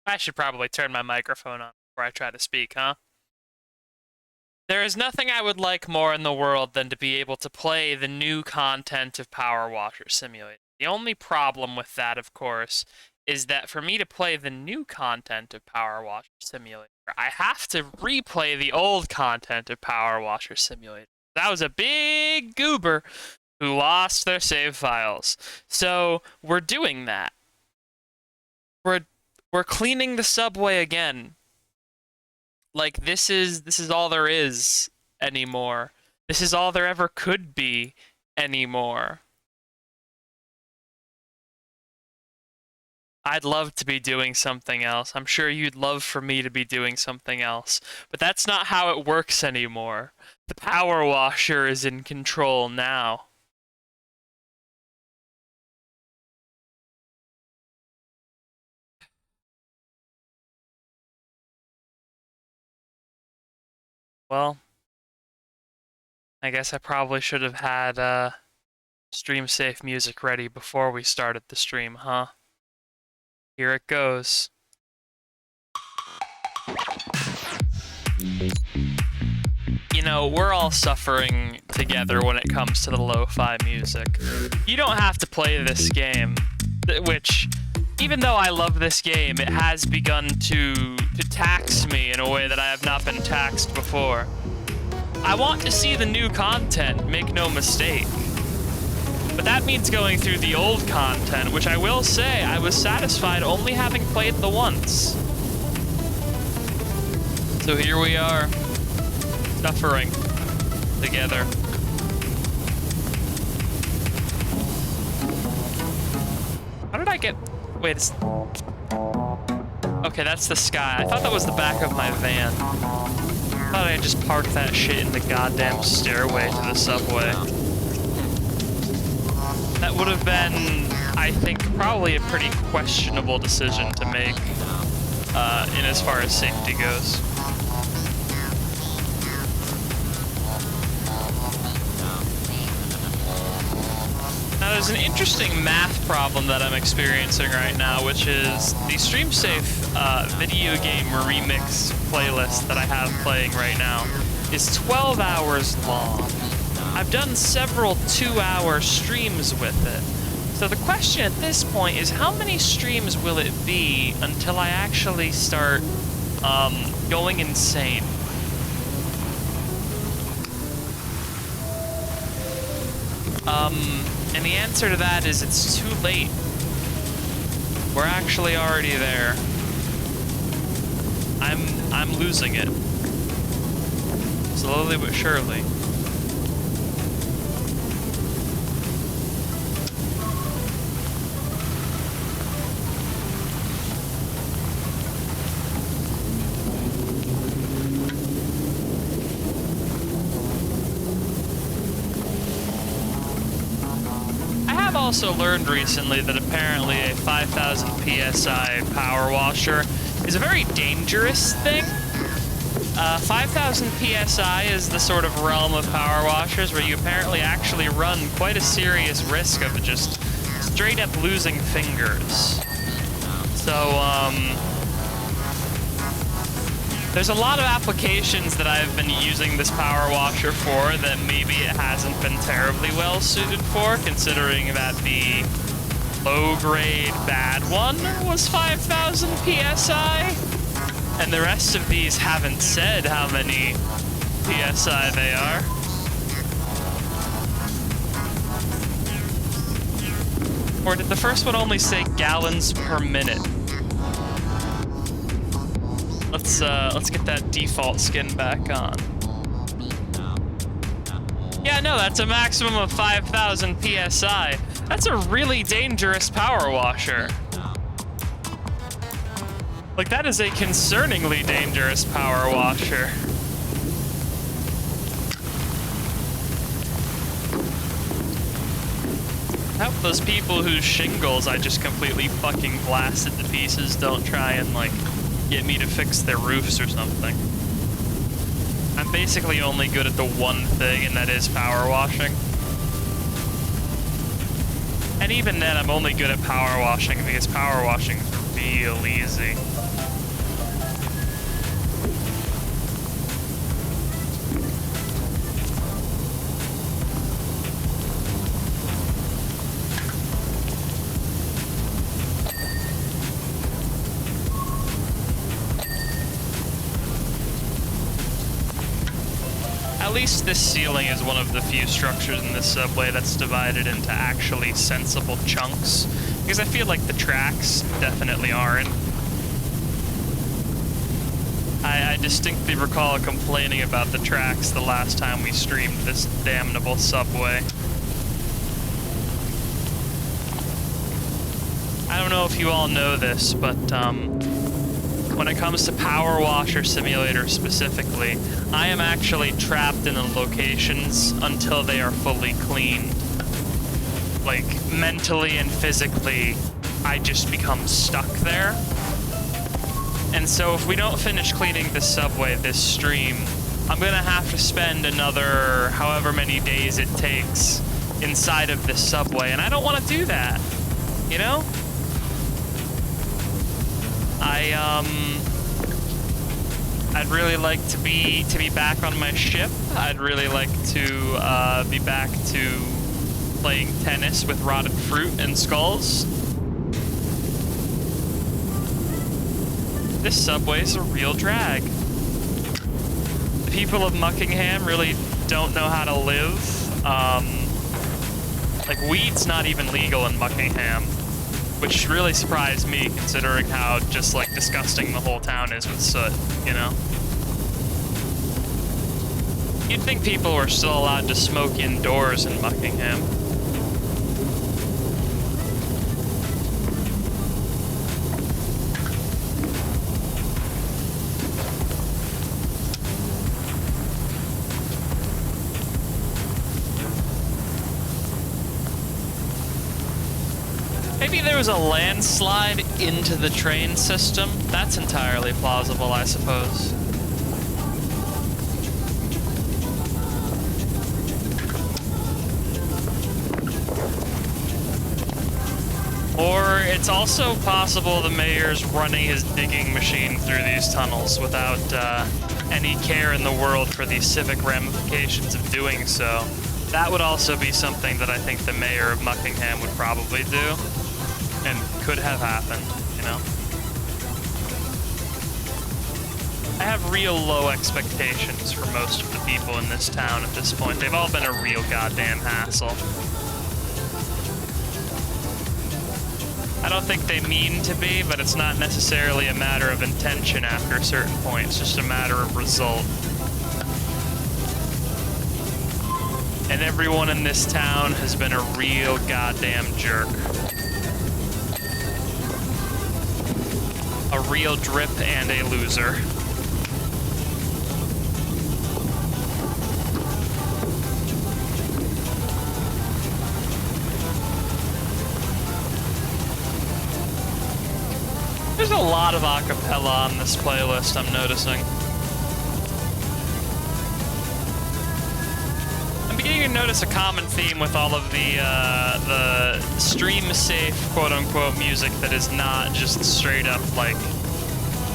I should probably turn my microphone on before I try to speak, huh? There is nothing I would like more in the world than to be able to play the new content of PowerWasher Simulator. The only problem with that, of course, is that for me to play the new content of PowerWasher Simulator, I have to replay the old content of PowerWasher Simulator. That was a big goober who lost their save files. So we're doing that. We're cleaning the subway again. Like this is all there is anymore. This is all there ever could be anymore. I'd love to be doing something else. I'm sure you'd love for me to be doing something else. But that's not how it works anymore. The Power Washer is in control now. Well, I guess I probably should have had stream safe music ready before we started the stream, huh? Here it goes. You know, we're all suffering together when it comes to the lo-fi music. You don't have to play this game, which, even though I love this game, it has begun to tax me in a way that I have not been taxed before. I want to see the new content, make no mistake. But that means going through the old content, which I will say I was satisfied only having played the once. So here we are, suffering together. How did I get... Wait, it's... Okay, that's the sky. I thought that was the back of my van. I thought I had just parked that shit in the goddamn stairway to the subway. That would have been, I think, probably a pretty questionable decision to make in as far as safety goes. Now, there's an interesting math problem that I'm experiencing right now, which is the StreamSafe video game remix playlist that I have playing right now is 12 hours long. I've done several 2-hour streams with it. So the question at this point is, how many streams will it be until I actually start going insane? And the answer to that is it's too late. We're actually already there. I'm losing it. Slowly but surely. Also learned recently that apparently a 5,000 PSI power washer is a very dangerous thing. 5,000 PSI is the sort of realm of power washers where you apparently actually run quite a serious risk of just straight up losing fingers. So, there's a lot of applications that I've been using this power washer for that maybe it hasn't been terribly well suited for, considering that the low-grade bad one was 5,000 PSI, and the rest of these haven't said how many PSI they are. Or did the first one only say gallons per minute? Let's get that default skin back on. Yeah, no, that's a maximum of 5,000 PSI. That's a really dangerous power washer. Like, that is a concerningly dangerous power washer. I hope those people whose shingles I just completely fucking blasted to pieces don't try and, like, get me to fix their roofs or something. I'm basically only good at the one thing, and that is power washing. And even then, I'm only good at power washing because power washing is real easy. At least this ceiling is one of the few structures in this subway that's divided into actually sensible chunks, because I feel like the tracks definitely aren't. I distinctly recall complaining about the tracks the last time we streamed this damnable subway. I don't know if you all know this, but when it comes to PowerWash Simulator specifically, I am actually trapped in the locations until they are fully cleaned. Like, mentally and physically, I just become stuck there. And so if we don't finish cleaning this subway this stream, I'm gonna have to spend another however many days it takes inside of this subway, and I don't want to do that, you know? I'd really like to be back on my ship. I'd really like to be back to playing tennis with rotted fruit and skulls. This subway's a real drag. The people of Muckingham really don't know how to live. Like, weed's not even legal in Muckingham, which really surprised me considering how just, like, disgusting the whole town is with soot, you know? You'd think people were still allowed to smoke indoors in Muckingham. Maybe there was a landslide into the train system. That's entirely plausible, I suppose. Or it's also possible the mayor's running his digging machine through these tunnels without any care in the world for the civic ramifications of doing so. That would also be something that I think the mayor of Muckingham would probably do. And could have happened, you know? I have real low expectations for most of the people in this town at this point. They've all been a real goddamn hassle. I don't think they mean to be, but it's not necessarily a matter of intention after a certain point. It's just a matter of result. And everyone in this town has been a real goddamn jerk. A real drip and a loser. There's a lot of acapella on this playlist, I'm noticing. I'm beginning to notice a common theme with all of the stream-safe, quote-unquote, music that is not just straight-up, like,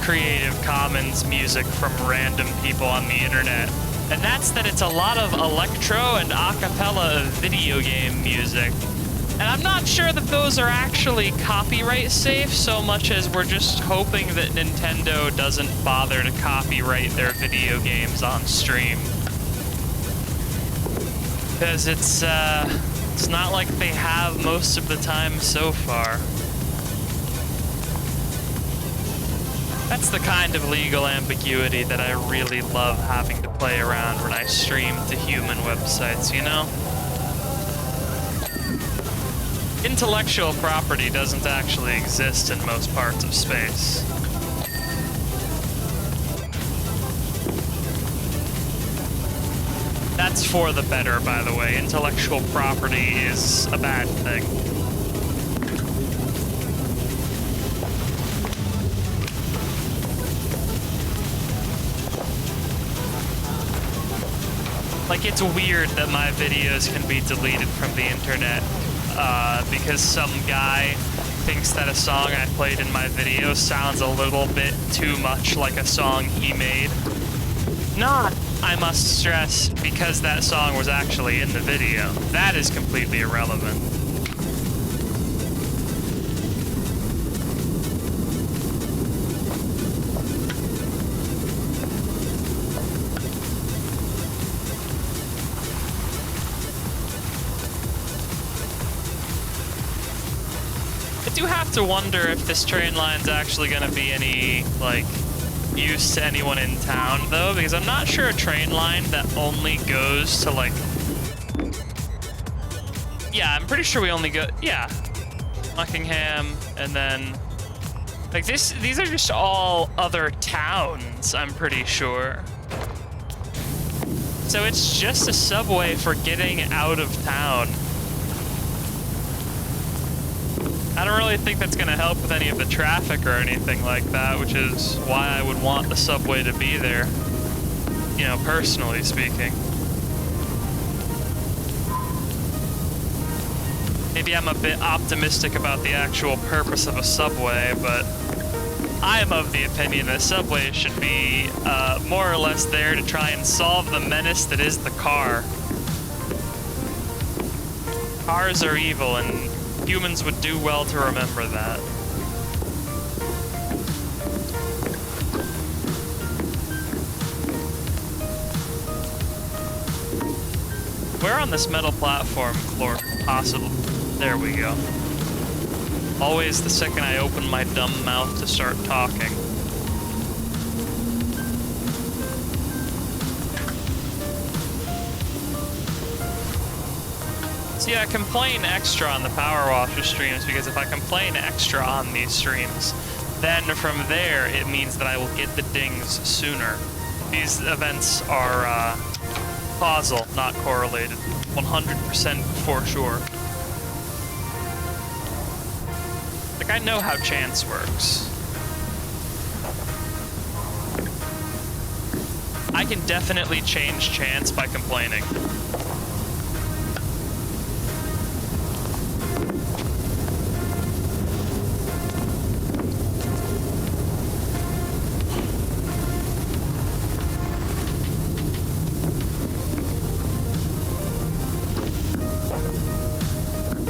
Creative Commons music from random people on the internet. And that's that it's a lot of electro and acapella of video game music. And I'm not sure that those are actually copyright safe so much as we're just hoping that Nintendo doesn't bother to copyright their video games on stream. Because it's not like they have most of the time so far. That's the kind of legal ambiguity that I really love having to play around when I stream to human websites, you know? Intellectual property doesn't actually exist in most parts of space. That's for the better, by the way. Intellectual property is a bad thing. Like, it's weird that my videos can be deleted from the internet because some guy thinks that a song I played in my video sounds a little bit too much like a song he made. Not, I must stress, because that song was actually in the video. That is completely irrelevant. to wonder if this train line's actually gonna be any, like, use to anyone in town, though, because I'm not sure a train line that only goes to, like... Yeah, I'm pretty sure we only go... Yeah. Buckingham, and then... Like, these are just all other towns, I'm pretty sure. So it's just a subway for getting out of town. I don't really think that's going to help with any of the traffic or anything like that, which is why I would want the subway to be there, you know, personally speaking. Maybe I'm a bit optimistic about the actual purpose of a subway, but I am of the opinion that a subway should be more or less there to try and solve the menace that is the car. Cars are evil, and humans would do well to remember that. Where on this metal platform floor possible? There we go. Always the second I open my dumb mouth to start talking. See, I complain extra on the PowerWasher streams because if I complain extra on these streams, then from there it means that I will get the dings sooner. These events are causal, not correlated. 100% for sure. Like, I know how chance works. I can definitely change chance by complaining.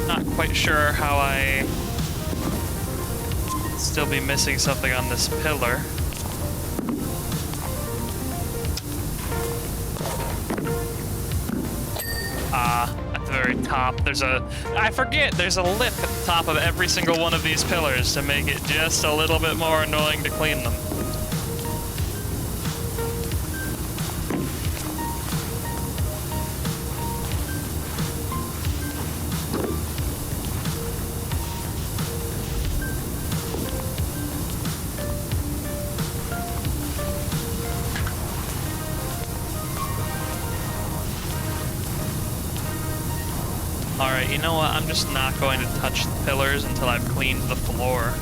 Not quite sure how I still be missing something on this pillar. At the very top, there's a... I forget, there's a lip at the top of every single one of these pillars to make it just a little bit more annoying to clean them. Alright, you know what? I'm just not going to touch the pillars until I've cleaned the floor.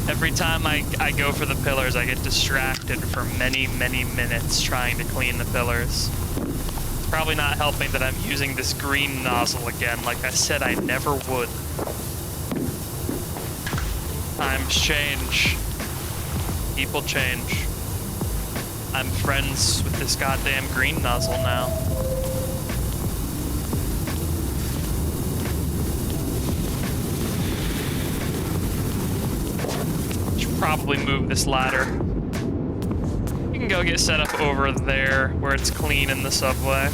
Every time I go for the pillars, I get distracted for many, many minutes trying to clean the pillars. It's probably not helping that I'm using this green nozzle again, like I said I never would. Times change. People change. I'm friends with this goddamn green nozzle now. Probably move this ladder. You can go get set up over there where it's clean in the subway.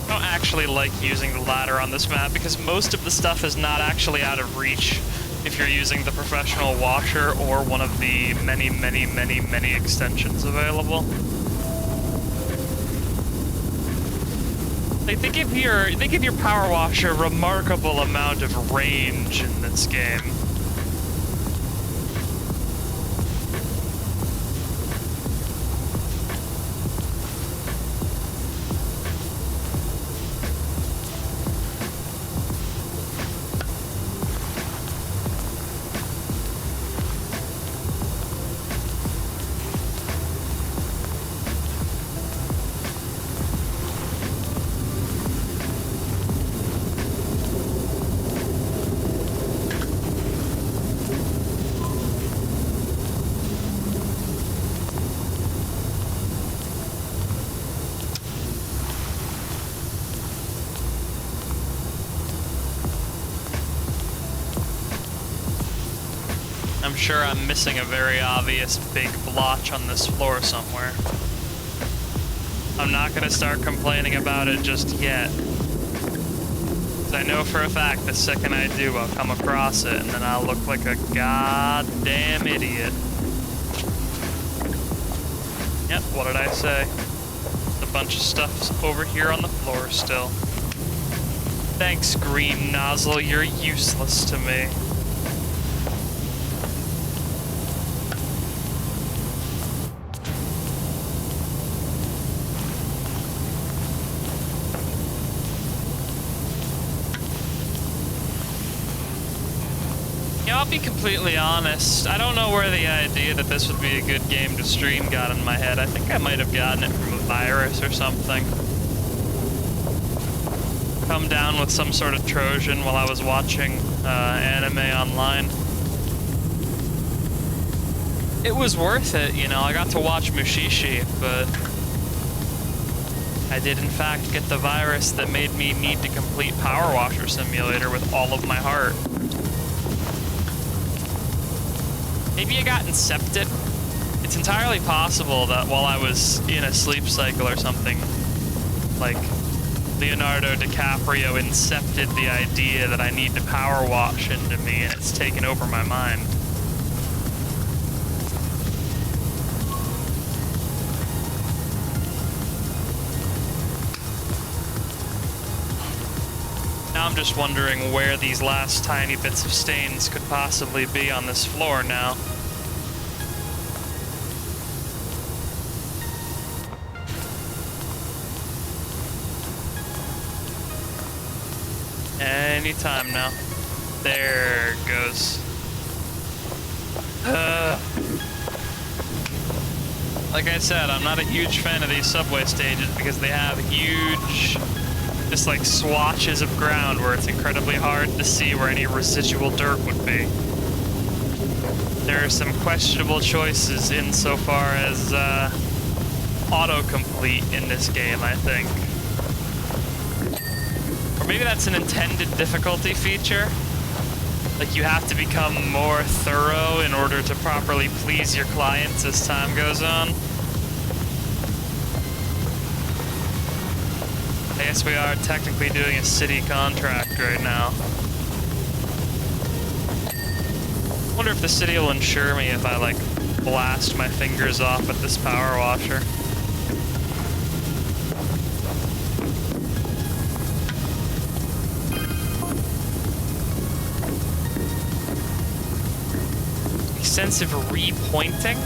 I don't actually like using the ladder on this map because most of the stuff is not actually out of reach if you're using the professional washer or one of the many, many, many, many extensions available. Like, they give your PowerWash a remarkable amount of range in this game. I'm sure I'm missing a very obvious big blotch on this floor somewhere. I'm not gonna start complaining about it just yet. 'Cause I know for a fact the second I do, I'll come across it, and then I'll look like a goddamn idiot. Yep, what did I say? A bunch of stuff's over here on the floor still. Thanks, green nozzle, you're useless to me. Yeah, I'll be completely honest. I don't know where the idea that this would be a good game to stream got in my head. I think I might have gotten it from a virus or something. Come down with some sort of Trojan while I was watching anime online. It was worth it, you know, I got to watch Mushishi, but I did in fact get the virus that made me need to complete PowerWasher Simulator with all of my heart. Maybe I got incepted. It's entirely possible that while I was in a sleep cycle or something, like, Leonardo DiCaprio incepted the idea that I need to power wash into me, and it's taken over my mind. Now I'm just wondering where these last tiny bits of stains could possibly be on this floor now. Anytime now. There it goes. Like I said, I'm not a huge fan of these subway stages because they have huge, just like swatches of ground where it's incredibly hard to see where any residual dirt would be. There are some questionable choices insofar as autocomplete in this game, I think. Or maybe that's an intended difficulty feature. Like you have to become more thorough in order to properly please your clients as time goes on. I guess we are technically doing a city contract right now. Wonder if the city will insure me if I like blast my fingers off with this power washer. Extensive repointing?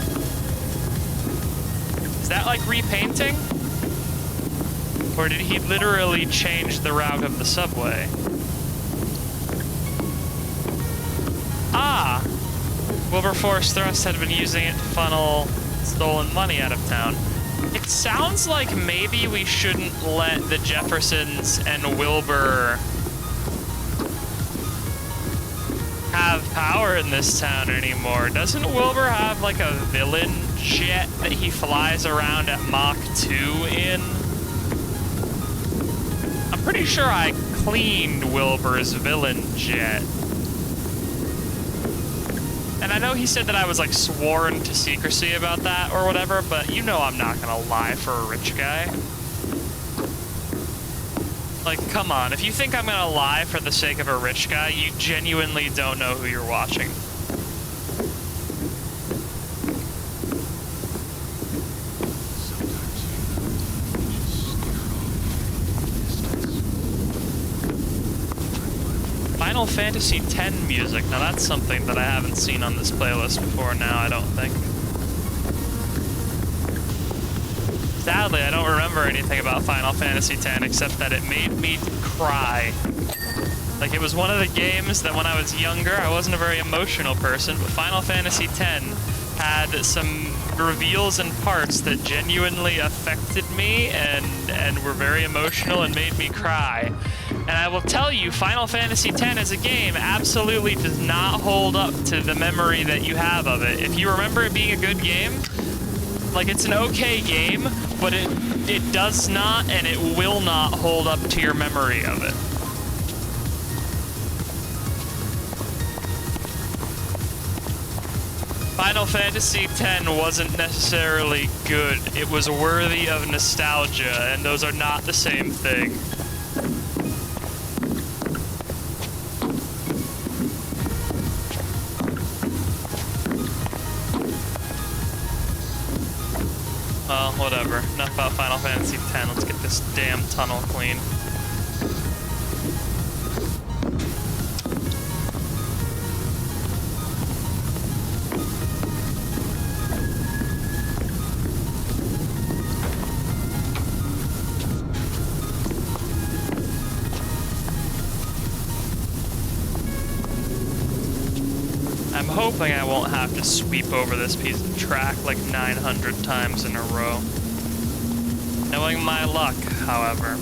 Is that like repainting? Or did he literally change the route of the subway? Ah! Wilberforce Thrust had been using it to funnel stolen money out of town. It sounds like maybe we shouldn't let the Jeffersons and Wilbur have power in this town anymore. Doesn't Wilbur have like a villain jet that he flies around at Mach 2 in? I'm pretty sure I cleaned Wilbur's villain jet. And I know he said that I was like sworn to secrecy about that or whatever, but you know I'm not gonna lie for a rich guy. Like, come on, if you think I'm gonna lie for the sake of a rich guy, you genuinely don't know who you're watching. Final Fantasy X music. Now that's something that I haven't seen on this playlist before now, I don't think. Sadly, I don't remember anything about Final Fantasy X except that it made me cry. Like, it was one of the games that when I was younger, I wasn't a very emotional person, but Final Fantasy X had some reveals and parts that genuinely affected me and were very emotional and made me cry. And I will tell you, Final Fantasy X as a game absolutely does not hold up to the memory that you have of it. If you remember it being a good game, like, it's an okay game, but it does not and it will not hold up to your memory of it. Final Fantasy X wasn't necessarily good. It was worthy of nostalgia, and those are not the same thing. Well, whatever. Enough about Final Fantasy X. Let's get this damn tunnel clean. I'm hoping I won't have to sweep over this piece of track like 900 times in a row. Knowing my luck, however.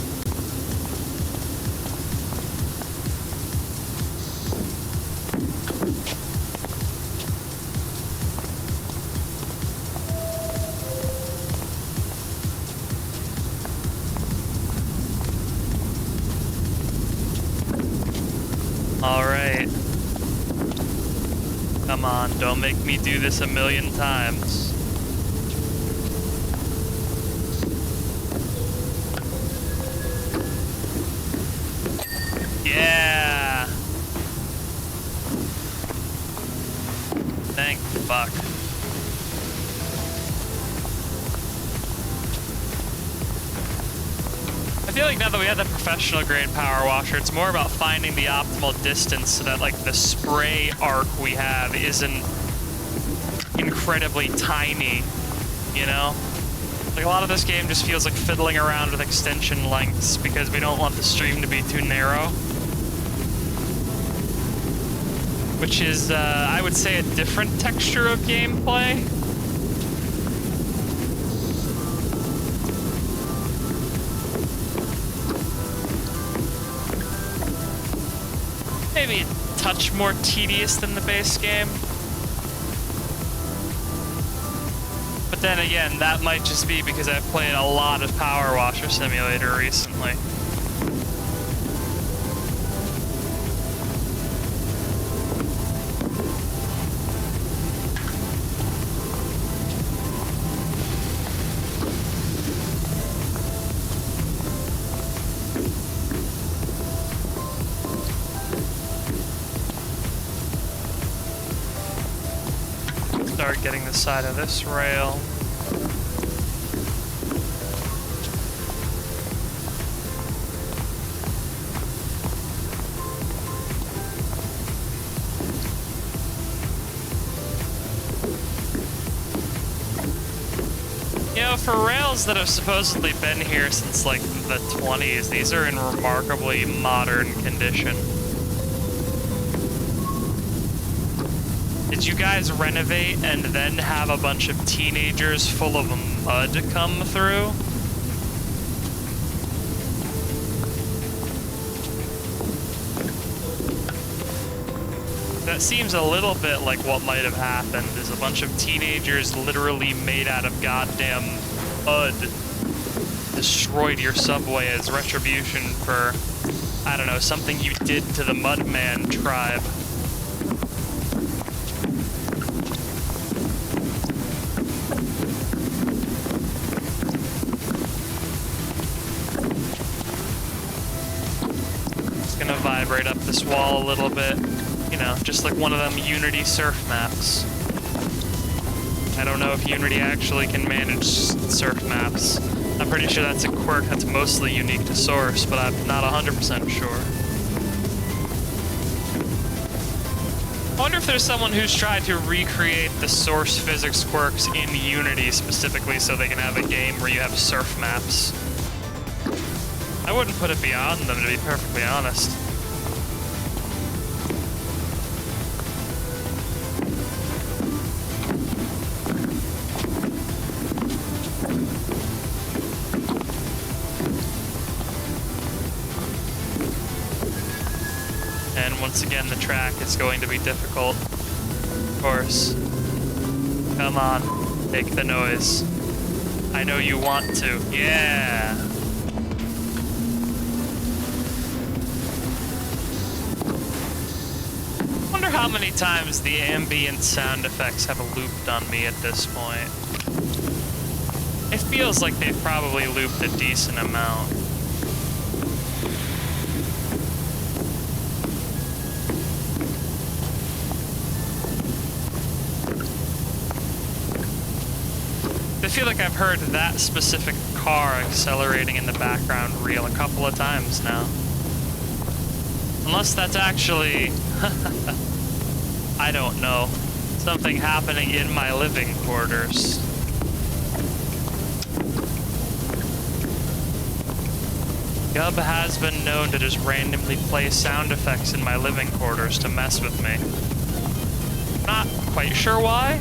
Alright. Come on, don't make me do this a million times. Yeah! Thank fuck. I feel like now that we have the professional grade power washer, it's more about finding the optimal distance so that like the spray arc we have isn't incredibly tiny, you know? Like a lot of this game just feels like fiddling around with extension lengths because we don't want the stream to be too narrow. Which is, I would say, a different texture of gameplay. Maybe a touch more tedious than the base game. But then again, that might just be because I've played a lot of Power Washer Simulator recently. Start getting the side of this rail. You know, for rails that have supposedly been here since like the 20s, these are in remarkably modern condition. Did you guys renovate and then have a bunch of teenagers full of mud come through? That seems a little bit like what might have happened, is a bunch of teenagers literally made out of goddamn mud destroyed your subway as retribution for, I don't know, something you did to the Mudman tribe. Vibrate up this wall a little bit, you know, just like one of them Unity surf maps. I don't know if Unity actually can manage surf maps. I'm pretty sure that's a quirk that's mostly unique to Source, but I'm not 100% sure. I wonder if there's someone who's tried to recreate the Source physics quirks in Unity specifically so they can have a game where you have surf maps. I wouldn't put it beyond them, to be perfectly honest. And once again, the track is going to be difficult. Of course. Come on, make the noise. I know you want to. Yeah! How many times the ambient sound effects have looped on me at this point. It feels like they've probably looped a decent amount. I feel like I've heard that specific car accelerating in the background reel a couple of times now. Unless that's actually... I don't know. Something happening in my living quarters. Gub has been known to just randomly play sound effects in my living quarters to mess with me. Not quite sure why.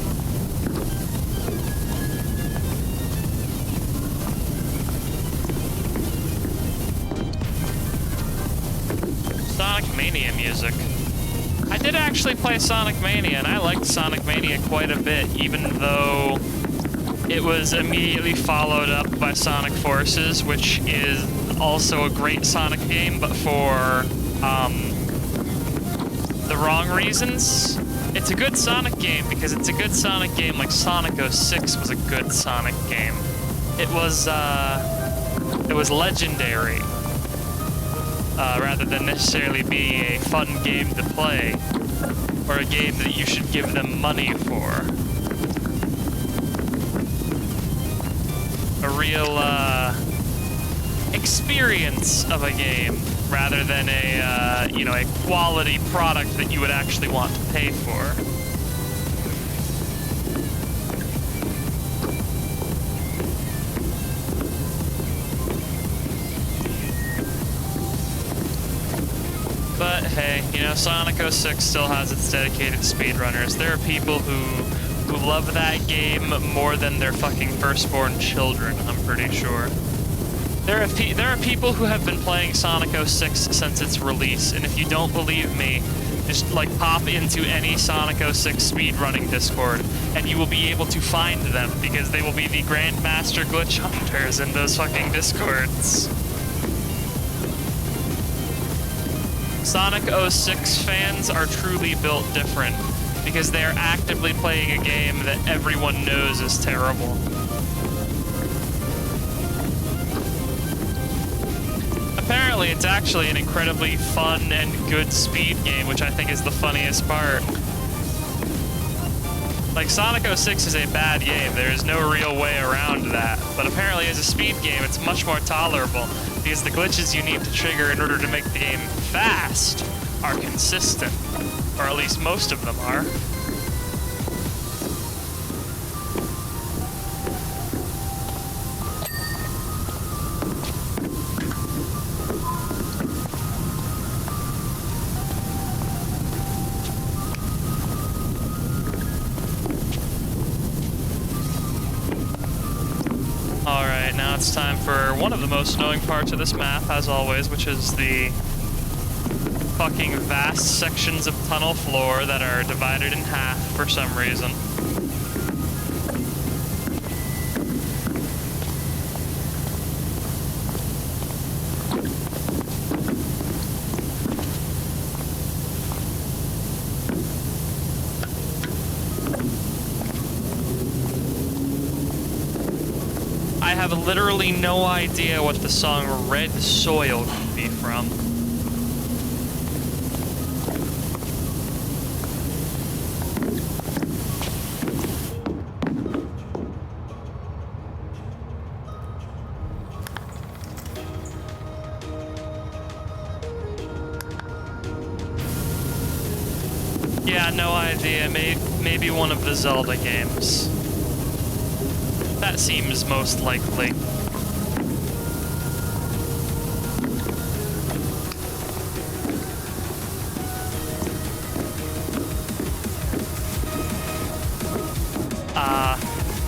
Sonic Mania music. I did actually play Sonic Mania, and I liked Sonic Mania quite a bit, even though it was immediately followed up by Sonic Forces, which is also a great Sonic game, but for the wrong reasons. It's a good Sonic game because it's a good Sonic game like Sonic 06 was a good Sonic game. It was legendary. Rather than necessarily being a fun game to play, or a game that you should give them money for. A real, experience of a game, rather than a, you know, a quality product that you would actually want to pay for. But hey, you know, Sonic 06 still has its dedicated speedrunners. There are people who love that game more than their fucking firstborn children, I'm pretty sure. There are people who have been playing Sonic 06 since its release, and if you don't believe me, just like pop into any Sonic 06 speedrunning Discord, and you will be able to find them, because they will be the Grandmaster Glitch Hunters in those fucking Discords. Sonic 06 fans are truly built different, because they are actively playing a game that everyone knows is terrible. Apparently, it's actually an incredibly fun and good speed game, which I think is the funniest part. Like, Sonic 06 is a bad game, there is no real way around that, but apparently as a speed game, it's much more tolerable, because the glitches you need to trigger in order to make the game fast are consistent, or at least most of them are. Alright, now it's time for one of the most annoying parts of this map, as always, which is the fucking vast sections of tunnel floor that are divided in half for some reason. I have literally no idea what the song Red Soil could be from. Yeah, no idea. Maybe one of the Zelda games. That seems most likely.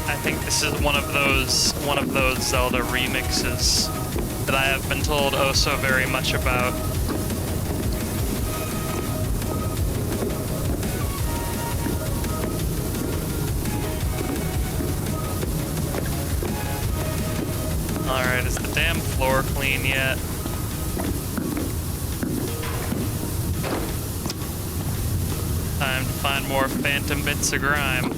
I think this is one of those Zelda remixes that I have been told oh so very much about. Alright, is the damn floor clean yet? Time to find more phantom bits of grime.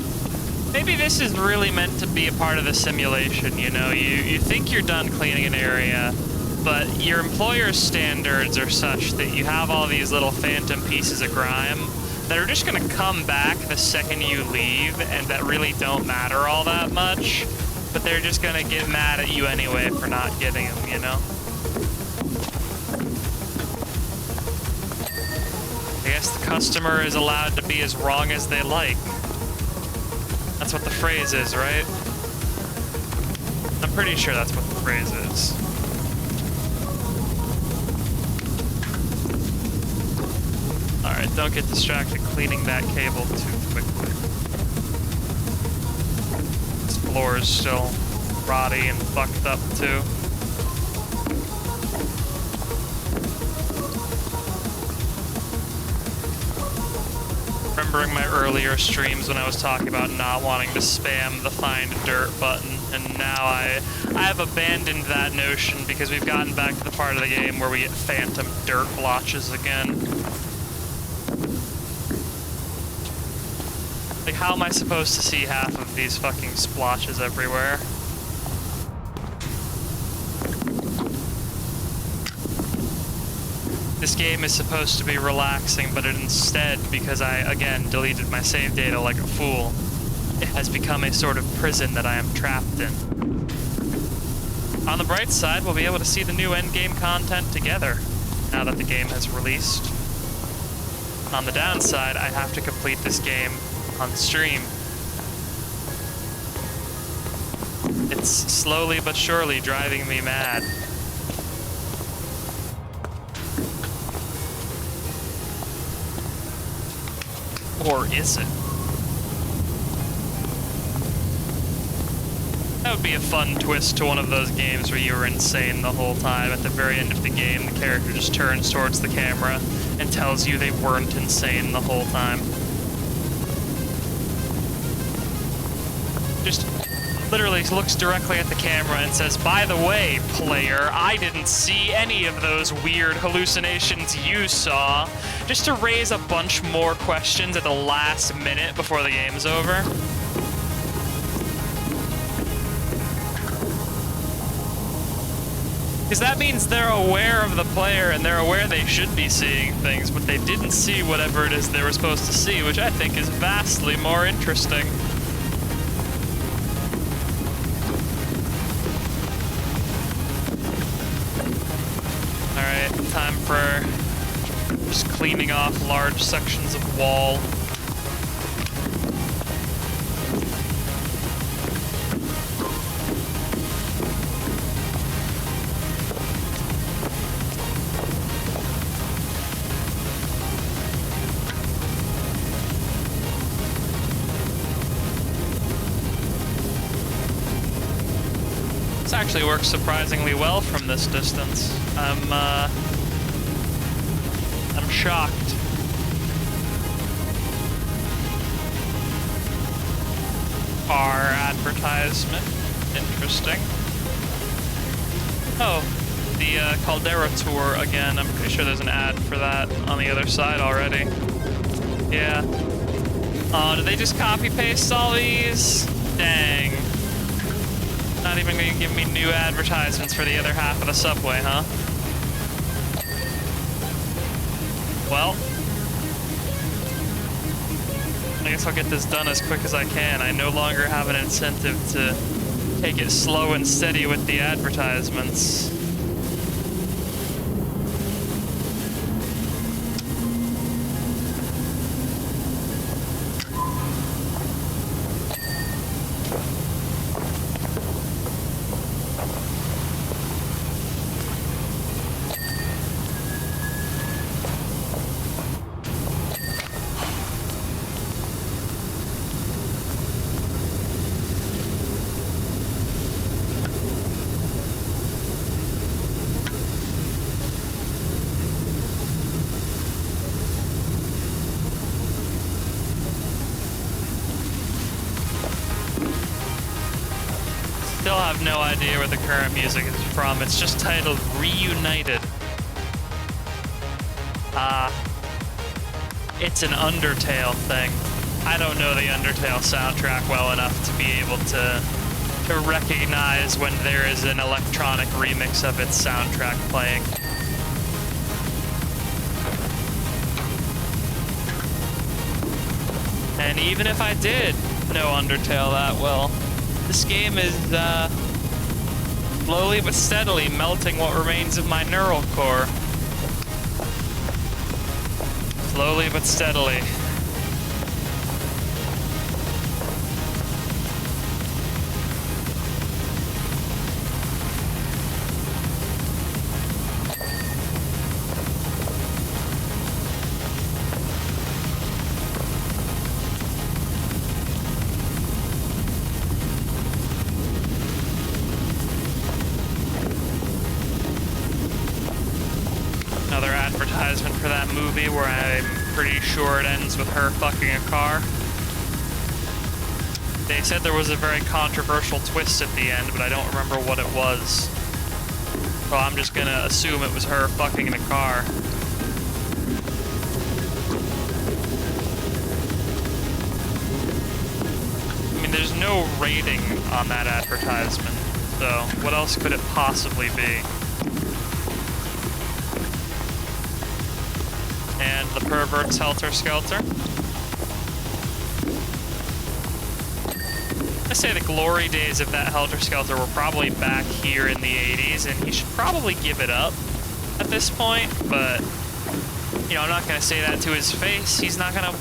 Maybe this is really meant to be a part of the simulation, you know? You think you're done cleaning an area, but your employer's standards are such that you have all these little phantom pieces of grime that are just gonna come back the second you leave, and that really don't matter all that much. but they're just gonna get mad at you anyway for not getting them, you know? I guess the customer is allowed to be as wrong as they like. That's what the phrase is, right? I'm pretty sure that's what the phrase is. Alright, don't get distracted cleaning that cable too quickly. This floor is still rotty and fucked up too. Remembering my earlier streams when I was talking about not wanting to spam the find dirt button, and now I have abandoned that notion because we've gotten back to the part of the game where we get phantom dirt blotches again. Like, how am I supposed to see half of these fucking splotches everywhere? This game is supposed to be relaxing, but instead, because I, again, deleted my save data like a fool, it has become a sort of prison that I am trapped in. On the bright side, we'll be able to see the new endgame content together, now that the game has released. On the downside, I have to complete this game on stream. It's slowly but surely driving me mad. Or is it? That would be a fun twist to one of those games where you were insane the whole time. At the very end of the game, the character just turns towards the camera and tells you they weren't insane the whole time. Just literally looks directly at the camera and says, "By the way, player, I didn't see any of those weird hallucinations you saw," just to raise a bunch more questions at the last minute before the game's over. Because that means they're aware of the player and they're aware they should be seeing things, but they didn't see whatever it is they were supposed to see, which I think is vastly more interesting. Alright, time for just cleaning off large sections of wall. This actually works surprisingly well from this distance. I'm shocked. Car advertisement. Interesting. Oh, the Caldera tour again. I'm pretty sure there's an ad for that on the other side already. Yeah. Oh, did they just copy-paste all these? Dang. Not even gonna give me new advertisements for the other half of the subway, huh? Well, I guess I'll get this done as quick as I can. I no longer have an incentive to take it slow and steady with the advertisements. Still have no idea where the current music is from. It's just titled Reunited. It's an Undertale thing. I don't know the Undertale soundtrack well enough to be able to recognize when there is an electronic remix of its soundtrack playing. And even if I did know Undertale that well, This game is, slowly but steadily melting what remains of my neural core. Slowly but steadily. Another advertisement for that movie where I'm pretty sure it ends with her fucking a car. They said there was a very controversial twist at the end, but I don't remember what it was. So I'm just gonna assume it was her fucking in a car. I mean, there's no rating on that advertisement, so what else could it possibly be? And the pervert's helter-skelter. I say the glory days of that helter-skelter were probably back here in the 80s, and he should probably give it up at this point, but, you know, I'm not gonna say that to his face. He's not gonna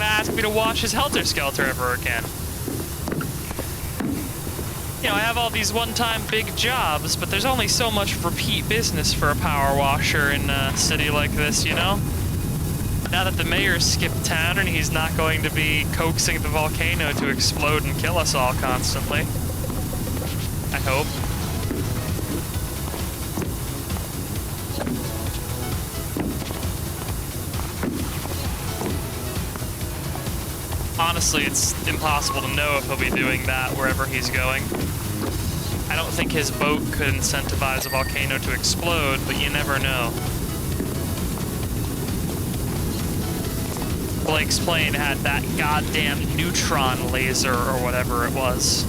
ask me to watch his helter-skelter ever again. You know, I have all these one-time big jobs, but there's only so much repeat business for a power washer in a city like this, you know? Now that the mayor's skipped town and he's not going to be coaxing the volcano to explode and kill us all constantly. I hope. Honestly, it's impossible to know if he'll be doing that wherever he's going. I don't think his boat could incentivize a volcano to explode, but you never know. Blake's plane had that goddamn neutron laser or whatever it was.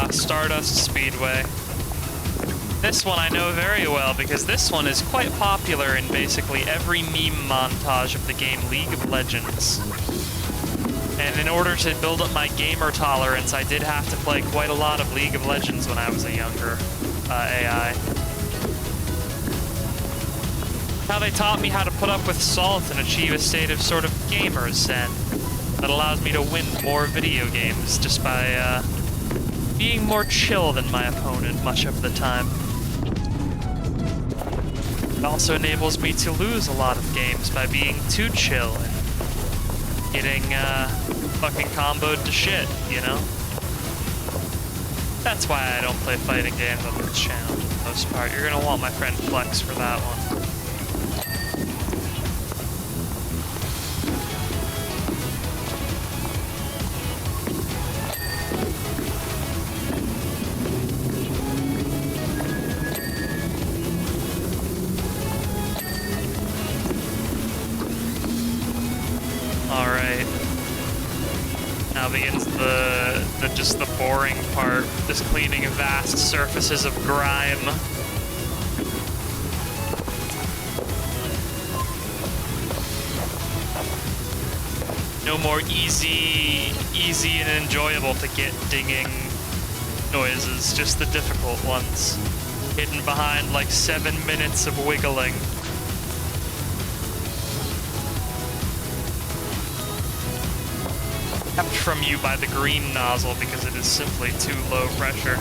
Stardust Speedway. This one I know very well because this one is quite popular in basically every meme montage of the game League of Legends. And in order to build up my gamer tolerance, I did have to play quite a lot of League of Legends when I was a younger AI. How they taught me how to put up with salt and achieve a state of sort of gamer zen that allows me to win more video games just by being more chill than my opponent much of the time. It also enables me to lose a lot of games by being too chill and getting fucking comboed to shit, you know? That's why I don't play fighting games on this channel for the most part. You're gonna want my friend Flex for that one. Now begins just the boring part, just cleaning vast surfaces of grime. No more easy and enjoyable to get dinging noises, just the difficult ones, hidden behind like 7 minutes of wiggling. Kept from you by the green nozzle because it is simply too low pressure.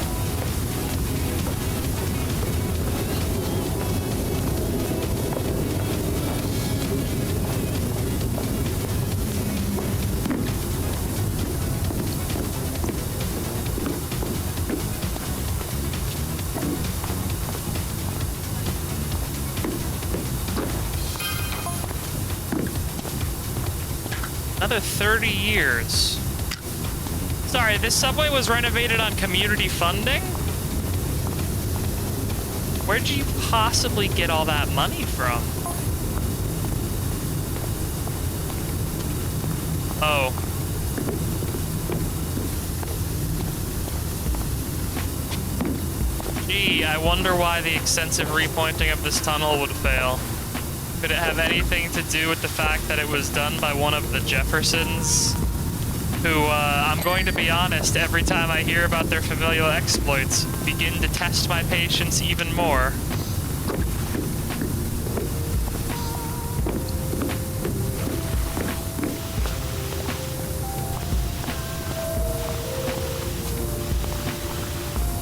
Another 30 years. Sorry, this subway was renovated on community funding? Where'd you possibly get all that money from? Oh. Gee, I wonder why the extensive repointing of this tunnel would fail. Could it have anything to do with the fact that it was done by one of the Jeffersons? Who, I'm going to be honest, every time I hear about their familial exploits, begin to test my patience even more.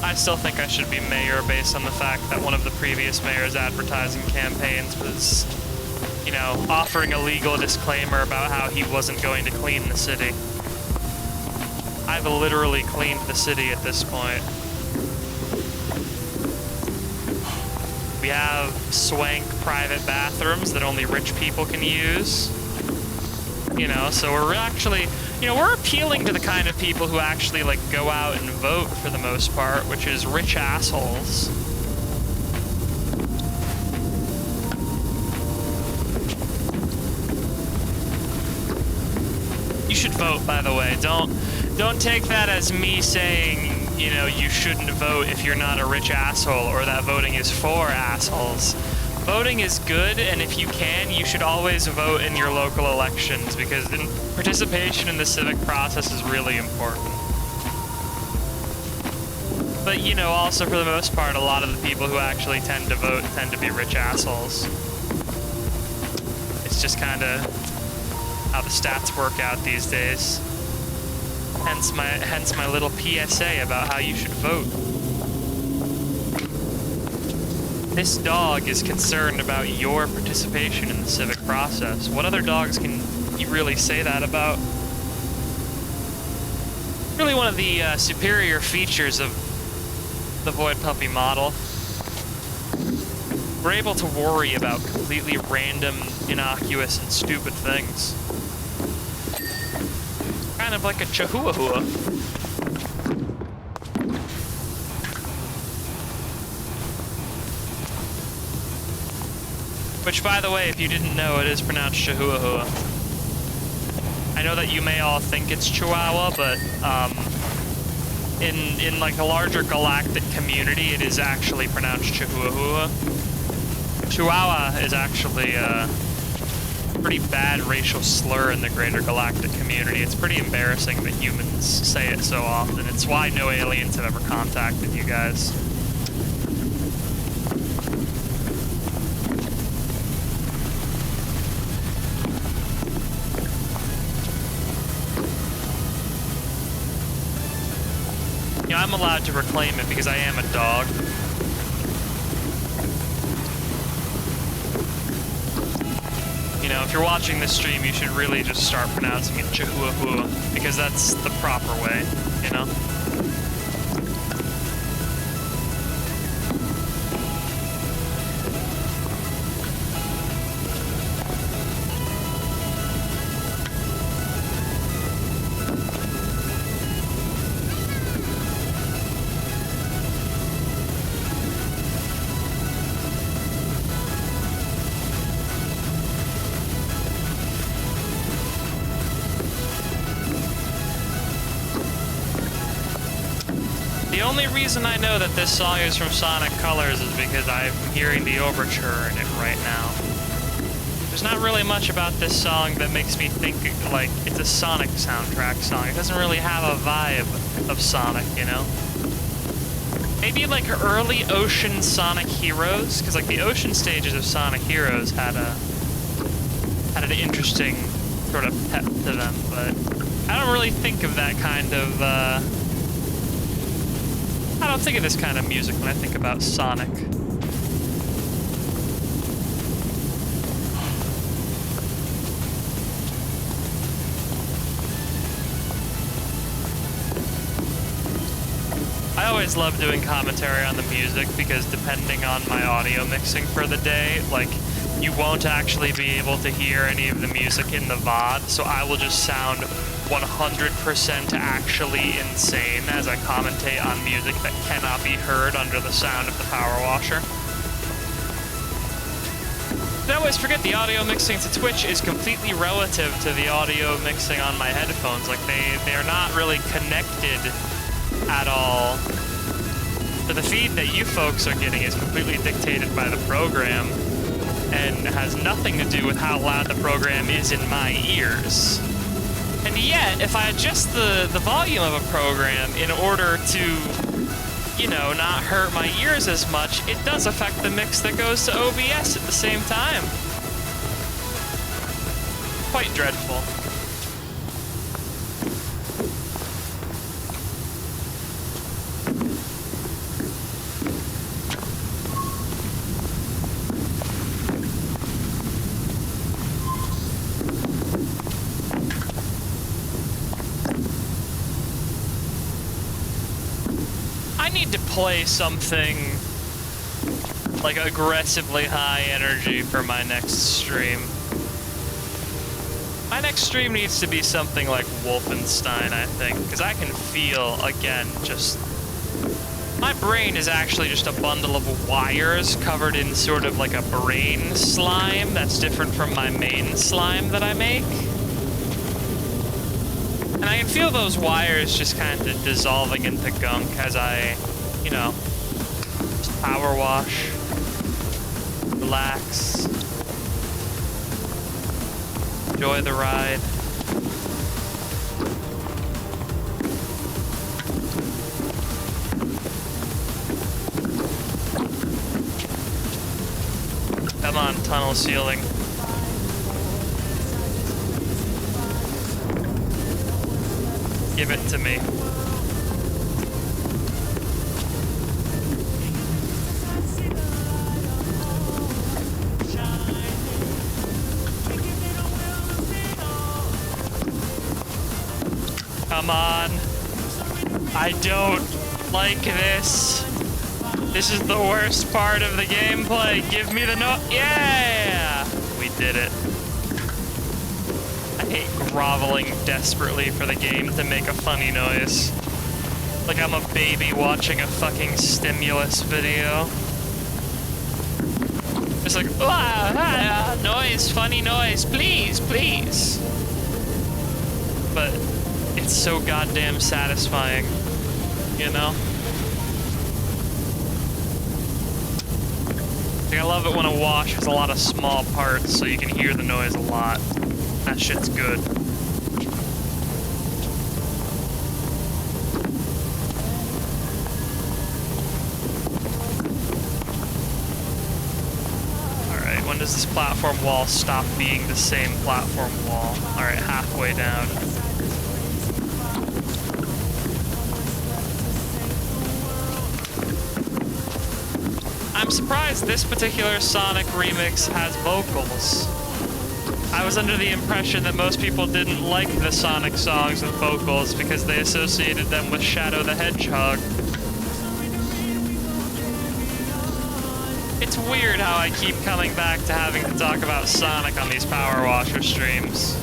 I still think I should be mayor based on the fact that one of the previous mayor's advertising campaigns was, you know, offering a legal disclaimer about how he wasn't going to clean the city. I've literally cleaned the city at this point. We have swank private bathrooms that only rich people can use. You know, so we're actually, you know, we're appealing to the kind of people who actually, like, go out and vote for the most part, which is rich assholes. You should vote, by the way. Don't take that as me saying, you know, you shouldn't vote if you're not a rich asshole, or that voting is for assholes. Voting is good, and if you can, you should always vote in your local elections, because participation in the civic process is really important. But, you know, also for the most part, a lot of the people who actually tend to vote tend to be rich assholes. It's just kind of how the stats work out these days. Hence my little PSA about how you should vote. This dog is concerned about your participation in the civic process. What other dogs can you really say that about? Really one of the superior features of the Void Puppy model. We're able to worry about completely random, innocuous, and stupid things. Kind of like a Chihuahua. Which, by the way, if you didn't know, it is pronounced Chihuahua. I know that you may all think it's Chihuahua, but in like the larger galactic community, it is actually pronounced Chihuahua. Chihuahua is actually a pretty bad racial slur in the greater galactic community. It's pretty embarrassing that humans say it so often. It's why no aliens have ever contacted you guys. You know, I'm allowed to reclaim it because I am a dog. You know, if you're watching this stream, you should really just start pronouncing it Chihuahua, because that's the proper way, you know? The only reason I know that this song is from Sonic Colors is because I'm hearing the overture in it right now. There's not really much about this song that makes me think, like, it's a Sonic soundtrack song. It doesn't really have a vibe of Sonic, you know? Maybe, like, early Ocean Sonic Heroes, because, like, the Ocean stages of Sonic Heroes had an interesting sort of pep to them, but I don't really think of that kind of, I don't think of this kind of music when I think about Sonic. I always love doing commentary on the music because depending on my audio mixing for the day, like, you won't actually be able to hear any of the music in the VOD, so I will just sound 100% actually insane as I commentate on music that cannot be heard under the sound of the PowerWasher. I always forget the audio mixing to Twitch is completely relative to the audio mixing on my headphones. Like, they're not really connected at all. So the feed that you folks are getting is completely dictated by the program and has nothing to do with how loud the program is in my ears. And yet, if I adjust the volume of a program in order to, you know, not hurt my ears as much, it does affect the mix that goes to OBS at the same time. Quite dreadful. I need to play something like aggressively high energy for my next stream. My next stream needs to be something like Wolfenstein, I think, because I can feel, again, just... My brain is actually just a bundle of wires covered in sort of like a brain slime that's different from my main slime that I make. And I can feel those wires just kind of dissolving into gunk as I, you know, just power wash, relax, enjoy the ride. Come on, tunnel ceiling. Give it to me. Come on. I don't like this. This is the worst part of the gameplay. Give me the yeah! We did it. I hate groveling desperately for the game to make a funny noise. Like I'm a baby watching a fucking stimulus video. It's like, noise, funny noise, please, please. But it's so goddamn satisfying, you know? Like, I love it when a wash has a lot of small parts so you can hear the noise a lot. That shit's good. Alright, when does this platform wall stop being the same platform wall? Alright, halfway down. I'm surprised this particular Sonic remix has vocals. I was under the impression that most people didn't like the Sonic songs with vocals because they associated them with Shadow the Hedgehog. It's weird how I keep coming back to having to talk about Sonic on these Power Washer streams.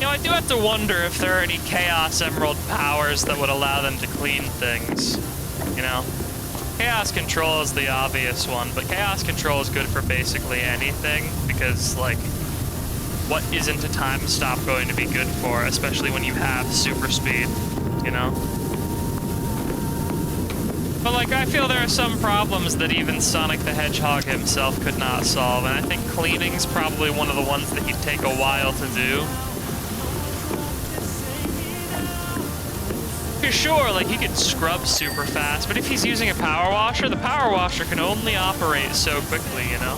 I do have to wonder if there are any Chaos Emerald powers that would allow them to clean things, you know? Chaos Control is the obvious one, but Chaos Control is good for basically anything, because, like, what isn't a time stop going to be good for, especially when you have super speed, you know? But, like, I feel there are some problems that even Sonic the Hedgehog himself could not solve, and I think cleaning's probably one of the ones that he'd take a while to do. Sure, like, he could scrub super fast, but if he's using a power washer, the power washer can only operate so quickly, you know?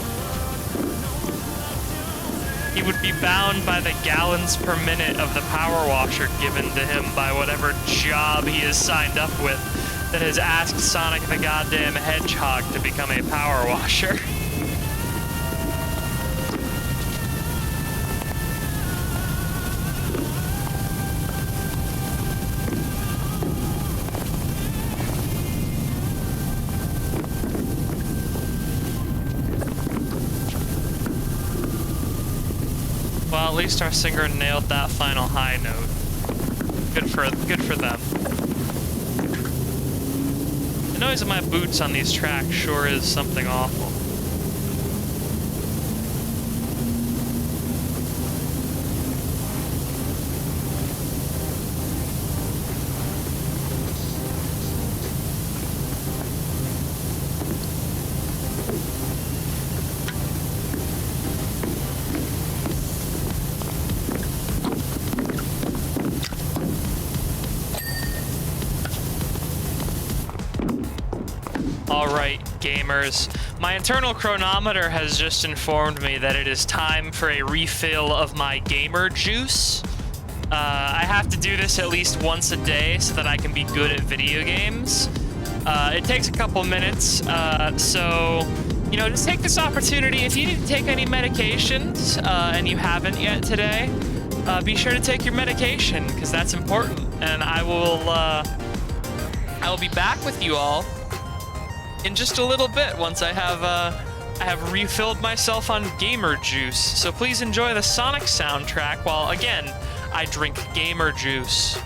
He would be bound by the gallons per minute of the power washer given to him by whatever job he is signed up with that has asked Sonic the goddamn Hedgehog to become a power washer. Well, at least our singer nailed that final high note. Good for them. The noise of my boots on these tracks sure is something awful. Alright, gamers. My internal chronometer has just informed me that it is time for a refill of my gamer juice. I have to do this at least once a day so that I can be good at video games. It takes a couple minutes, so, you know, just take this opportunity. If you need to take any medications, and you haven't yet today, be sure to take your medication, because that's important. And I will be back with you all in just a little bit once I have refilled myself on gamer juice. So please enjoy the Sonic soundtrack while, again, I drink gamer juice.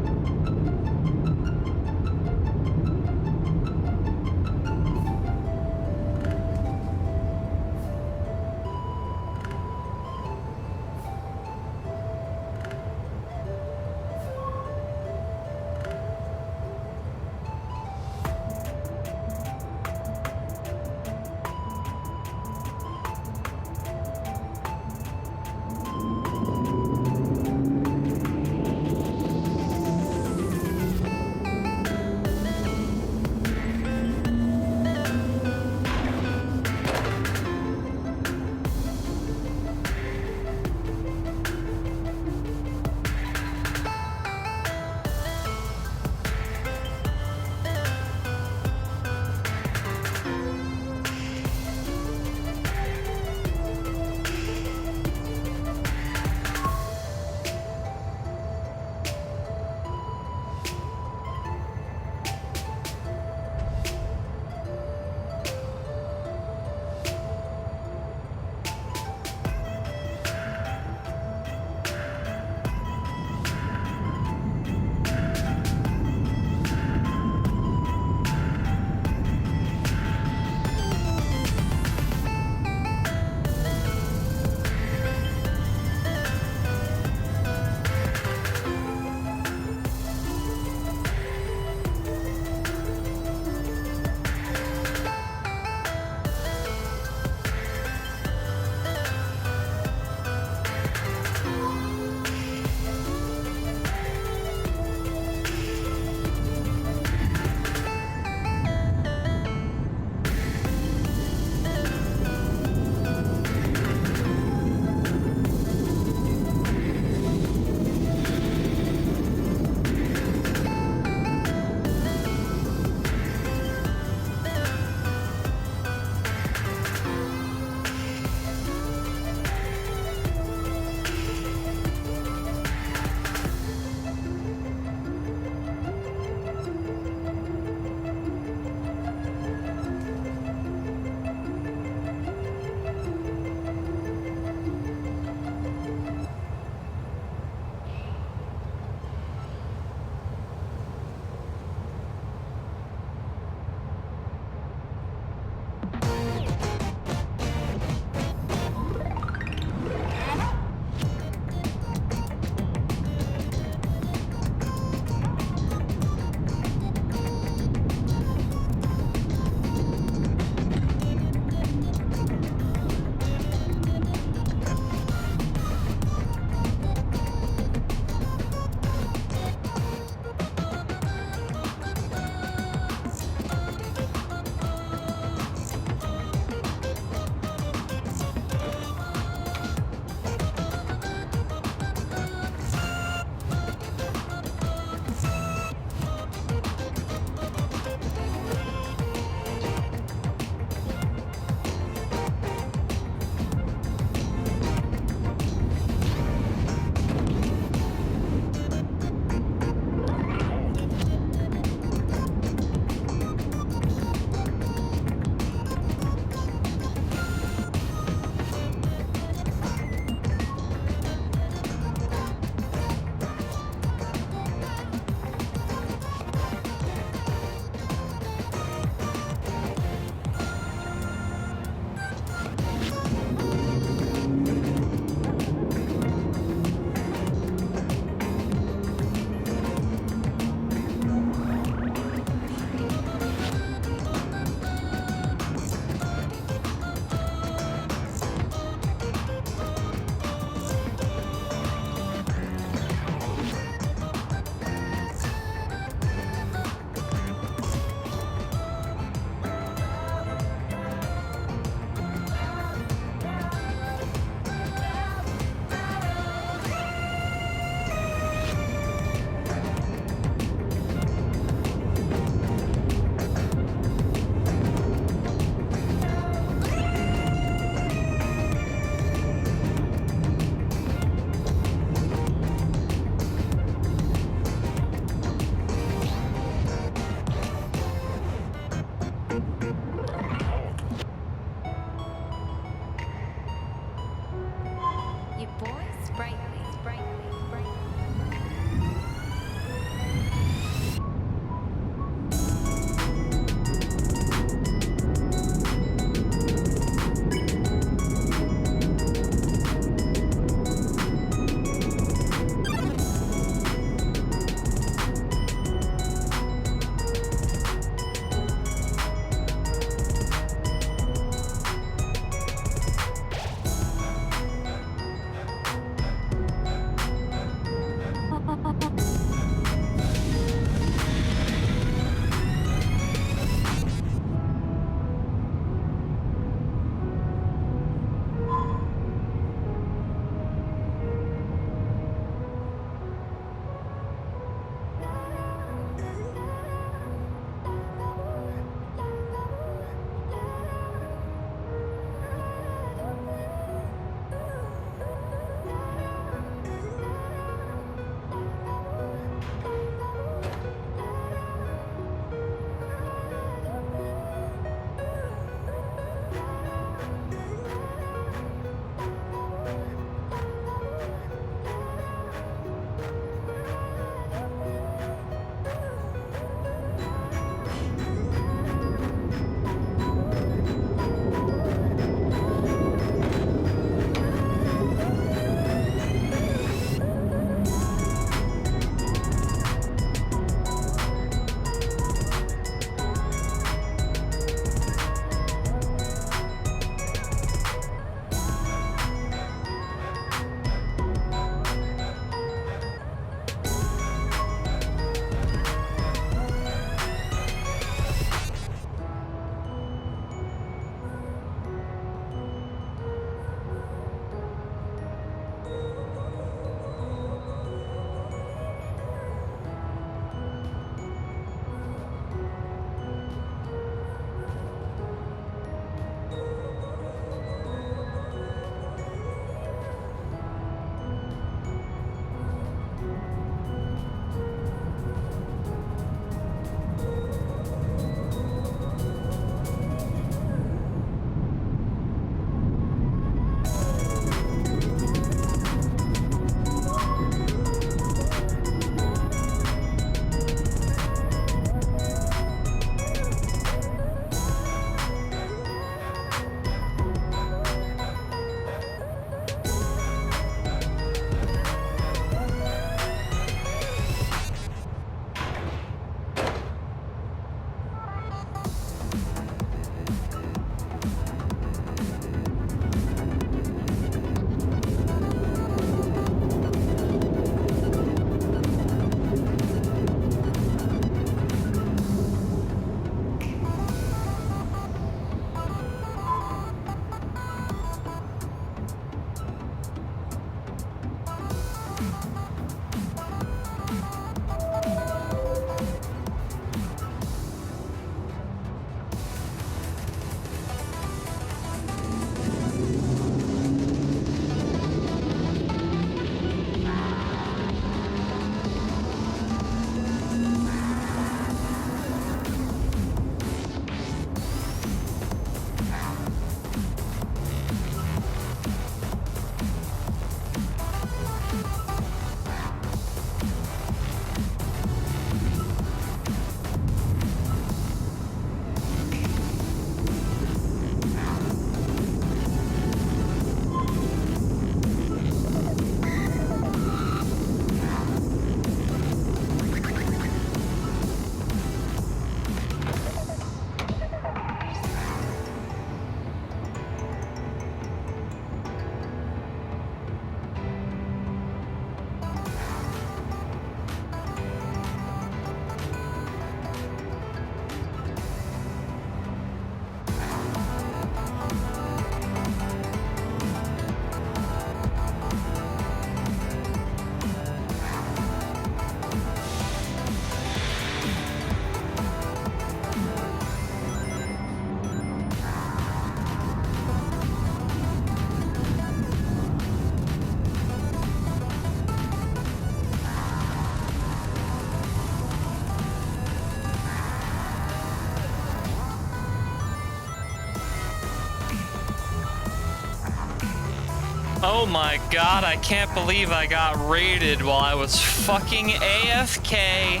Oh my god, I can't believe I got raided while I was fucking AFK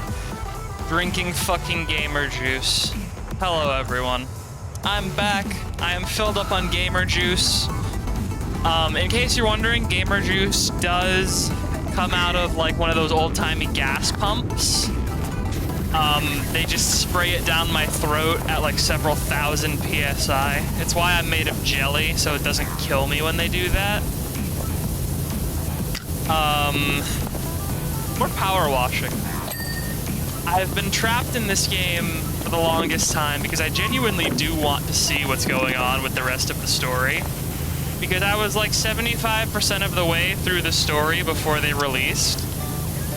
drinking fucking gamer juice. Hello everyone. I'm back. I am filled up on gamer juice. In case you're wondering, gamer juice does come out of like one of those old-timey gas pumps. They just spray it down my throat at like several thousand PSI. It's why I'm made of jelly, so it doesn't kill me when they do that. More power washing. I've been trapped in this game for the longest time because I genuinely do want to see what's going on with the rest of the story. Because I was like 75% of the way through the story before they released,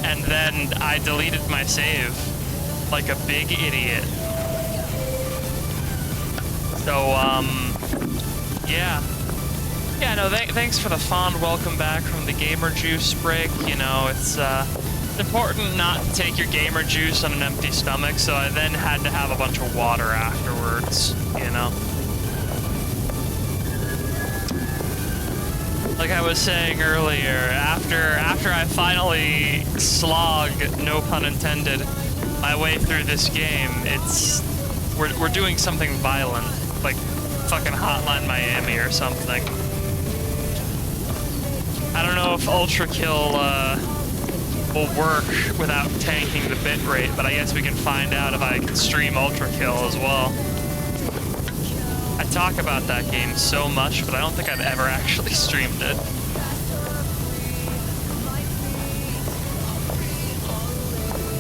and then I deleted my save like a big idiot. So, yeah. Yeah, no, thanks for the fond welcome back from the gamer juice break. You know, it's important not to take your gamer juice on an empty stomach, so I then had to have a bunch of water afterwards, you know. Like I was saying earlier, after I finally slog, no pun intended, my way through this game, we're doing something violent, like fucking Hotline Miami or something. I don't know if Ultra Kill will work without tanking the bitrate, but I guess we can find out if I can stream Ultra Kill as well. I talk about that game so much, but I don't think I've ever actually streamed it.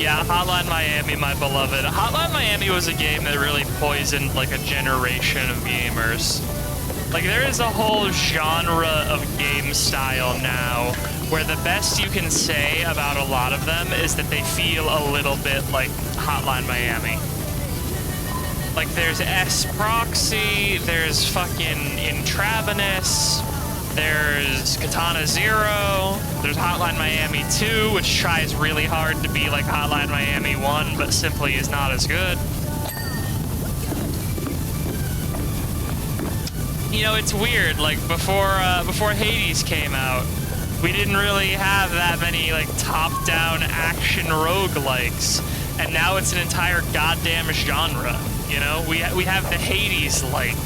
Yeah, Hotline Miami, my beloved. Hotline Miami was a game that really poisoned like a generation of gamers. Like, there is a whole genre of game style now where the best you can say about a lot of them is that they feel a little bit like Hotline Miami. Like, there's S-Proxy, there's fucking Intravenous, there's Katana Zero, there's Hotline Miami 2, which tries really hard to be like Hotline Miami 1, but simply is not as good. You know, it's weird, like, before Hades came out, we didn't really have that many, like, top-down action roguelikes, and now it's an entire goddamn genre, you know? We have the Hades-like.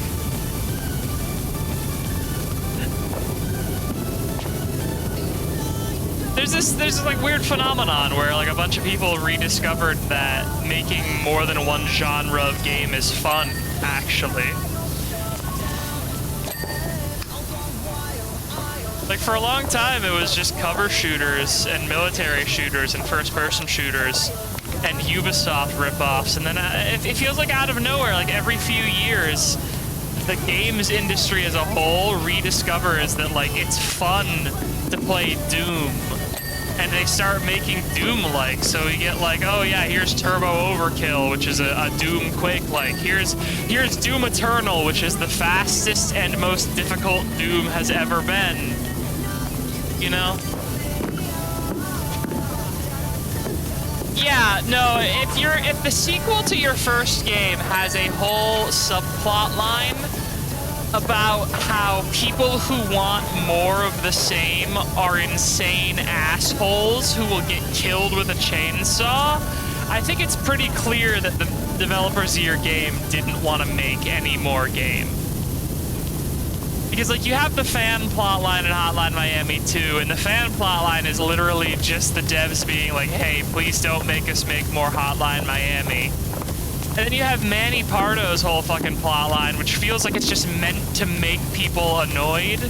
There's this, like, weird phenomenon where, like, a bunch of people rediscovered that making more than one genre of game is fun, actually. Like, for a long time, it was just cover shooters and military shooters and first-person shooters and Ubisoft ripoffs, and then it feels like out of nowhere, like every few years, the games industry as a whole rediscovers that, like, it's fun to play Doom, and they start making Doom-like. So you get like, oh yeah, here's Turbo Overkill, which is a Doom Quake-like. Here's Doom Eternal, which is the fastest and most difficult Doom has ever been. You know? Yeah, no, if the sequel to your first game has a whole subplot line about how people who want more of the same are insane assholes who will get killed with a chainsaw, I think it's pretty clear that the developers of your game didn't want to make any more game. Because, like, you have the fan plotline in Hotline Miami 2, and the fan plotline is literally just the devs being like, hey, please don't make us make more Hotline Miami. And then you have Manny Pardo's whole fucking plotline, which feels like it's just meant to make people annoyed.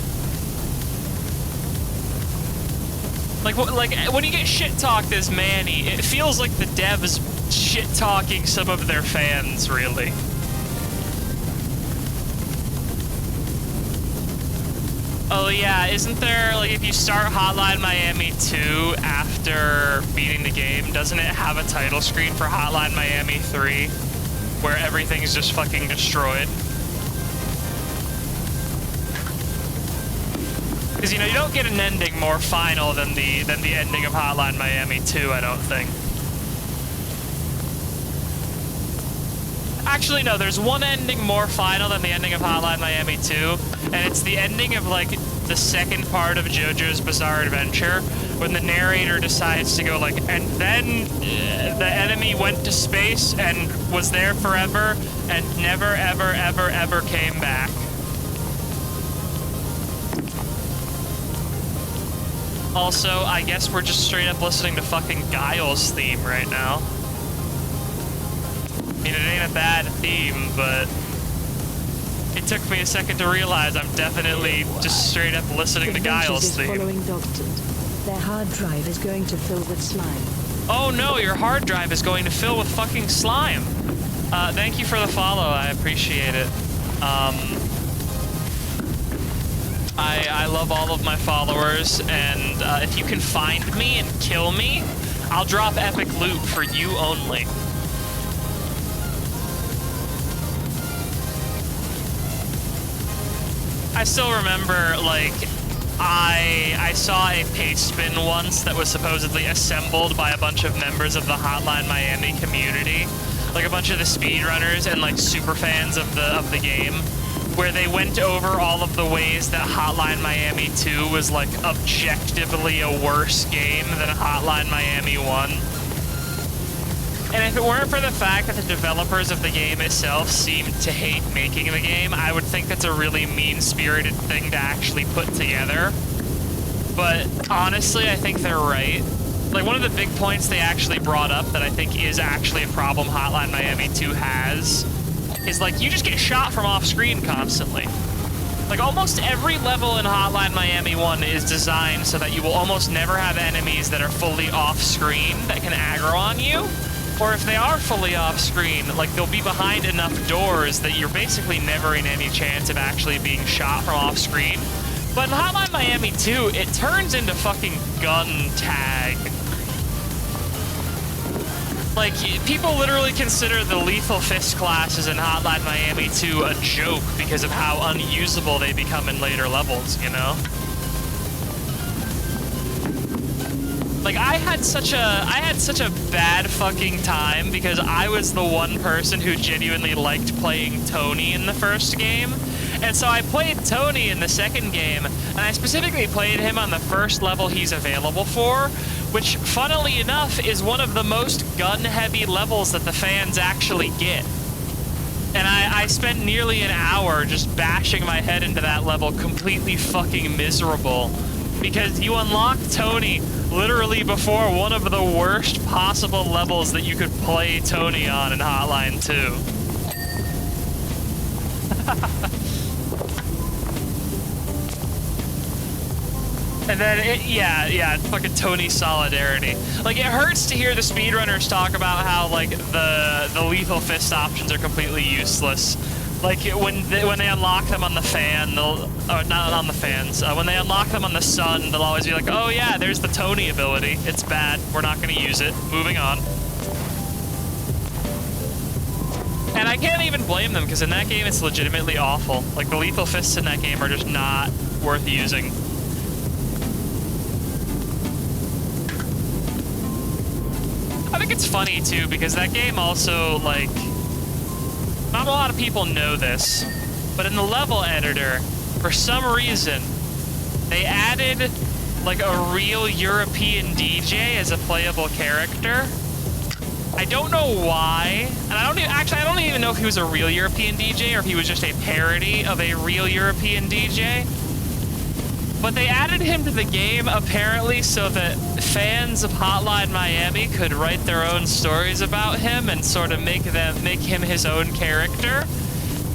Like when you get shit-talked as Manny, it feels like the devs shit-talking some of their fans, really. Oh yeah, isn't there, like, if you start Hotline Miami 2 after beating the game, doesn't it have a title screen for Hotline Miami 3? Where everything's just fucking destroyed? Because, you know, you don't get an ending more final than the ending of Hotline Miami 2, I don't think. Actually, no, there's one ending more final than the ending of Hotline Miami 2, and it's the ending of, like, the second part of JoJo's Bizarre Adventure, when the narrator decides to go, like, and then the enemy went to space and was there forever and never, ever, ever, ever came back. Also, I guess we're just straight up listening to fucking Guile's theme right now. I mean, it ain't a bad theme, but it took me a second to realize I'm definitely just straight up listening to Guile's theme. Their hard drive is going to fill with slime. Oh no, your hard drive is going to fill with fucking slime. Thank you for the follow, I appreciate it. I love all of my followers, and if you can find me and kill me, I'll drop epic loot for you only. I still remember, like, I saw a paste spin once that was supposedly assembled by a bunch of members of the Hotline Miami community, like a bunch of the speedrunners and like super fans of the game, where they went over all of the ways that Hotline Miami 2 was like objectively a worse game than Hotline Miami 1. And if it weren't for the fact that the developers of the game itself seemed to hate making the game, I would think that's a really mean-spirited thing to actually put together. But honestly, I think they're right. Like, one of the big points they actually brought up that I think is actually a problem Hotline Miami 2 has is, like, you just get shot from off-screen constantly. Like, almost every level in Hotline Miami 1 is designed so that you will almost never have enemies that are fully off-screen that can aggro on you. Or if they are fully off-screen, like, they'll be behind enough doors that you're basically never in any chance of actually being shot from off-screen. But in Hotline Miami 2, it turns into fucking gun tag. Like, people literally consider the lethal fist classes in Hotline Miami 2 a joke because of how unusable they become in later levels, you know? Like, I had such a bad fucking time because I was the one person who genuinely liked playing Tony in the first game. And so I played Tony in the second game, and I specifically played him on the first level he's available for, which, funnily enough, is one of the most gun-heavy levels that the fans actually get. And I spent nearly an hour just bashing my head into that level, completely fucking miserable. Because you unlock Tony literally before one of the worst possible levels that you could play Tony on in Hotline 2. And then, yeah, fucking Tony solidarity. Like, it hurts to hear the speedrunners talk about how, like, the lethal fist options are completely useless. Like, when they unlock them on the fan, they'll... Or, not on the fans. When they unlock them on the sun, they'll always be like, oh yeah, there's the Tony ability. It's bad. We're not going to use it. Moving on. And I can't even blame them, because in that game, it's legitimately awful. Like, the lethal fists in that game are just not worth using. I think it's funny, too, because that game also, like... Not a lot of people know this, but in the level editor, for some reason, they added, like, a real European DJ as a playable character. I don't know why, and I don't even know if he was a real European DJ or if he was just a parody of a real European DJ. But they added him to the game, apparently, so that fans of Hotline Miami could write their own stories about him and sort of make him his own character.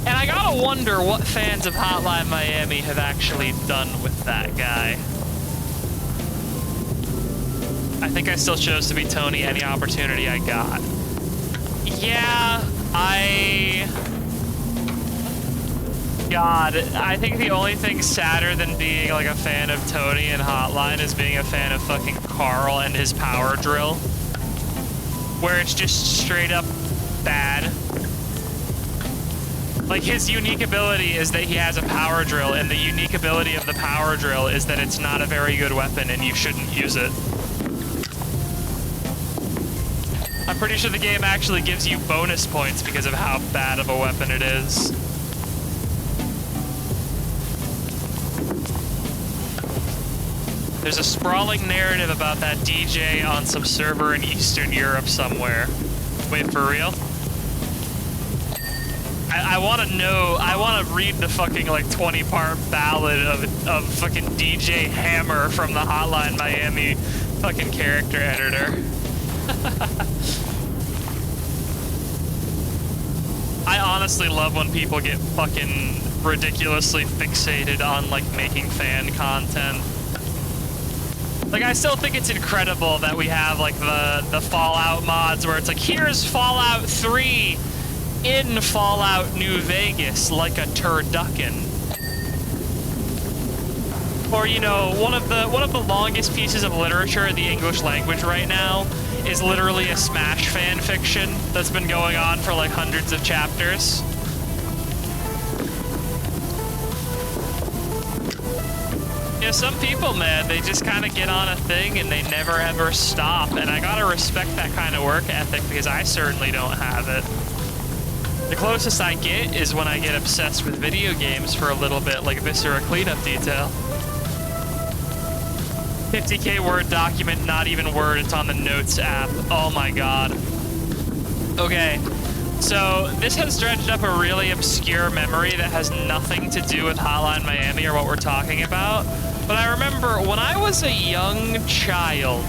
And I gotta wonder what fans of Hotline Miami have actually done with that guy. I think I still chose to be Tony any opportunity I got. Yeah, God, I think the only thing sadder than being, like, a fan of Tony and Hotline is being a fan of fucking Carl and his power drill. Where it's just straight up bad. Like, his unique ability is that he has a power drill, and the unique ability of the power drill is that it's not a very good weapon and you shouldn't use it. I'm pretty sure the game actually gives you bonus points because of how bad of a weapon it is. There's a sprawling narrative about that DJ on some server in Eastern Europe somewhere. Wait, for real? I want to know, I want to read the fucking, like, 20-part ballad of fucking DJ Hammer from the Hotline Miami fucking character editor. I honestly love when people get fucking ridiculously fixated on, like, making fan content. Like, I still think it's incredible that we have, like, the Fallout mods where it's like, here's Fallout 3 in Fallout New Vegas, like a turducken. Or, you know, one of the longest pieces of literature in the English language right now is literally a Smash fan fiction that's been going on for, like, hundreds of chapters. You know, some people, man, they just kind of get on a thing and they never ever stop, and I gotta respect that kind of work ethic because I certainly don't have it. The closest I get is when I get obsessed with video games for a little bit, like Viscera Cleanup Detail. 50K Word document, not even Word, it's on the Notes app. Oh my god. Okay, so this has dredged up a really obscure memory that has nothing to do with Hotline Miami or what we're talking about. But I remember when I was a young child,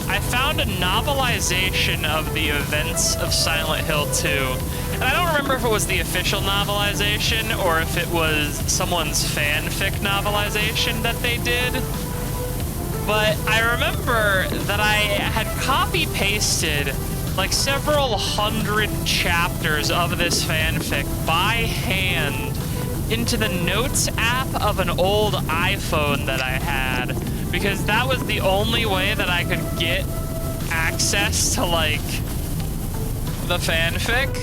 I found a novelization of the events of Silent Hill 2. And I don't remember if it was the official novelization or if it was someone's fanfic novelization that they did. But I remember that I had copy-pasted like several hundred chapters of this fanfic by hand into the Notes app of an old iPhone that I had, because that was the only way that I could get access to, like, the fanfic.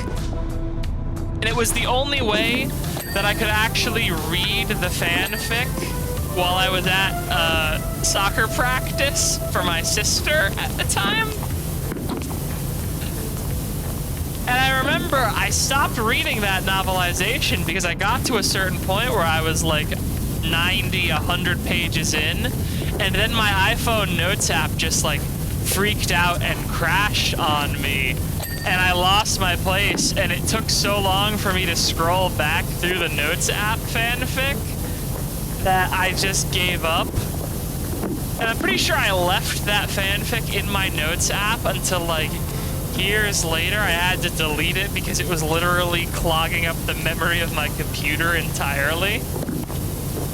And it was the only way that I could actually read the fanfic while I was at soccer practice for my sister at the time. And I remember I stopped reading that novelization because I got to a certain point where I was like 90, 100 pages in, and then my iPhone Notes app just like freaked out and crashed on me, and I lost my place, and it took so long for me to scroll back through the Notes app fanfic that I just gave up. And I'm pretty sure I left that fanfic in my Notes app until like years later I had to delete it because it was literally clogging up the memory of my computer entirely.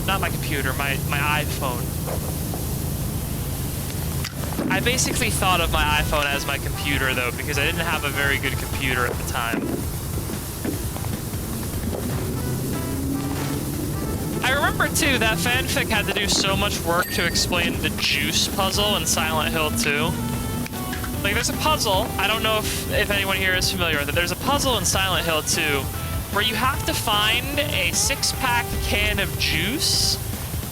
Not my computer, my iPhone. I basically thought of my iPhone as my computer though, because I didn't have a very good computer at the time. I remember too, that fanfic had to do so much work to explain the juice puzzle in Silent Hill 2. Like, there's a puzzle, I don't know if anyone here is familiar with it, there's a puzzle in Silent Hill 2 where you have to find a 6-pack can of juice,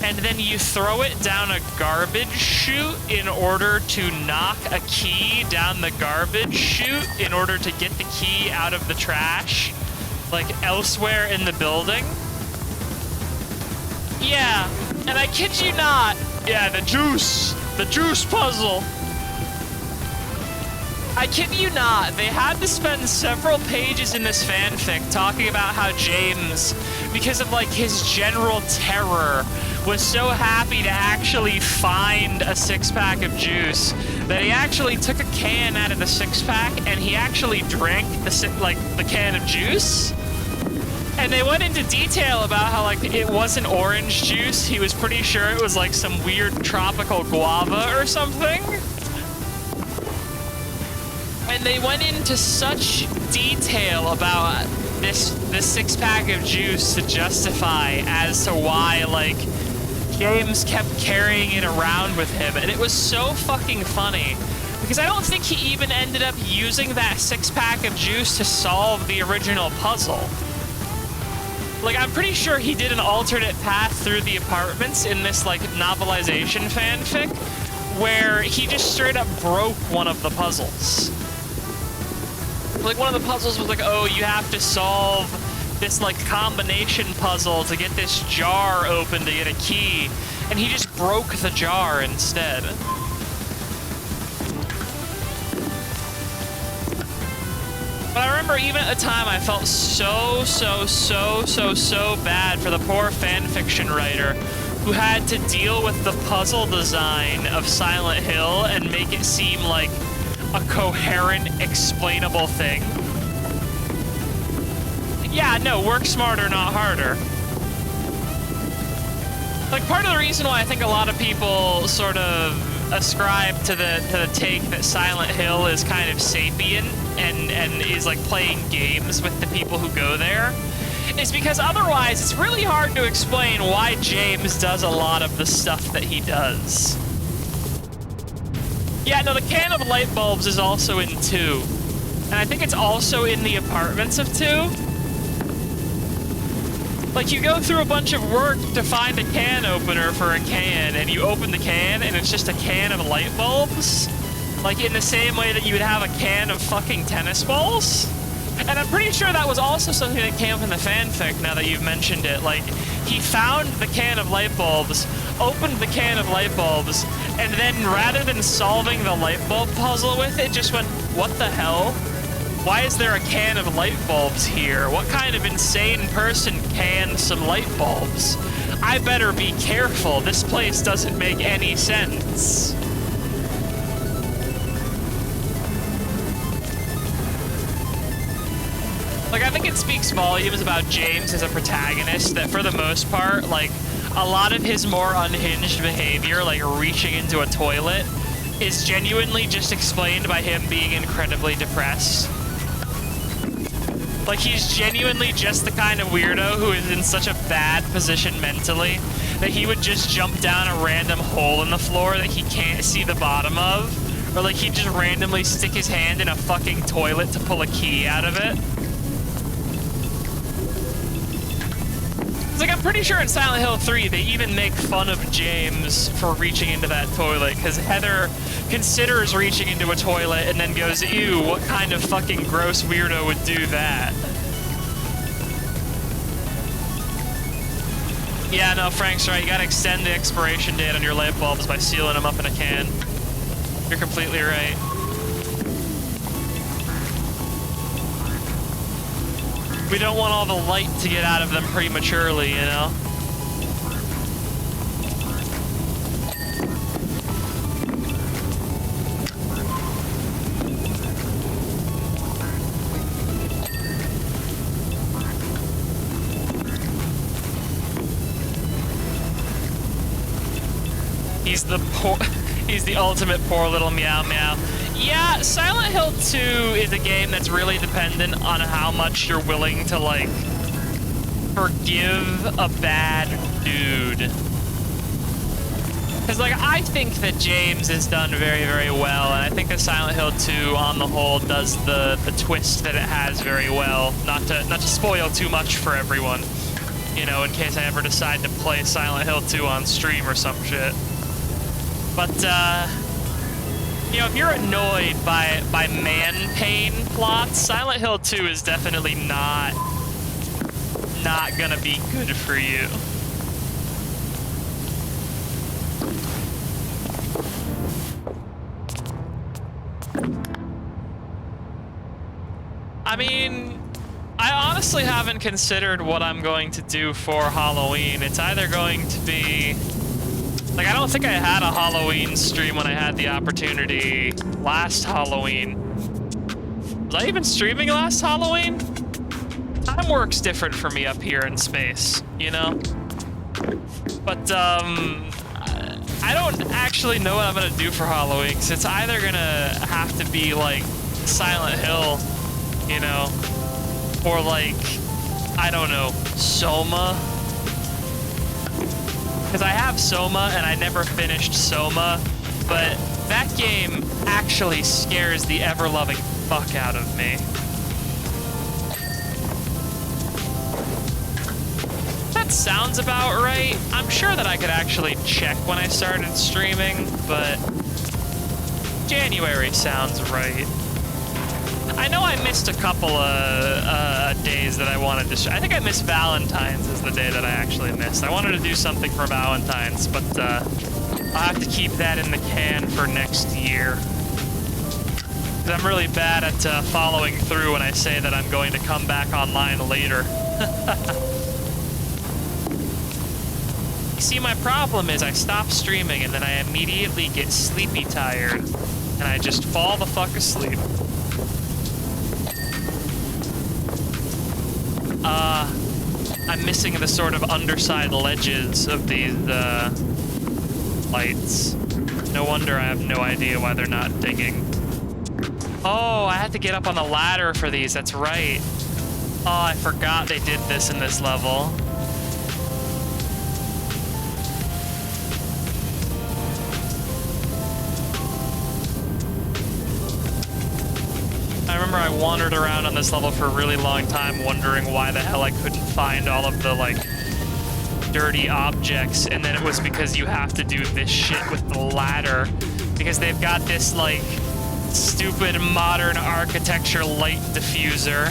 and then you throw it down a garbage chute in order to knock a key down the garbage chute in order to get the key out of the trash, like, elsewhere in the building. Yeah, and I kid you not, yeah, the juice puzzle. I kid you not, they had to spend several pages in this fanfic talking about how James, because of like his general terror, was so happy to actually find a 6-pack of juice that he actually took a can out of the 6-pack and he actually drank the can of juice. And they went into detail about how like it wasn't orange juice. He was pretty sure it was like some weird tropical guava or something. And they went into such detail about this 6-pack of juice to justify as to why, like, James kept carrying it around with him. And it was so fucking funny, because I don't think he even ended up using that 6-pack of juice to solve the original puzzle. Like, I'm pretty sure he did an alternate path through the apartments in this, like, novelization fanfic, where he just straight up broke one of the puzzles. Like, one of the puzzles was like, oh, you have to solve this, like, combination puzzle to get this jar open to get a key. And he just broke the jar instead. But I remember even at the time, I felt so bad for the poor fanfiction writer who had to deal with the puzzle design of Silent Hill and make it seem like a coherent, explainable thing. Yeah, no, work smarter, not harder. Like, part of the reason why I think a lot of people sort of ascribe to the take that Silent Hill is kind of sapient and is like playing games with the people who go there is because otherwise it's really hard to explain why James does a lot of the stuff that he does. Yeah, no, the can of light bulbs is also in 2. And I think it's also in the apartments of 2. Like, you go through a bunch of work to find a can opener for a can, and you open the can, and it's just a can of light bulbs. Like, in the same way that you would have a can of fucking tennis balls. And I'm pretty sure that was also something that came up in the fanfic, now that you've mentioned it. Like, he found the can of light bulbs, opened the can of light bulbs, and then rather than solving the light bulb puzzle with it, just went, what the hell? Why is there a can of light bulbs here? What kind of insane person canned some light bulbs? I better be careful. This place doesn't make any sense. Like, I think it speaks volumes about James as a protagonist that for the most part, like, a lot of his more unhinged behavior, like reaching into a toilet, is genuinely just explained by him being incredibly depressed. Like, he's genuinely just the kind of weirdo who is in such a bad position mentally that he would just jump down a random hole in the floor that he can't see the bottom of. Or, like, he'd just randomly stick his hand in a fucking toilet to pull a key out of it. It's like, I'm pretty sure in Silent Hill 3, they even make fun of James for reaching into that toilet, because Heather considers reaching into a toilet and then goes, ew, what kind of fucking gross weirdo would do that? Yeah, no, Frank's right. You gotta extend the expiration date on your light bulbs by sealing them up in a can. You're completely right. We don't want all the light to get out of them prematurely, you know? He's the ultimate poor little meow meow. Yeah, Silent Hill 2 is a game that's really dependent on how much you're willing to, like, forgive a bad dude. Because, like, I think that James is done very, very well, and I think that Silent Hill 2, on the whole, does the twist that it has very well. Not to spoil too much for everyone, you know, in case I ever decide to play Silent Hill 2 on stream or some shit. But, you know, if you're annoyed by man pain plots, Silent Hill 2 is definitely not gonna be good for you. I mean, I honestly haven't considered what I'm going to do for Halloween. It's either going to be... Like, I don't think I had a Halloween stream when I had the opportunity last Halloween. Was I even streaming last Halloween? Time works different for me up here in space, you know? But, I don't actually know what I'm gonna do for Halloween, because it's either gonna have to be, like, Silent Hill, you know? Or, like, I don't know, Soma? Because I have Soma, and I never finished Soma, but that game actually scares the ever-loving fuck out of me. That sounds about right. I'm sure that I could actually check when I started streaming, but January sounds right. I know I missed a couple of days that I wanted to. I think I missed Valentine's is the day that I actually missed. I wanted to do something for Valentine's, but I'll have to keep that in the can for next year. 'Cause I'm really bad at following through when I say that I'm going to come back online later. You see, my problem is I stop streaming and then I immediately get sleepy tired and I just fall the fuck asleep. I'm missing the sort of underside ledges of these lights. No wonder I have no idea why they're not dinging. Oh, I had to get up on the ladder for these, that's right. Oh, I forgot they did this in this level. I remember I wandered around on this level for a really long time wondering why the hell I couldn't find all of the, like, dirty objects, and then it was because you have to do this shit with the ladder, because they've got this, like, stupid modern architecture light diffuser.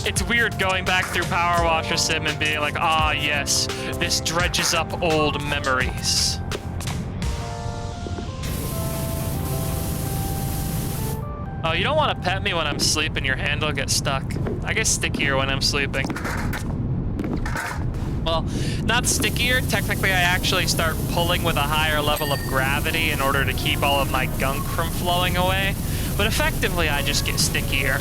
It's weird going back through PowerWash Sim and being like, ah, yes, this dredges up old memories. Oh, you don't want to pet me when I'm sleeping, your hand will get stuck. I get stickier when I'm sleeping. Well, not stickier, technically I actually start pulling with a higher level of gravity in order to keep all of my gunk from flowing away, but effectively I just get stickier.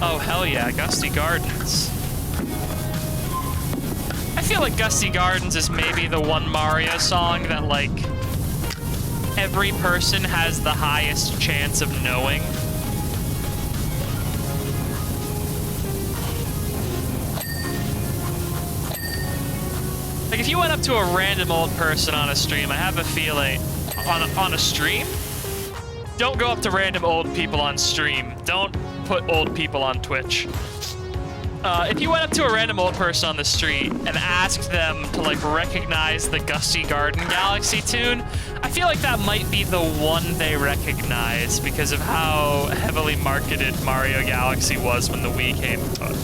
Oh, hell yeah, Gusty Gardens. I feel like Gusty Gardens is maybe the one Mario song that, like, every person has the highest chance of knowing. Like, if you went up to a random old person on a stream, I have a feeling... On a stream? Don't go up to random old people on stream. Don't put old people on Twitch. If you went up to a random old person on the street and asked them to, like, recognize the Gusty Garden Galaxy tune, I feel like that might be the one they recognize because of how heavily marketed Mario Galaxy was when the Wii came out.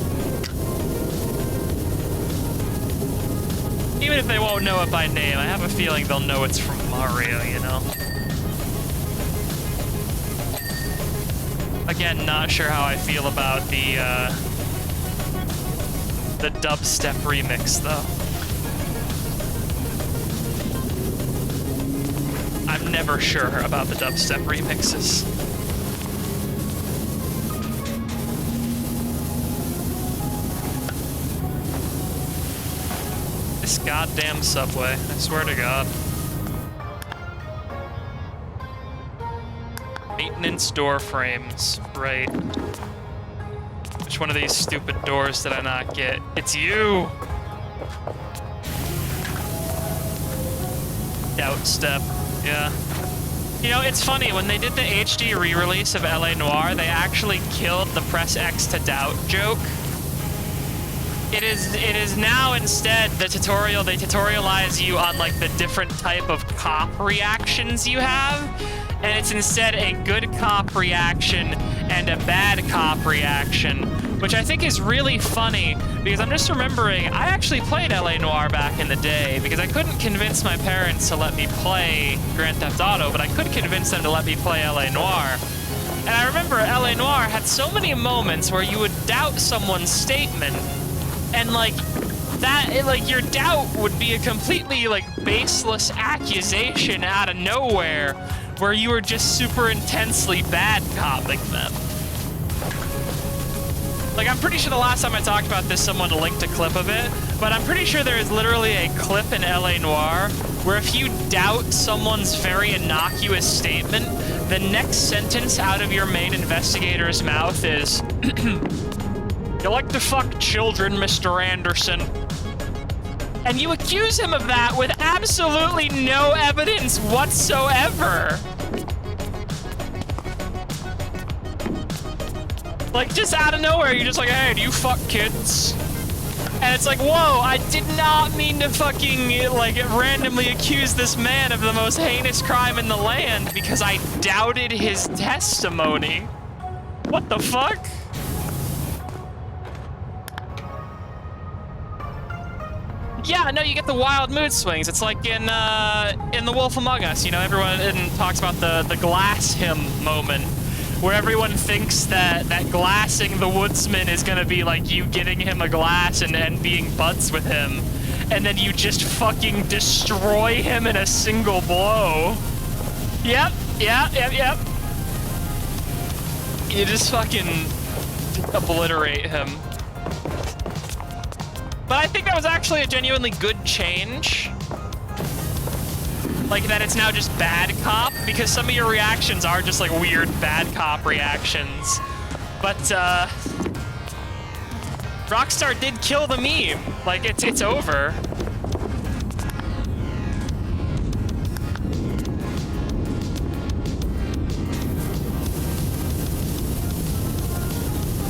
Even if they won't know it by name, I have a feeling they'll know it's from Mario, you know? Again, not sure how I feel about the dubstep remix, though. I'm never sure about the dubstep remixes. This goddamn subway, I swear to God. Maintenance door frames, right. Which one of these stupid doors did I not get? It's you! Doubt step, yeah. You know, it's funny, when they did the HD re-release of LA Noire, they actually killed the press X to doubt joke. It is now instead the tutorial, they tutorialize you on, like, the different type of cop reactions you have, and it's instead a good cop reaction and a bad cop reaction, which I think is really funny, because I'm just remembering, I actually played LA Noire back in the day, because I couldn't convince my parents to let me play Grand Theft Auto, but I could convince them to let me play LA Noire. And I remember LA Noire had so many moments where you would doubt someone's statement, and, like, that, like, your doubt would be a completely, like, baseless accusation out of nowhere, where you were just super intensely bad copping them. Like, I'm pretty sure the last time I talked about this, someone linked a clip of it, but I'm pretty sure there is literally a clip in LA Noire where if you doubt someone's very innocuous statement, the next sentence out of your main investigator's mouth is, "You like to fuck children, Mr. Anderson." And you accuse him of that with absolutely no evidence whatsoever. Like, just out of nowhere, you're just like, hey, do you fuck kids? And it's like, whoa, I did not mean to fucking, like, randomly accuse this man of the most heinous crime in the land because I doubted his testimony. What the fuck? Yeah, no, you get the wild mood swings. It's like in The Wolf Among Us, you know, everyone talks about the glass him moment, where everyone thinks that glassing the woodsman is gonna be like you getting him a glass and being buds with him, and then you just fucking destroy him in a single blow. Yep. You just fucking obliterate him. But I think that was actually a genuinely good change. Like, that it's now just bad cop, because some of your reactions are just, like, weird bad cop reactions. But, Rockstar did kill the meme. Like, it's over.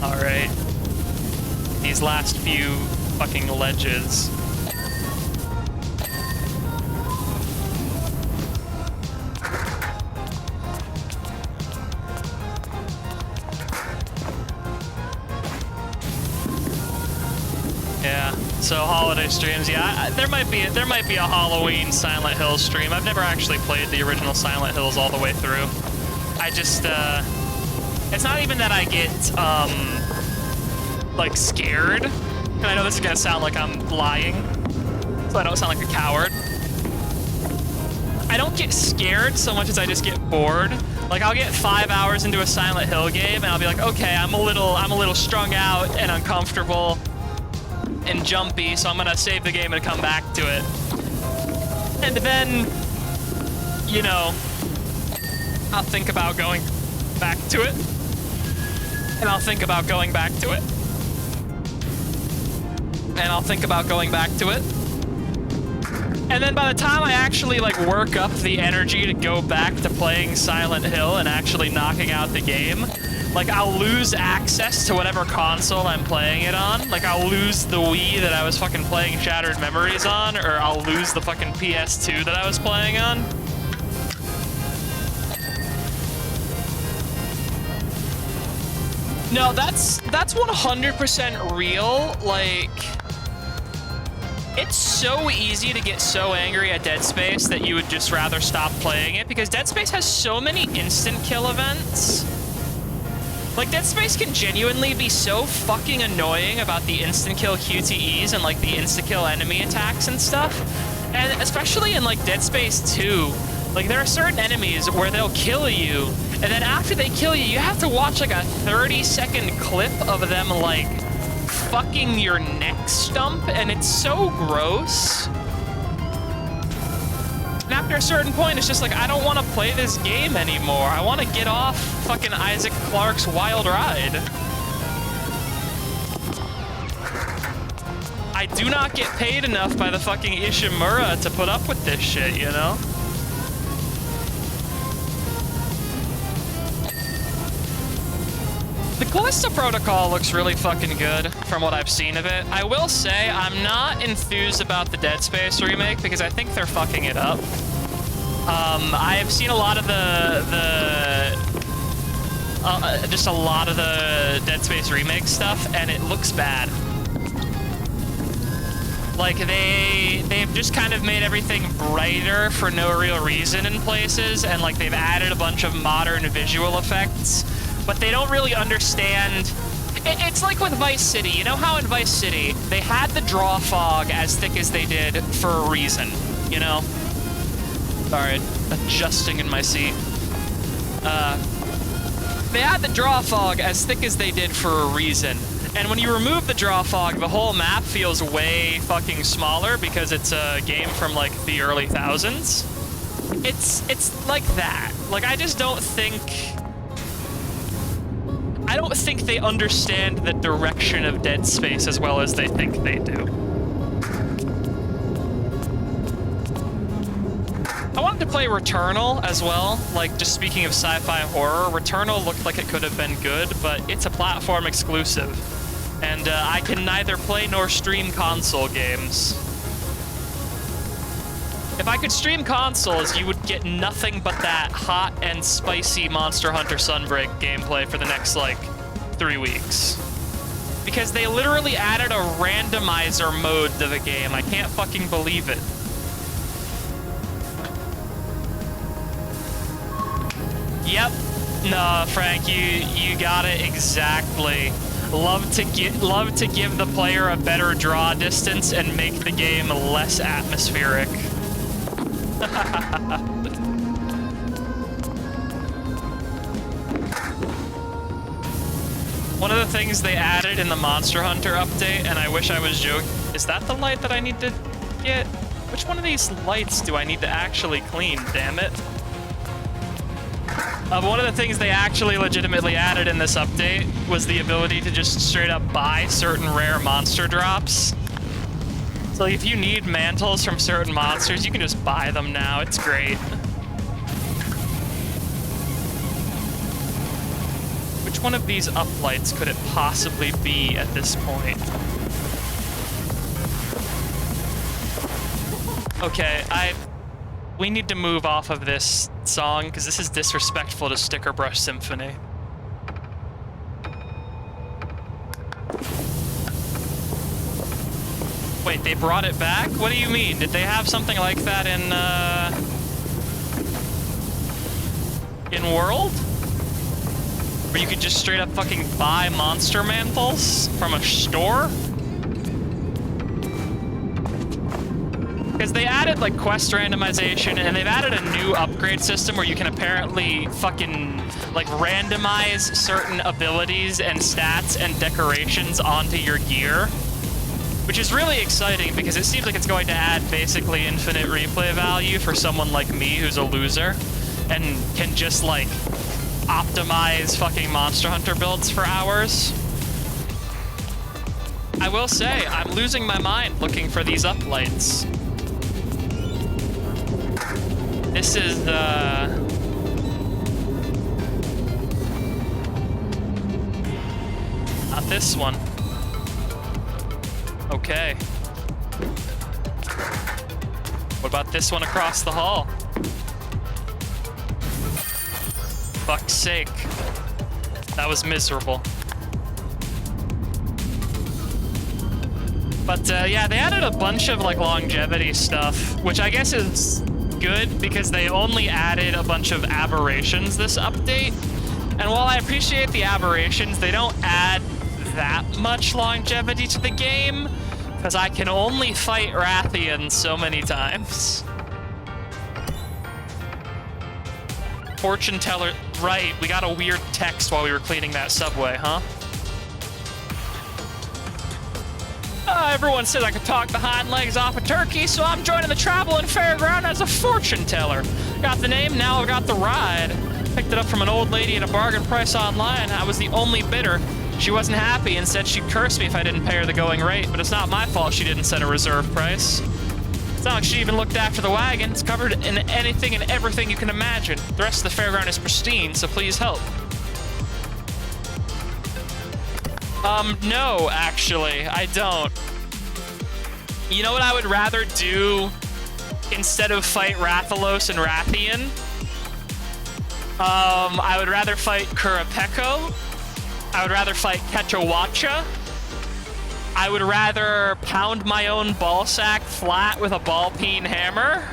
Alright. These last few fucking ledges. Yeah, so holiday streams, yeah, there might be a Halloween Silent Hill stream. I've never actually played the original Silent Hills all the way through. I just, it's not even that I get, like, scared. And I know this is gonna sound like I'm lying, so I don't sound like a coward. I don't get scared so much as I just get bored. Like, I'll get 5 hours into a Silent Hill game, and I'll be like, okay, I'm a little strung out and uncomfortable and jumpy, so I'm gonna save the game and come back to it. And then, you know, I'll think about going back to it. And I'll think about going back to it. And I'll think about going back to it. And then by the time I actually, like, work up the energy to go back to playing Silent Hill and actually knocking out the game, like, I'll lose access to whatever console I'm playing it on. Like, I'll lose the Wii that I was fucking playing Shattered Memories on, or I'll lose the fucking PS2 that I was playing on. No, that's 100% real. Like, it's so easy to get so angry at Dead Space that you would just rather stop playing it, because Dead Space has so many instant kill events. Like, Dead Space can genuinely be so fucking annoying about the instant kill QTEs and, like, the insta-kill enemy attacks and stuff. And especially in, like, Dead Space 2, like, there are certain enemies where they'll kill you, and then after they kill you, you have to watch, like, a 30-second clip of them, like, fucking your neck stump, and it's so gross. And after a certain point, it's just like, I don't want to play this game anymore. I want to get off fucking Isaac Clarke's wild ride. I do not get paid enough by the fucking Ishimura to put up with this shit, you know? The Callisto Protocol looks really fucking good from what I've seen of it. I will say I'm not enthused about the Dead Space remake because I think they're fucking it up. I've seen a lot of just a lot of the Dead Space remake stuff, and it looks bad. Like, they've just kind of made everything brighter for no real reason in places, and, like, they've added a bunch of modern visual effects, but they don't really understand. It's like with Vice City. You know how in Vice City, they had the draw fog as thick as they did for a reason, you know? Sorry, adjusting in my seat. They had the draw fog as thick as they did for a reason. And when you remove the draw fog, the whole map feels way fucking smaller because it's a game from, like, the early thousands. It's like that. Like, I just don't think they understand the direction of Dead Space as well as they think they do. I wanted wanted to play Returnal as well. Like, just speaking of sci-fi horror, Returnal looked like it could have been good, but it's a platform exclusive. And I can neither play nor stream console games. If I could stream consoles, you would get nothing but that hot and spicy Monster Hunter Sunbreak gameplay for the next, like, 3 weeks. Because they literally added a randomizer mode to the game. I can't fucking believe it. Yep. No, Frank, you got it exactly. Love to give the player a better draw distance and make the game less atmospheric. One of the things they added in the Monster Hunter update, and I wish I was joking, is that the light that I need to get? Which one of these lights do I need to actually clean, damn it? One of the things they actually legitimately added in this update was the ability to just straight up buy certain rare monster drops. So if you need mantles from certain monsters, you can just buy them now. It's great. Which one of these uplights could it possibly be at this point? Okay, we need to move off of this song, because this is disrespectful to Sticker Brush Symphony. Wait, they brought it back? What do you mean? Did they have something like that in World? Where you could just straight up fucking buy monster mantles from a store? Because they added, like, quest randomization, and they've added a new upgrade system where you can apparently fucking, like, randomize certain abilities and stats and decorations onto your gear. Which is really exciting because it seems like it's going to add basically infinite replay value for someone like me who's a loser and can just, like, optimize fucking Monster Hunter builds for hours. I will say, I'm losing my mind looking for these uplights. This is not this one. Okay. What about this one across the hall? Fuck's sake. That was miserable. But yeah, they added a bunch of, like, longevity stuff, which I guess is good because they only added a bunch of aberrations this update. And while I appreciate the aberrations, they don't add that much longevity to the game because I can only fight Rathian so many times. Fortune teller, right, we got a weird text while we were cleaning that subway, huh? Everyone said I could talk the hind legs off a turkey, so I'm joining the traveling fairground as a fortune teller. Got the name, now I've got the ride. Picked it up from an old lady at a bargain price online. I was the only bidder. She wasn't happy and said she'd curse me if I didn't pay her the going rate, but it's not my fault she didn't set a reserve price. It's not like she even looked after the wagon. It's covered in anything and everything you can imagine. The rest of the fairground is pristine, so please help. No, actually, I don't. You know what I would rather do instead of fight Rathalos and Rathian? I would rather fight Kurapeko. I would rather fight Kechawacha. I would rather pound my own ball sack flat with a ball peen hammer.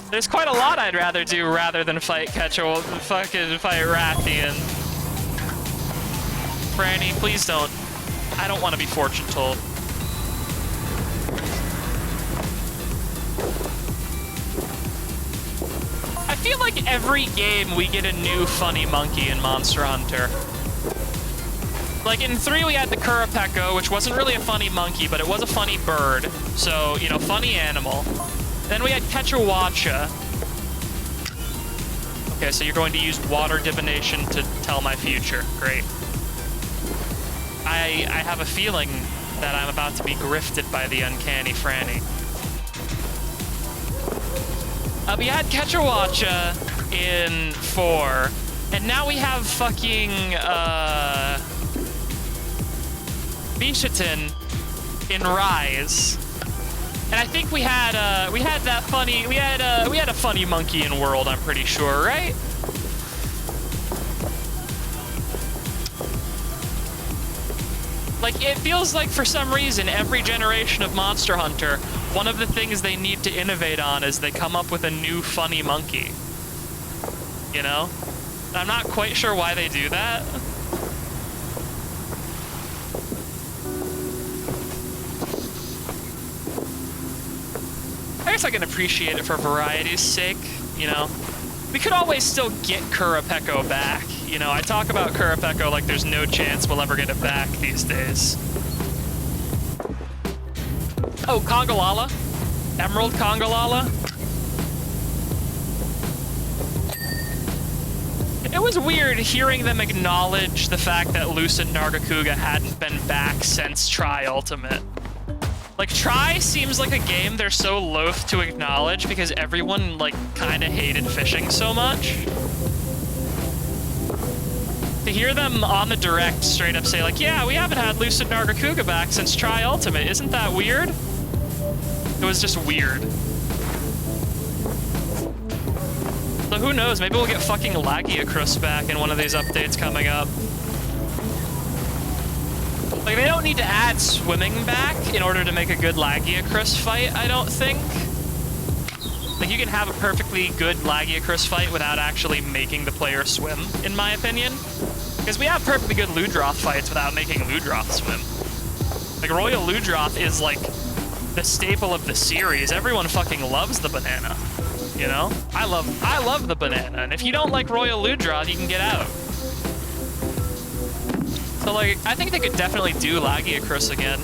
There's quite a lot I'd rather do rather than fight fucking fight Rathian. Franny, please don't. I don't want to be fortune told. I feel like every game we get a new funny monkey in Monster Hunter. Like in 3 we had the Kurapeko, which wasn't really a funny monkey, but it was a funny bird. So, you know, funny animal. Then we had Kechawacha. Okay, so you're going to use water divination to tell my future. Great. I have a feeling that I'm about to be grifted by the uncanny Franny. We had Ketchawacha in 4, and now we have fucking Bishatin in Rise. And I think we had a funny monkey in World, I'm pretty sure, right? Like, it feels like for some reason, every generation of Monster Hunter, one of the things they need to innovate on is they come up with a new funny monkey. You know? And I'm not quite sure why they do that. I guess I can appreciate it for variety's sake, you know? We could always still get Kurapeko back. You know, I talk about Kurapeko like there's no chance we'll ever get it back these days. Oh, Congalala? Emerald Congalala? It was weird hearing them acknowledge the fact that Lucent Nargacuga hadn't been back since Tri-Ultimate. Like, Tri seems like a game they're so loath to acknowledge because everyone, like, kinda hated fishing so much. To hear them on the direct straight up say, like, yeah, we haven't had Lucent Nargacuga back since Tri-Ultimate, isn't that weird? It was just weird. So who knows, maybe we'll get fucking Lagiacrus back in one of these updates coming up. Like, they don't need to add swimming back in order to make a good Lagiacrus fight, I don't think. Like, you can have a perfectly good Lagiacrus fight without actually making the player swim, in my opinion. Because we have perfectly good Ludroth fights without making Ludroth swim. Like, Royal Ludroth is, like, the staple of the series. Everyone fucking loves the banana, you know? I love the banana, and if you don't like Royal Ludroth, you can get out. So, like, I think they could definitely do Lagiacrus again.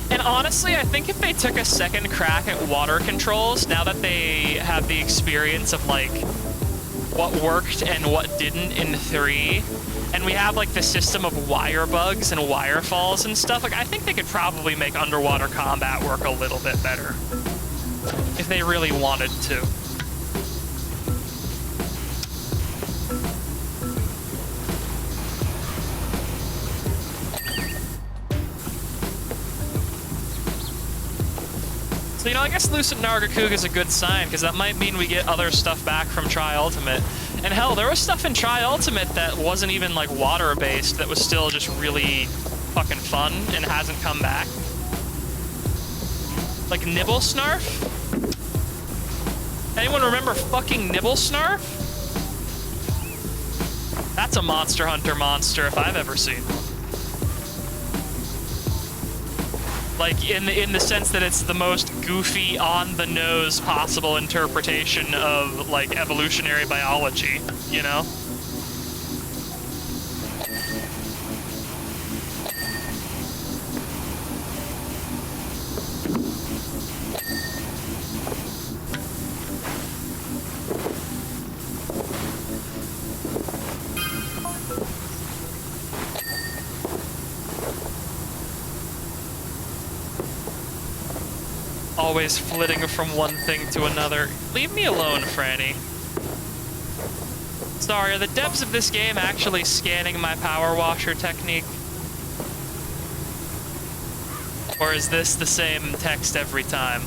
And honestly, I think if they took a second crack at water controls, now that they have the experience of, like, what worked and what didn't in 3, and we have, like, the system of wire bugs and wire falls and stuff, like, I think they could probably make underwater combat work a little bit better. If they really wanted to. So, you know, I guess Lucent Nargacuga is a good sign, because that might mean we get other stuff back from Tri-Ultimate. And hell, there was stuff in Tri-Ultimate that wasn't even, like, water-based, that was still just really fucking fun and hasn't come back. Like Nibblesnarf? Anyone remember fucking Nibblesnarf? That's a Monster Hunter monster if I've ever seen one. Like, in the sense that it's the most goofy, on-the-nose possible interpretation of, like, evolutionary biology, you know? Always flitting from one thing to another. Leave me alone, Franny. Sorry, are the devs of this game actually scanning my power washer technique? Or is this the same text every time?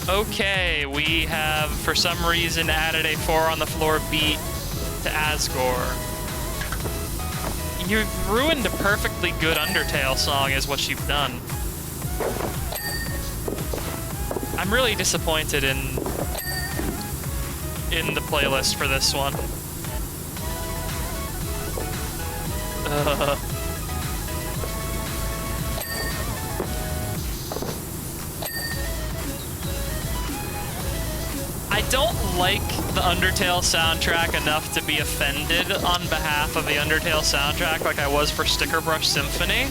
Okay, we have, for some reason, added a 4 on the floor beat to Asgore. You've ruined a perfectly good Undertale song is what you've done. I'm really disappointed in the playlist for this one. I don't like the Undertale soundtrack enough to be offended on behalf of the Undertale soundtrack like I was for Sticker Brush Symphony.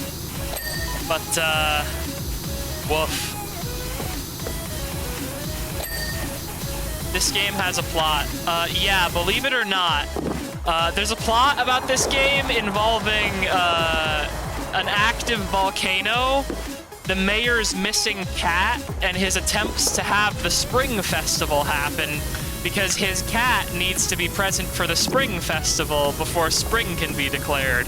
But, woof. This game has a plot. Yeah, believe it or not, there's a plot about this game involving, an active active volcano, the mayor's missing cat, and his attempts to have the Spring Festival happen because his cat needs to be present for the Spring Festival before spring can be declared.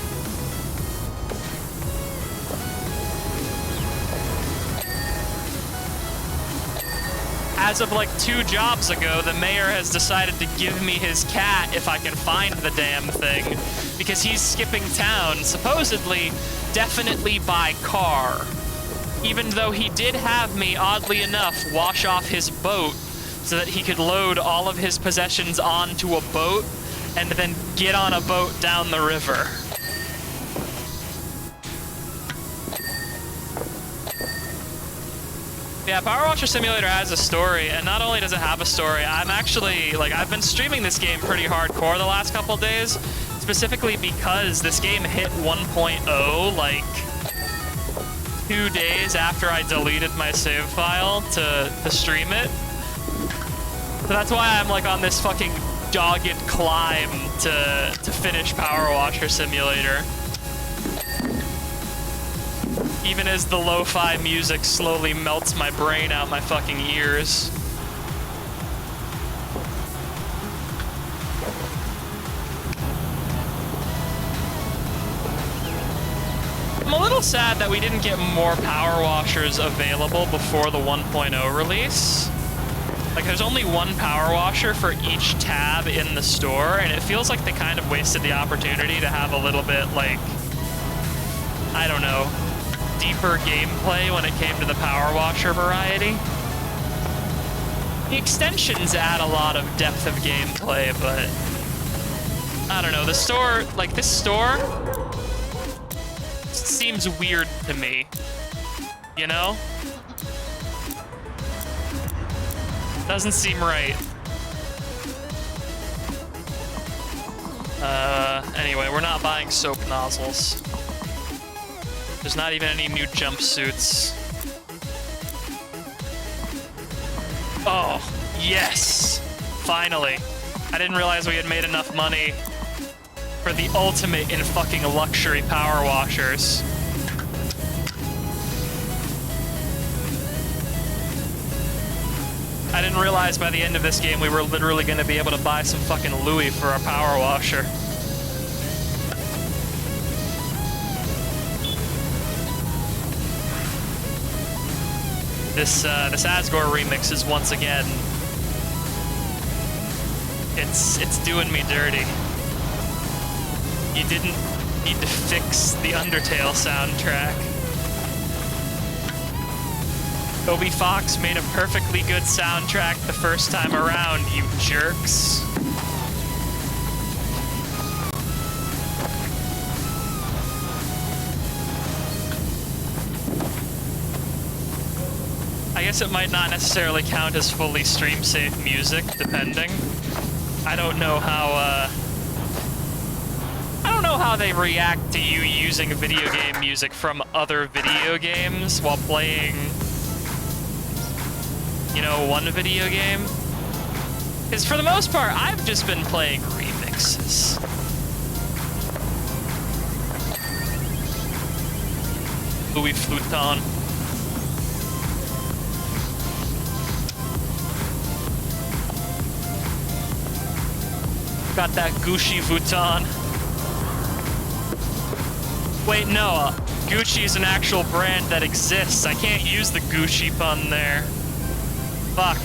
As of like 2 jobs ago, the mayor has decided to give me his cat if I can find the damn thing, because he's skipping town, supposedly, definitely by car. Even though he did have me, oddly enough, wash off his boat so that he could load all of his possessions onto a boat and then get on a boat down the river. Yeah, PowerWash Simulator has a story, and not only does it have a story, I'm actually, like, I've been streaming this game pretty hardcore the last couple days, specifically because this game hit 1.0, like, 2 days after I deleted my save file to stream it. So that's why I'm, like, on this fucking dogged climb to finish PowerWash Simulator. Even as the lo-fi music slowly melts my brain out my fucking ears. I'm a little sad that we didn't get more power washers available before the 1.0 release. Like, there's only one power washer for each tab in the store, and it feels like they kind of wasted the opportunity to have a little bit, like, I don't know, deeper gameplay when it came to the power washer variety. The extensions add a lot of depth of gameplay, but I don't know, the store, like, this store seems weird to me, you know? Doesn't seem right. Anyway, we're not buying soap nozzles. There's not even any new jumpsuits. Oh, yes! Finally. I didn't realize we had made enough money for the ultimate in fucking luxury power washers. I didn't realize by the end of this game we were literally going to be able to buy some fucking Louis for our power washer. This Asgore remix is once again, it's doing me dirty. You didn't need to fix the Undertale soundtrack. Toby Fox made a perfectly good soundtrack the first time around, you jerks. I guess it might not necessarily count as fully stream-safe music, depending. I don't know how they react to you using video game music from other video games while playing, you know, one video game. Because for the most part, I've just been playing remixes. Louis Fluton. Got that Gucci Vuitton. Wait, no. Gucci's an actual brand that exists. I can't use the Gucci pun there. Fuck.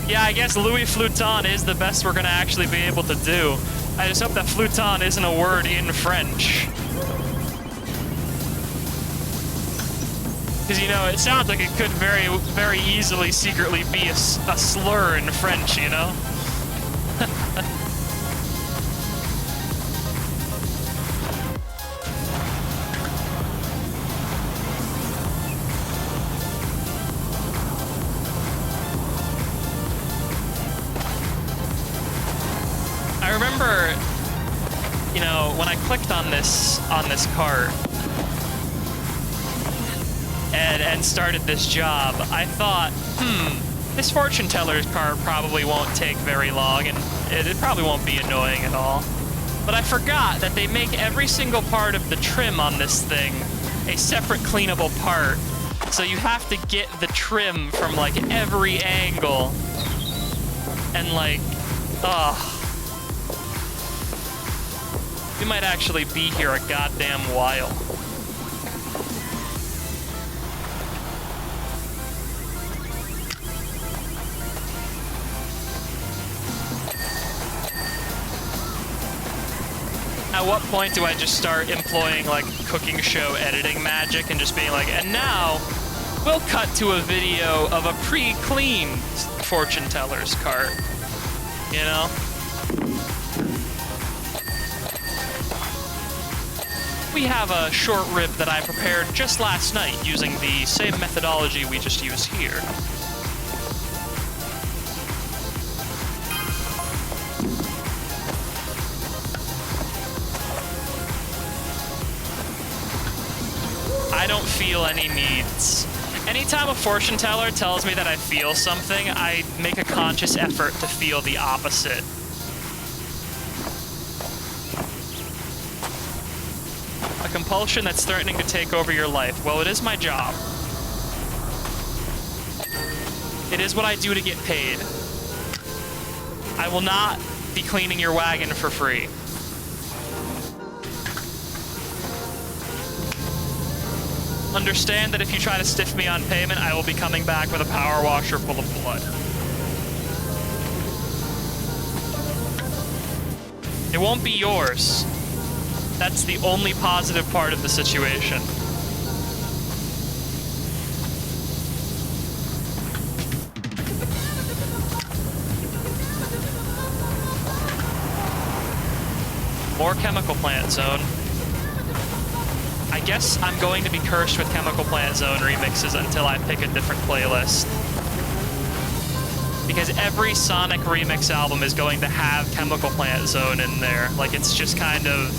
Yeah, I guess Louis Fluton is the best we're gonna actually be able to do. I just hope that Fluton isn't a word in French. Because, you know, it sounds like it could very, very easily secretly be a slur in French, you know? I remember, you know, when I clicked on this cart and started this job, I thought, this fortune teller's cart probably won't take very long, and it probably won't be annoying at all. But I forgot that they make every single part of the trim on this thing a separate cleanable part. So you have to get the trim from like every angle. And like, we might actually be here a goddamn while. At what point do I just start employing like cooking show editing magic and just being like, and now we'll cut to a video of a pre-cleaned fortune teller's cart, you know? We have a short rib that I prepared just last night using the same methodology we just used here. I don't feel any needs. Anytime a fortune teller tells me that I feel something, I make a conscious effort to feel the opposite. A compulsion that's threatening to take over your life. Well, it is my job. It is what I do to get paid. I will not be cleaning your wagon for free. Understand that if you try to stiff me on payment, I will be coming back with a power washer full of blood. It won't be yours. That's the only positive part of the situation. More Chemical Plant Zone. I guess I'm going to be cursed with Chemical Plant Zone remixes until I pick a different playlist. Because every Sonic remix album is going to have Chemical Plant Zone in there. Like, it's just kind of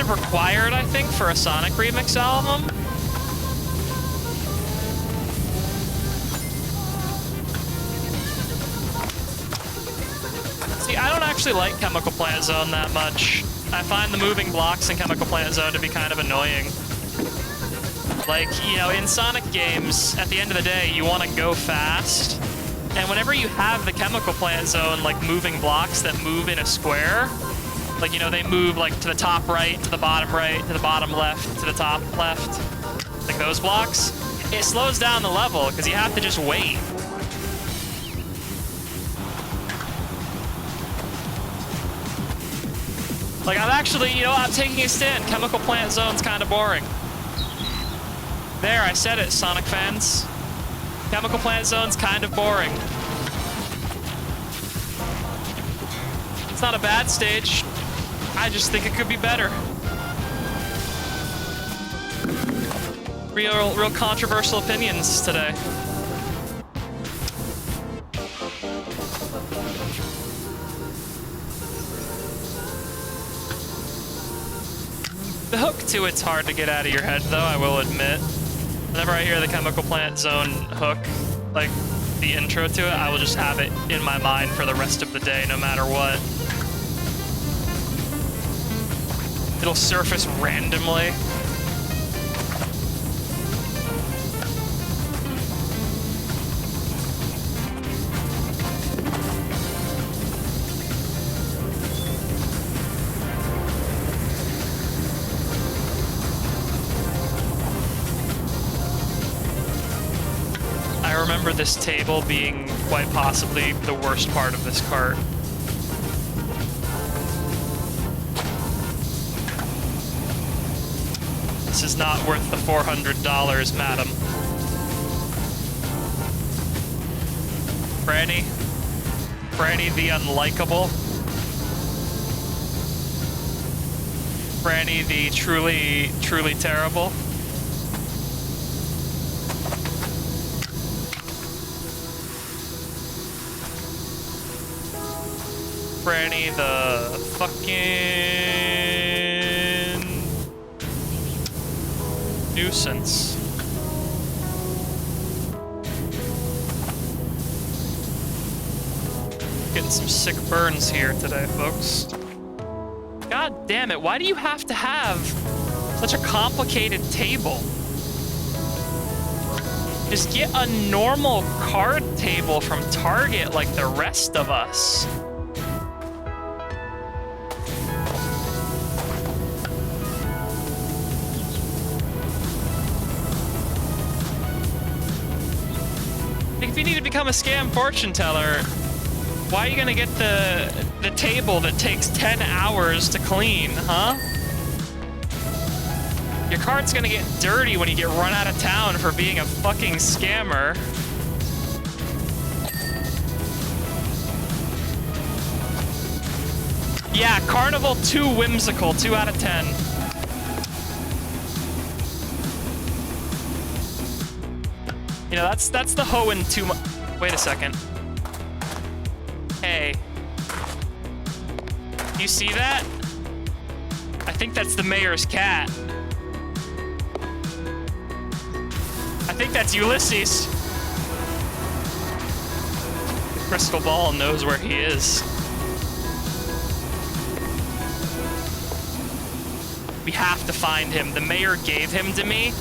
required, I think, for a Sonic remix album. See, I don't actually like Chemical Plant Zone that much. I find the moving blocks in Chemical Plant Zone to be kind of annoying. Like, you know, in Sonic games, at the end of the day, you want to go fast. And whenever you have the Chemical Plant Zone, like, moving blocks that move in a square, like, you know, they move, like, to the top right, to the bottom left, to the top left, like those blocks, it slows down the level, because you have to just wait. Like, I'm actually, you know, I'm taking a stand. Chemical Plant Zone's kind of boring. There, I said it, Sonic fans. Chemical Plant Zone's kind of boring. It's not a bad stage. I just think it could be better. Real controversial opinions today. The hook to it's hard to get out of your head, though, I will admit. Whenever I hear the Chemical Plant Zone hook, like the intro to it, I will just have it in my mind for the rest of the day, no matter what. It'll surface randomly. I remember this table being quite possibly the worst part of this cart. This is not worth the $400, madam. Franny? Franny the unlikable? Franny the truly terrible? Franny the fucking nuisance. Getting some sick burns here today, folks. God damn it, why do you have to have Such a complicated table. Just get a normal card table from Target like the rest of us. If you need to become a scam fortune teller, why are you gonna get the table that takes 10 hours to clean, huh? Your card's gonna get dirty when you get run out of town for being a fucking scammer. Yeah, Carnival too whimsical, 2 out of 10. You know, that's the Hoenn too much. Wait a second. Hey. You see that? I think that's the mayor's cat. I think that's Ulysses. The crystal ball knows where he is. We have to find him. The mayor gave him to me.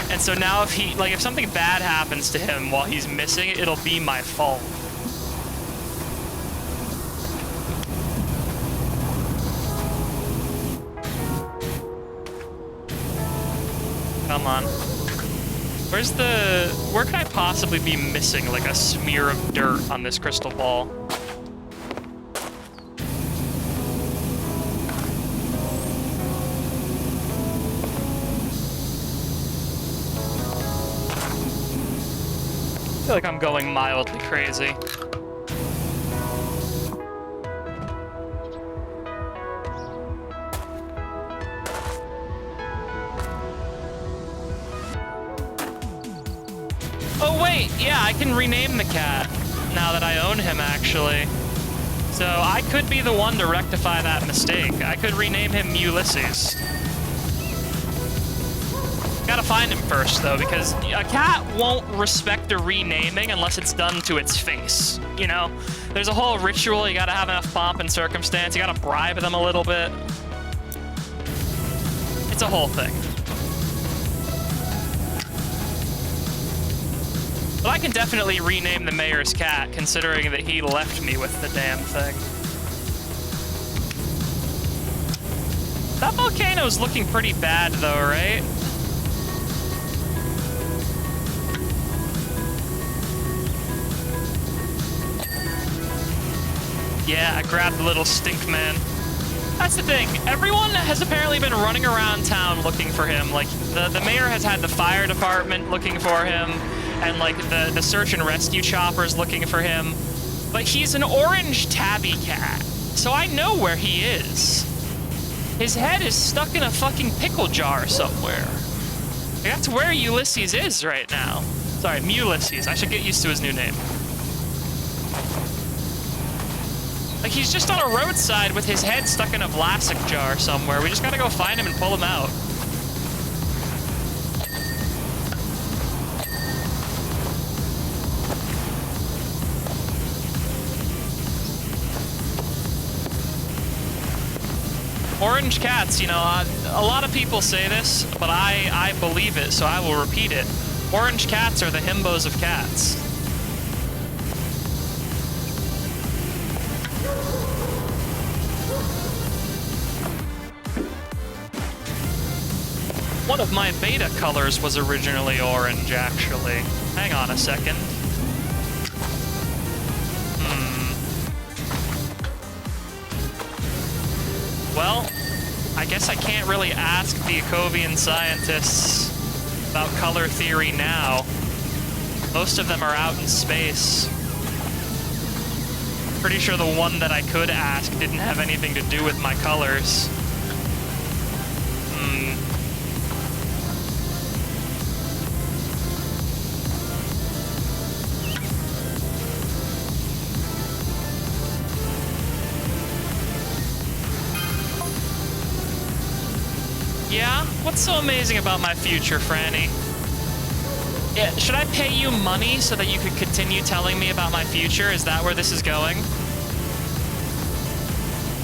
And so now if something bad happens to him while he's missing, it'll be my fault. Come on. Where could I possibly be missing like a smear of dirt on this crystal ball? I feel like I'm going mildly crazy. Oh wait, yeah, I can rename the cat now that I own him, actually. So I could be the one to rectify that mistake. I could rename him Ulysses. Gotta find him first, though, because a cat won't respect a renaming unless it's done to its face, you know? There's a whole ritual, you gotta have enough pomp and circumstance, you gotta bribe them a little bit. It's a whole thing. But I can definitely rename the mayor's cat, considering that he left me with the damn thing. That volcano's looking pretty bad, though, right? Yeah, I grabbed the little stink man. That's the thing. Everyone has apparently been running around town looking for him. Like, the mayor has had the fire department looking for him, and, like, the search and rescue choppers looking for him. But he's an orange tabby cat, so I know where he is. His head is stuck in a fucking pickle jar somewhere. That's where Ulysses is right now. Sorry, Mulysses. I should get used to his new name. Like, he's just on a roadside with his head stuck in a Vlasic jar somewhere. We just gotta go find him and pull him out. Orange cats, you know, a lot of people say this, but I believe it, so I will repeat it. Orange cats are the himbos of cats. One of my beta colors was originally orange, actually. Hang on a second. Well, I guess I can't really ask the Yakovian scientists about color theory now. Most of them are out in space. Pretty sure the one that I could ask didn't have anything to do with my colors. Yeah? What's so amazing about my future, Franny? Yeah, should I pay you money so that you could continue telling me about my future? Is that where this is going?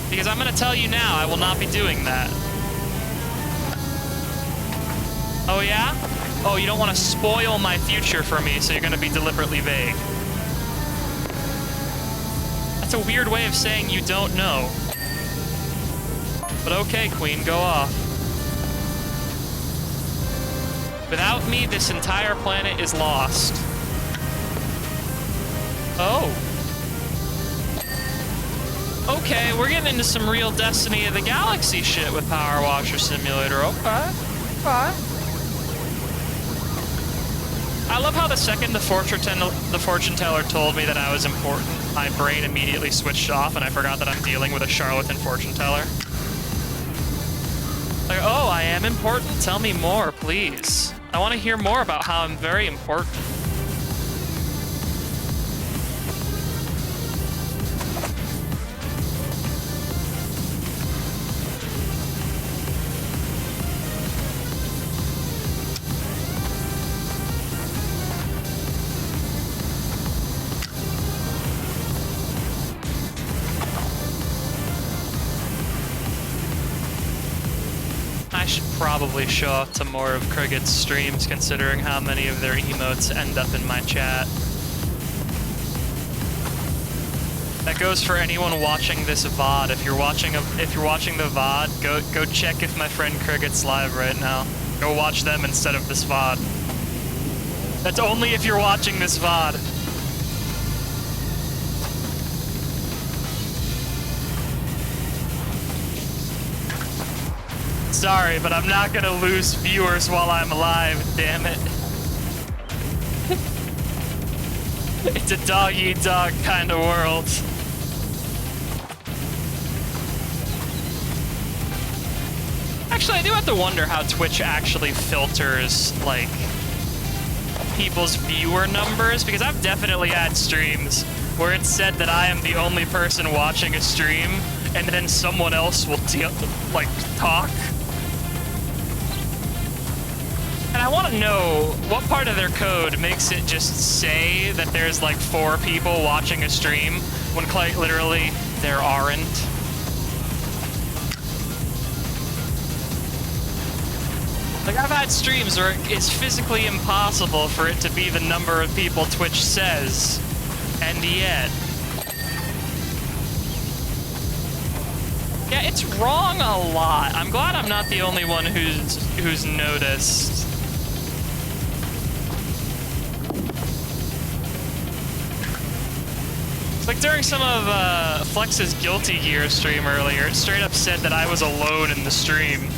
Because I'm gonna tell you now, I will not be doing that. yeah? Oh, you don't want to spoil my future for me, so you're going to be deliberately vague. That's a weird way of saying you don't know. But okay, Queen, go off. Without me, this entire planet is lost. Oh. Okay, we're getting into some real Destiny of the Galaxy shit with PowerWasher Simulator. Okay. Okay. I love how the second the fortune teller told me that I was important, my brain immediately switched off and I forgot that I'm dealing with a charlatan fortune teller. Like, oh, I am important? Tell me more, please. I want to hear more about how I'm very important. I should probably show up to more of Cricket's streams, considering how many of their emotes end up in my chat. That goes for anyone watching this VOD. If you're watching the VOD, go check if my friend Cricket's live right now. Go watch them instead of this VOD. That's only if you're watching this VOD. Sorry, but I'm not gonna lose viewers while I'm alive, damn it. It's a dog-eat-dog kind of world. Actually, I do have to wonder how Twitch actually filters, like, people's viewer numbers, because I've definitely had streams where it's said that I am the only person watching a stream, and then someone else will, talk. And I want to know what part of their code makes it just say that there's like 4 people watching a stream when quite literally there aren't. Like, I've had streams where it's physically impossible for it to be the number of people Twitch says, and yet. Yeah, it's wrong a lot. I'm glad I'm not the only one who's noticed. Like during some of Flex's Guilty Gear stream earlier, it straight up said that I was alone in the stream.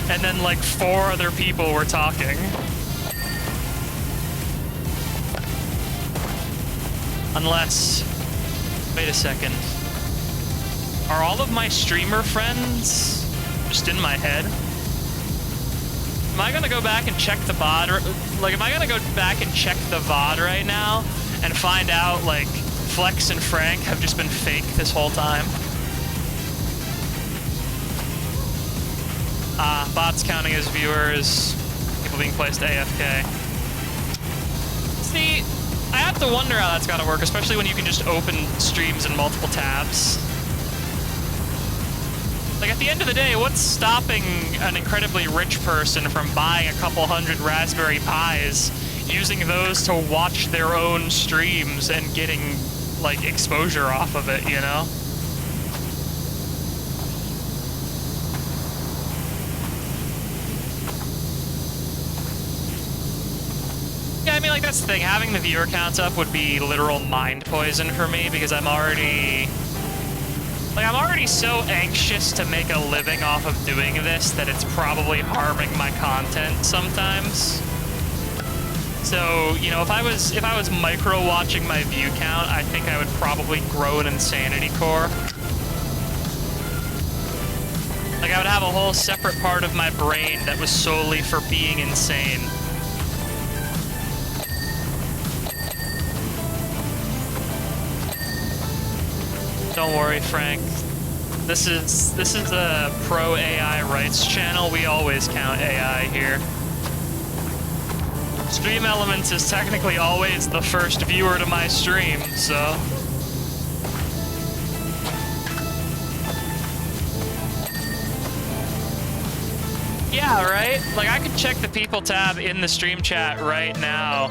And then like 4 other people were talking. Unless, wait a second. Are all of my streamer friends just in my head? Am I gonna go back and check the VOD? Like, am I gonna go back and check the VOD right now and find out, like, Flex and Frank have just been fake this whole time? Bots counting as viewers, people being placed AFK. See, I have to wonder how that's gotta work, especially when you can just open streams in multiple tabs. Like, at the end of the day, what's stopping an incredibly rich person from buying a couple hundred Raspberry Pis, using those to watch their own streams and getting, like, exposure off of it, you know? Yeah, I mean, like, that's the thing. Having the viewer counts up would be literal mind poison for me, because I'm already so anxious to make a living off of doing this that it's probably harming my content sometimes. So, you know, if I was micro-watching my view count, I think I would probably grow an insanity core. Like, I would have a whole separate part of my brain that was solely for being insane. Don't worry, Frank. This is a pro AI rights channel. We always count AI here. Stream Elements is technically always the first viewer to my stream, so. Yeah, right? Like, I could check the people tab in the stream chat right now,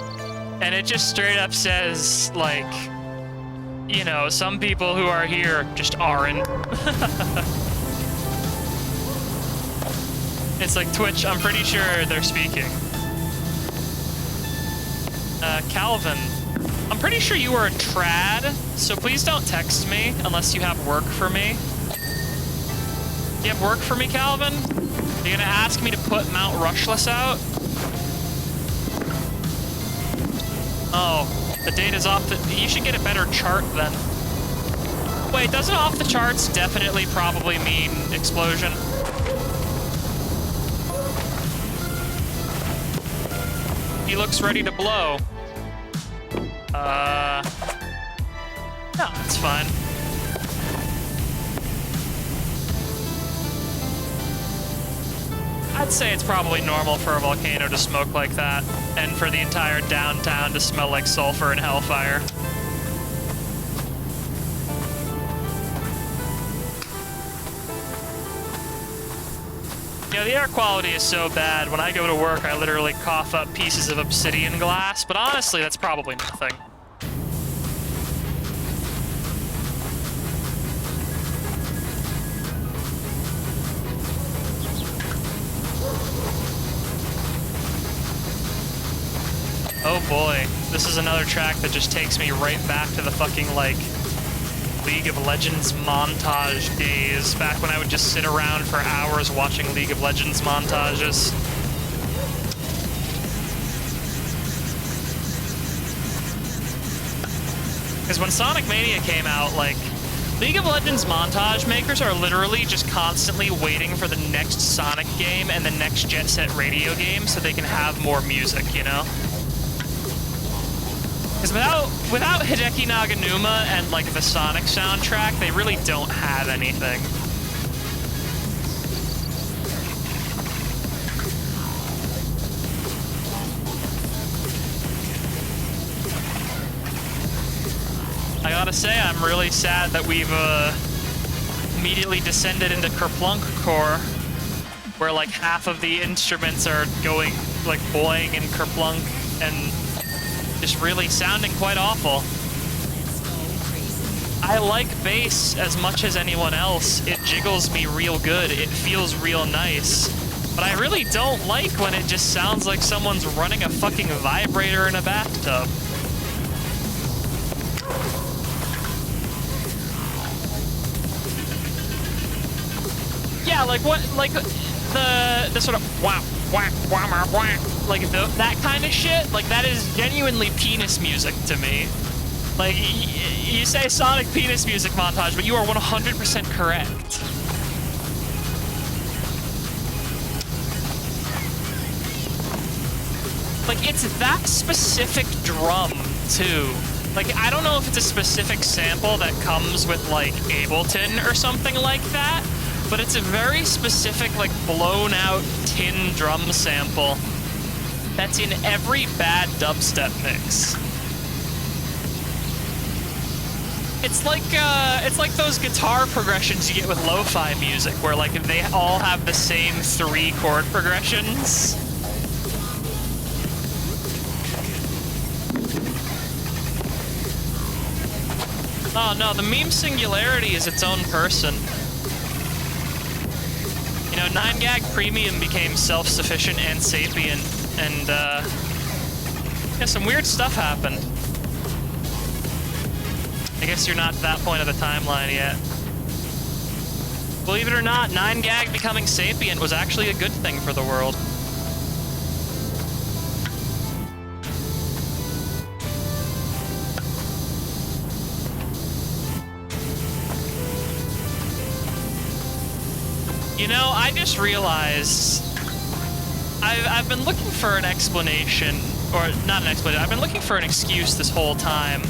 and it just straight up says, like, you know, some people who are here just aren't. It's like Twitch, I'm pretty sure they're speaking. Calvin, I'm pretty sure you are a trad, so please don't text me unless you have work for me. You have work for me, Calvin? You're gonna ask me to put Mount Rushless out? Oh, the data's off the... You should get a better chart then. Wait, doesn't off the charts definitely probably mean explosion? He looks ready to blow. No, it's fine. I'd say it's probably normal for a volcano to smoke like that, and for the entire downtown to smell like sulfur and hellfire. You know, the air quality is so bad, when I go to work, I literally cough up pieces of obsidian glass, but honestly, that's probably nothing. Oh boy, this is another track that just takes me right back to the fucking, like, League of Legends montage days, back when I would just sit around for hours watching League of Legends montages. Because when Sonic Mania came out, like, League of Legends montage makers are literally just constantly waiting for the next Sonic game and the next Jet Set Radio game so they can have more music, you know? Because without Hideki Naganuma and, like, the Sonic soundtrack, they really don't have anything. I gotta say, I'm really sad that we've, immediately descended into Kerplunk core, where, like, half of the instruments are going, like, boing and Kerplunk, and just really sounding quite awful. I like bass as much as anyone else. It jiggles me real good. It feels real nice. But I really don't like when it just sounds like someone's running a fucking vibrator in a bathtub. Yeah, like what, like the sort of whap, whack, whammer, whack, like that kind of shit, like that is genuinely penis music to me. Like, you say Sonic penis music montage, but you are 100% correct. Like, it's that specific drum, too. Like, I don't know if it's a specific sample that comes with, like, Ableton or something like that, but it's a very specific, like, blown-out tin drum sample that's in every bad dubstep mix. It's like those guitar progressions you get with lo-fi music, where, like, they all have the same 3 chord progressions. Oh no, the meme singularity is its own person. You know, 9gag Premium became self-sufficient and sapient, and, yeah, some weird stuff happened. I guess you're not at that point of the timeline yet. Believe it or not, 9gag becoming sapient was actually a good thing for the world. You know, I just realized I've been looking for an explanation, or not an explanation, I've been looking for an excuse this whole time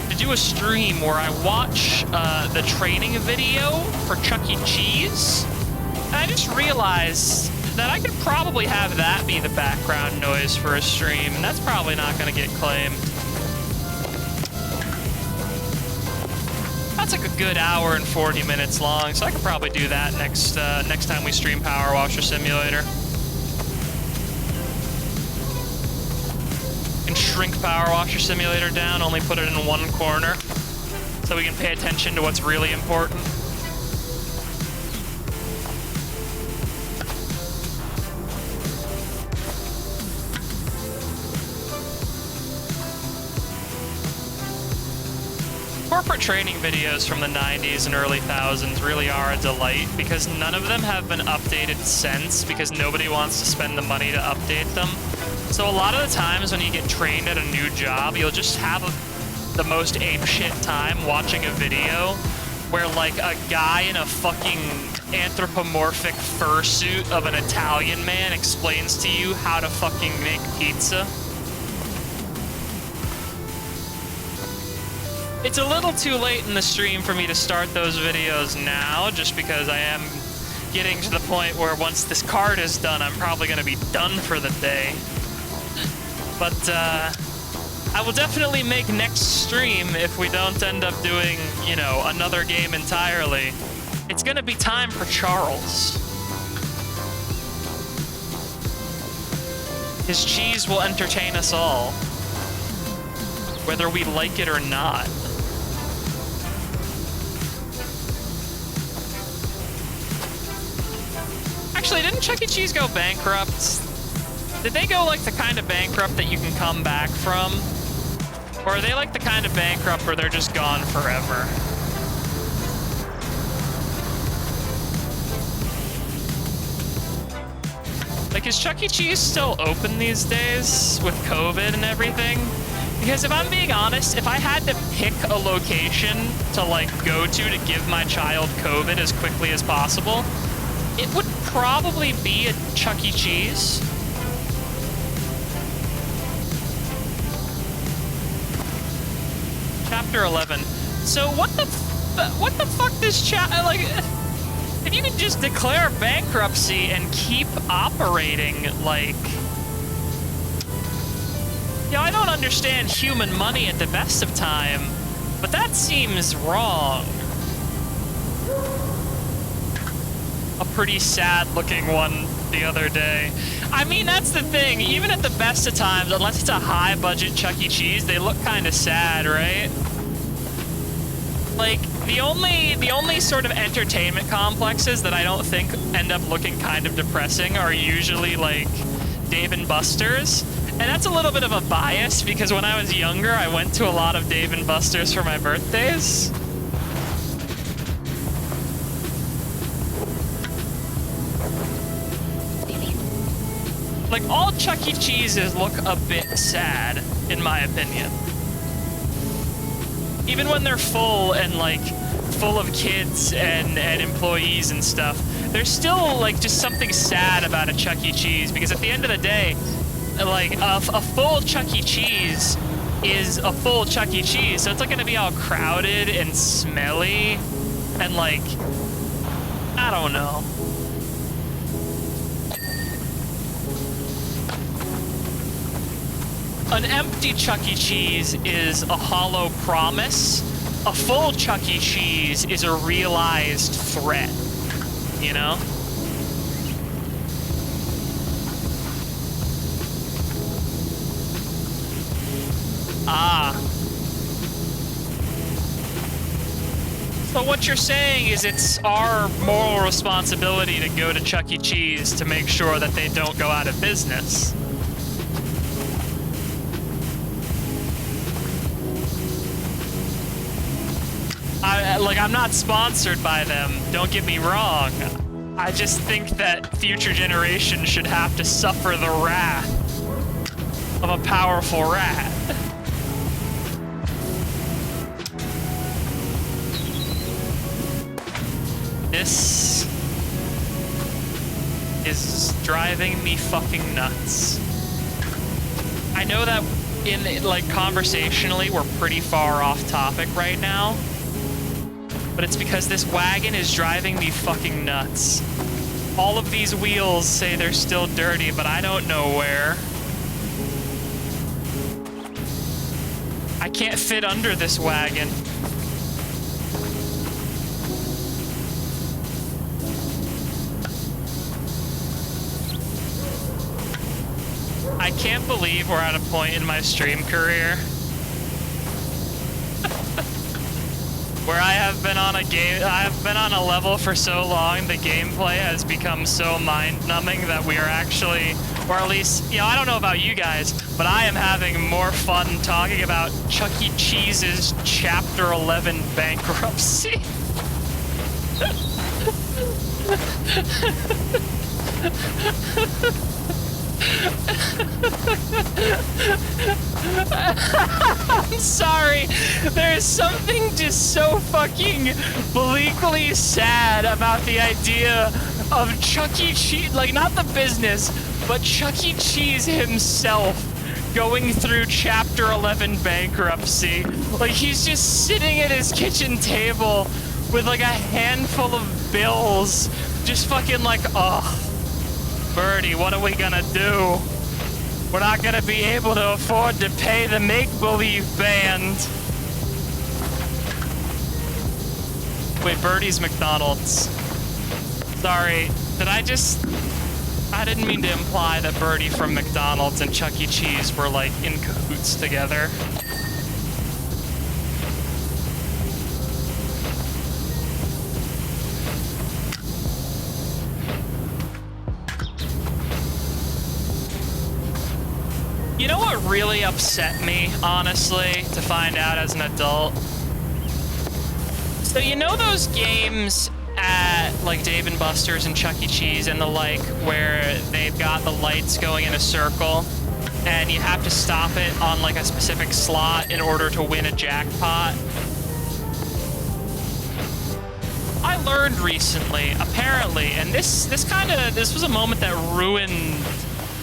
to do a stream where I watch the training video for Chuck E. Cheese. And I just realized that I could probably have that be the background noise for a stream, and that's probably not going to get claimed. That's like a good hour and 40 minutes long, so I could probably do that next time we stream PowerWash Simulator. shrink Power Washer Simulator down, only put it in one corner, so we can pay attention to what's really important. Corporate training videos from the 90s and early 2000s really are a delight because none of them have been updated since because nobody wants to spend the money to update them. So a lot of the times when you get trained at a new job, you'll just have the most apeshit time watching a video where like a guy in a fucking anthropomorphic fursuit of an Italian man explains to you how to fucking make pizza. It's a little too late in the stream for me to start those videos now, just because I am getting to the point where once this card is done, I'm probably going to be done for the day. But I will definitely make next stream if we don't end up doing, you know, another game entirely. It's going to be time for Charles. His cheese will entertain us all, whether we like it or not. Actually, didn't Chuck E. Cheese go bankrupt? Did they go like the kind of bankrupt that you can come back from? Or are they like the kind of bankrupt where they're just gone forever? Like, is Chuck E. Cheese still open these days with COVID and everything? Because if I'm being honest, if I had to pick a location to like go to give my child COVID as quickly as possible, it would probably be a Chuck E. Cheese. Chapter 11. So what the fuck does like, if you can just declare bankruptcy and keep operating, like, yeah, I don't understand human money at the best of time, but that seems wrong. A pretty sad-looking one the other day. I mean, that's the thing. Even at the best of times, unless it's a high-budget Chuck E. Cheese, they look kind of sad, right? Like, the only sort of entertainment complexes that I don't think end up looking kind of depressing are usually, like, Dave & Buster's. And that's a little bit of a bias, because when I was younger, I went to a lot of Dave & Buster's for my birthdays. Like, all Chuck E. Cheese's look a bit sad, in my opinion. Even when they're full and, like, full of kids and employees and stuff, there's still, like, just something sad about a Chuck E. Cheese, because at the end of the day, like, a full Chuck E. Cheese is a full Chuck E. Cheese, so it's not gonna be all crowded and smelly, and, like, I don't know. An empty Chuck E. Cheese is a hollow promise. A full Chuck E. Cheese is a realized threat, you know? Ah. So what you're saying is it's our moral responsibility to go to Chuck E. Cheese to make sure that they don't go out of business. I'm not sponsored by them, don't get me wrong. I just think that future generations should have to suffer the wrath of a powerful rat. This is driving me fucking nuts. I know that in, like, conversationally, we're pretty far off topic right now. But it's because this wagon is driving me fucking nuts. All of these wheels say they're still dirty, but I don't know where. I can't fit under this wagon. I can't believe we're at a point in my stream career where I have been on a level for so long, the gameplay has become so mind-numbing that we are actually, or at least, you know, I don't know about you guys, but I am having more fun talking about Chuck E. Cheese's Chapter 11 bankruptcy. I'm sorry. There's something just so fucking bleakly sad about the idea of Chuck E. Cheese, like not the business, but Chuck E. Cheese himself going through Chapter 11 bankruptcy. Like he's just sitting at his kitchen table with like a handful of bills, just fucking like, oh, Birdie, what are we gonna do? We're not gonna be able to afford to pay the make-believe band. Wait, Birdie's McDonald's. Sorry, I didn't mean to imply that Birdie from McDonald's and Chuck E. Cheese were like in cahoots together. You know what really upset me, honestly, to find out as an adult? So you know those games at like Dave & Buster's and Chuck E. Cheese and the like, where they've got the lights going in a circle and you have to stop it on like a specific slot in order to win a jackpot? I learned recently, apparently, and this was a moment that ruined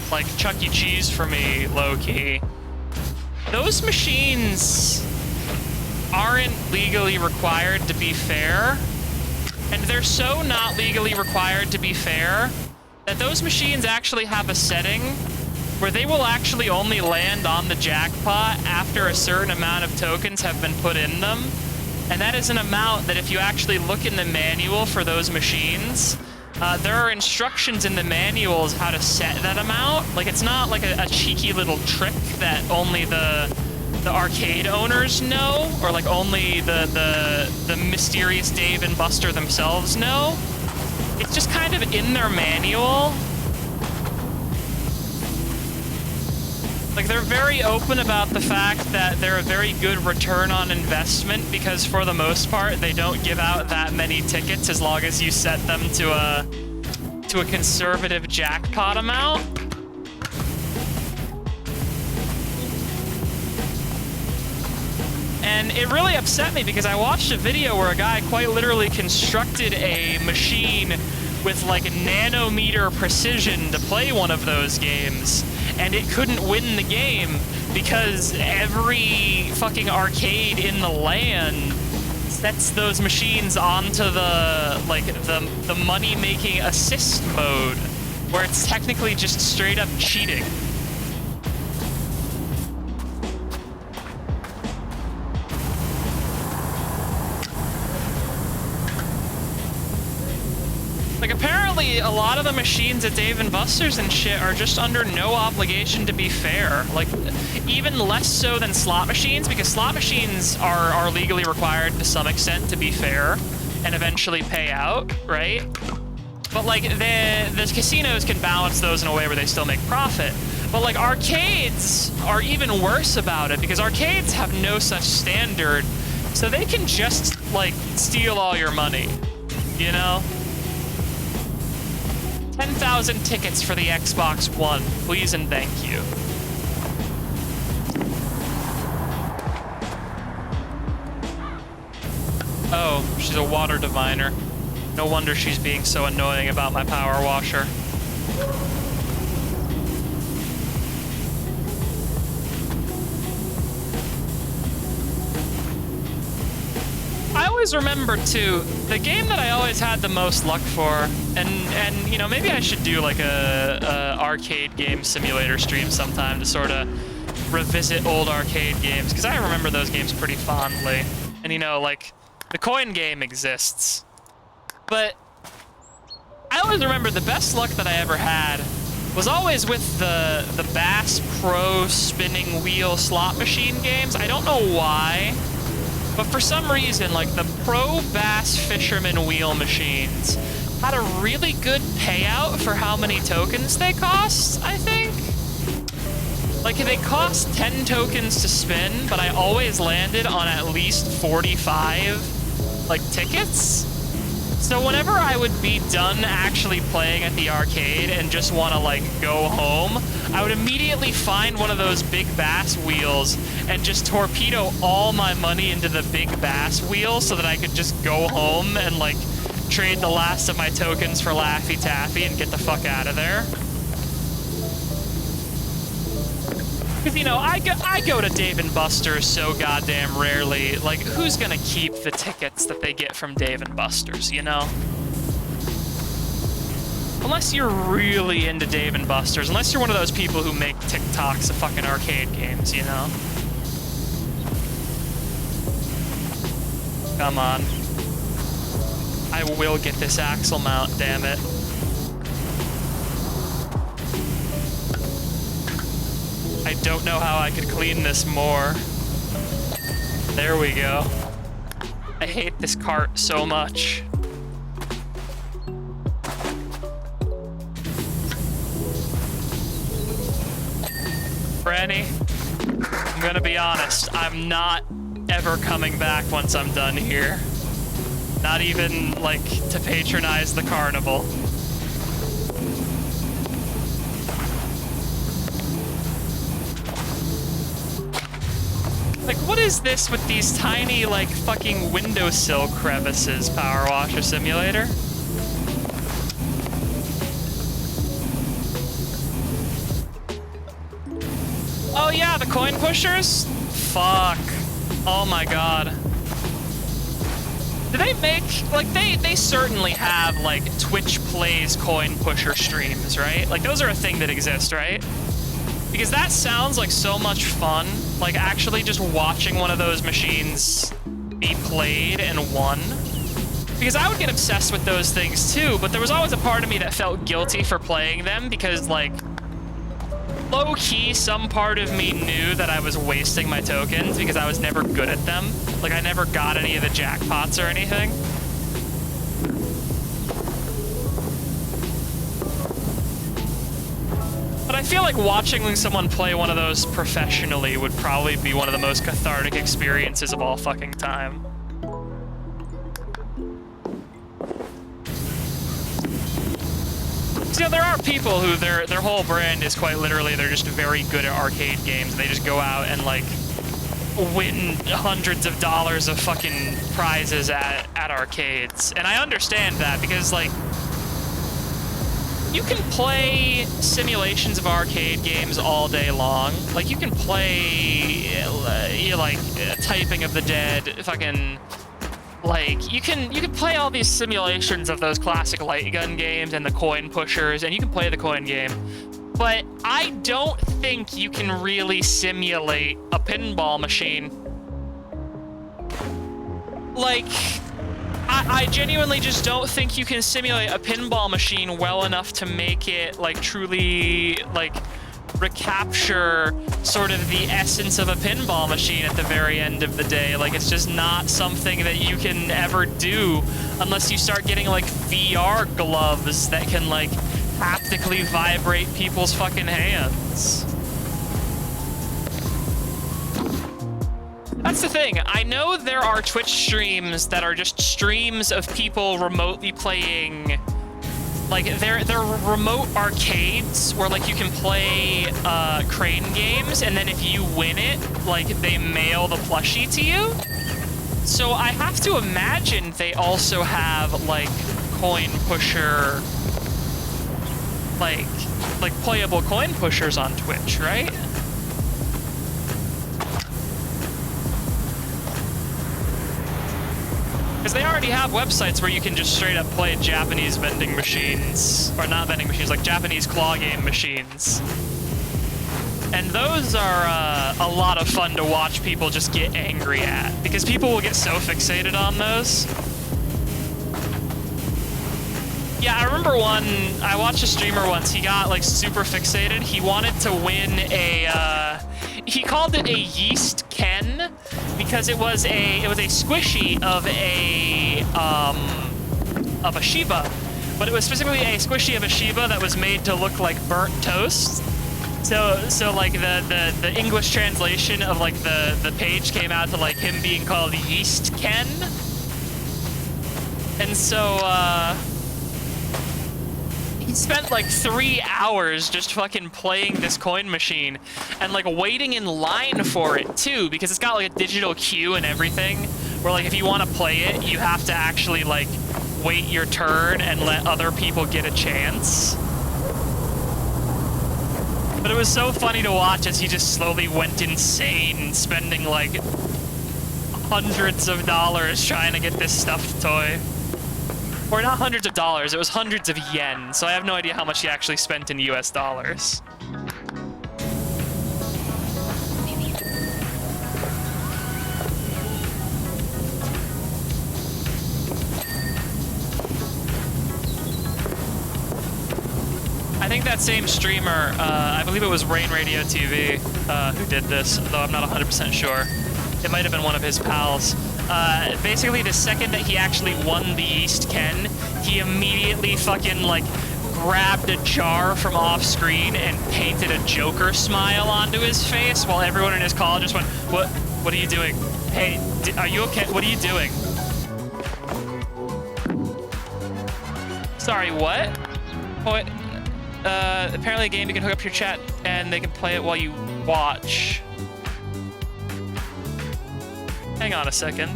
like Chuck E. Cheese for me, low-key. Those machines aren't legally required to be fair, and they're so not legally required to be fair that those machines actually have a setting where they will actually only land on the jackpot after a certain amount of tokens have been put in them. And that is an amount that if you actually look in the manual for those machines, there are instructions in the manuals how to set that amount. Like, it's not like a cheeky little trick that only the arcade owners know, or like only the mysterious Dave and Buster themselves know. It's just kind of in their manual. Like, they're very open about the fact that they're a very good return on investment because for the most part, they don't give out that many tickets as long as you set them to a conservative jackpot amount. And it really upset me because I watched a video where a guy quite literally constructed a machine with like nanometer precision to play one of those games, and it couldn't win the game because every fucking arcade in the land sets those machines onto the money-making assist mode, where it's technically just straight up cheating. Like, apparently, a lot of the machines at Dave & Buster's and shit are just under no obligation to be fair. Like, even less so than slot machines, because slot machines are legally required to some extent to be fair and eventually pay out, right? But, like, the casinos can balance those in a way where they still make profit. But, like, arcades are even worse about it, because arcades have no such standard, so they can just, like, steal all your money, you know? 10,000 tickets for the Xbox One, please and thank you. Oh, she's a water diviner. No wonder she's being so annoying about my power washer. I always remember, too, the game that I always had the most luck for, and you know, maybe I should do like a arcade game simulator stream sometime to sort of revisit old arcade games, because I remember those games pretty fondly. And you know, like, the coin game exists. But I always remember the best luck that I ever had was always with the Bass Pro spinning wheel slot machine games. I don't know why, but for some reason, like the Pro Bass Fisherman wheel machines had a really good payout for how many tokens they cost, I think. Like, they cost 10 tokens to spin, but I always landed on at least 45, like, tickets. So whenever I would be done actually playing at the arcade and just want to, like, go home, I would immediately find one of those big bass wheels and just torpedo all my money into the big bass wheel so that I could just go home and, like, trade the last of my tokens for Laffy Taffy and get the fuck out of there. Because, you know, I go to Dave & Buster's so goddamn rarely. Like, who's gonna keep the tickets that they get from Dave & Buster's, you know? Unless you're really into Dave & Buster's. Unless you're one of those people who make TikToks of fucking arcade games, you know? Come on. I will get this axle mount, damn it. I don't know how I could clean this more. There we go. I hate this cart so much. Franny, I'm gonna be honest, I'm not ever coming back once I'm done here. Not even, like, to patronize the carnival. Like, what is this with these tiny, like, fucking windowsill crevices, PowerWash Simulator? Oh yeah, the coin pushers? Fuck. Oh my god. Do they make, like, they certainly have, like, Twitch Plays coin pusher streams, right? Like, those are a thing that exist, right? Because that sounds like so much fun, like actually just watching one of those machines be played and won. Because I would get obsessed with those things too, but there was always a part of me that felt guilty for playing them because, like, low-key, some part of me knew that I was wasting my tokens because I was never good at them. Like, I never got any of the jackpots or anything. But I feel like watching someone play one of those professionally would probably be one of the most cathartic experiences of all fucking time. So, you know, there are people who their whole brand is quite literally they're just very good at arcade games. They just go out and, like, win hundreds of dollars of fucking prizes at arcades. And I understand that because, like, you can play simulations of arcade games all day long. Like, you can play, Typing of the Dead, fucking, like, you can play all these simulations of those classic light gun games and the coin pushers, and you can play the coin game. But I don't think you can really simulate a pinball machine. Like, I genuinely just don't think you can simulate a pinball machine well enough to make it, like, truly, like, recapture sort of the essence of a pinball machine at the very end of the day. Like, it's just not something that you can ever do unless you start getting, like, VR gloves that can, like, haptically vibrate people's fucking hands. That's the thing. I know there are Twitch streams that are just streams of people remotely playing, like, they're remote arcades where, like, you can play crane games, and then if you win it, like, they mail the plushie to you. So I have to imagine they also have, like, coin pusher, like playable coin pushers on Twitch, right? Because they already have websites where you can just straight up play Japanese vending machines, or not vending machines, like Japanese claw game machines. And those are a lot of fun to watch people just get angry at, because people will get so fixated on those. Yeah, I remember I watched a streamer once, he got like super fixated. He wanted to win a, he called it a yeast Ken because it was a squishy of a Shiba, but it was specifically a squishy of a Shiba that was made to look like burnt toast. So like the English translation of like the page came out to like him being called Yeast Ken. And so he spent like 3 hours just fucking playing this coin machine and like waiting in line for it too, because it's got like a digital queue and everything where like if you want to play it, you have to actually like wait your turn and let other people get a chance. But it was so funny to watch as he just slowly went insane, spending like hundreds of dollars trying to get this stuffed toy. Or not hundreds of dollars, it was hundreds of yen, so I have no idea how much he actually spent in US dollars. I think that same streamer, I believe it was Rain Radio TV, who did this, though I'm not 100% sure. It might have been one of his pals. Basically, the second that he actually won the Yeast Ken, he immediately fucking, like, grabbed a jar from off-screen and painted a Joker smile onto his face while everyone in his call just went, What are you doing? Hey, are you okay? What are you doing? Sorry, what? What? Apparently a game you can hook up your chat and they can play it while you watch. Hang on a second.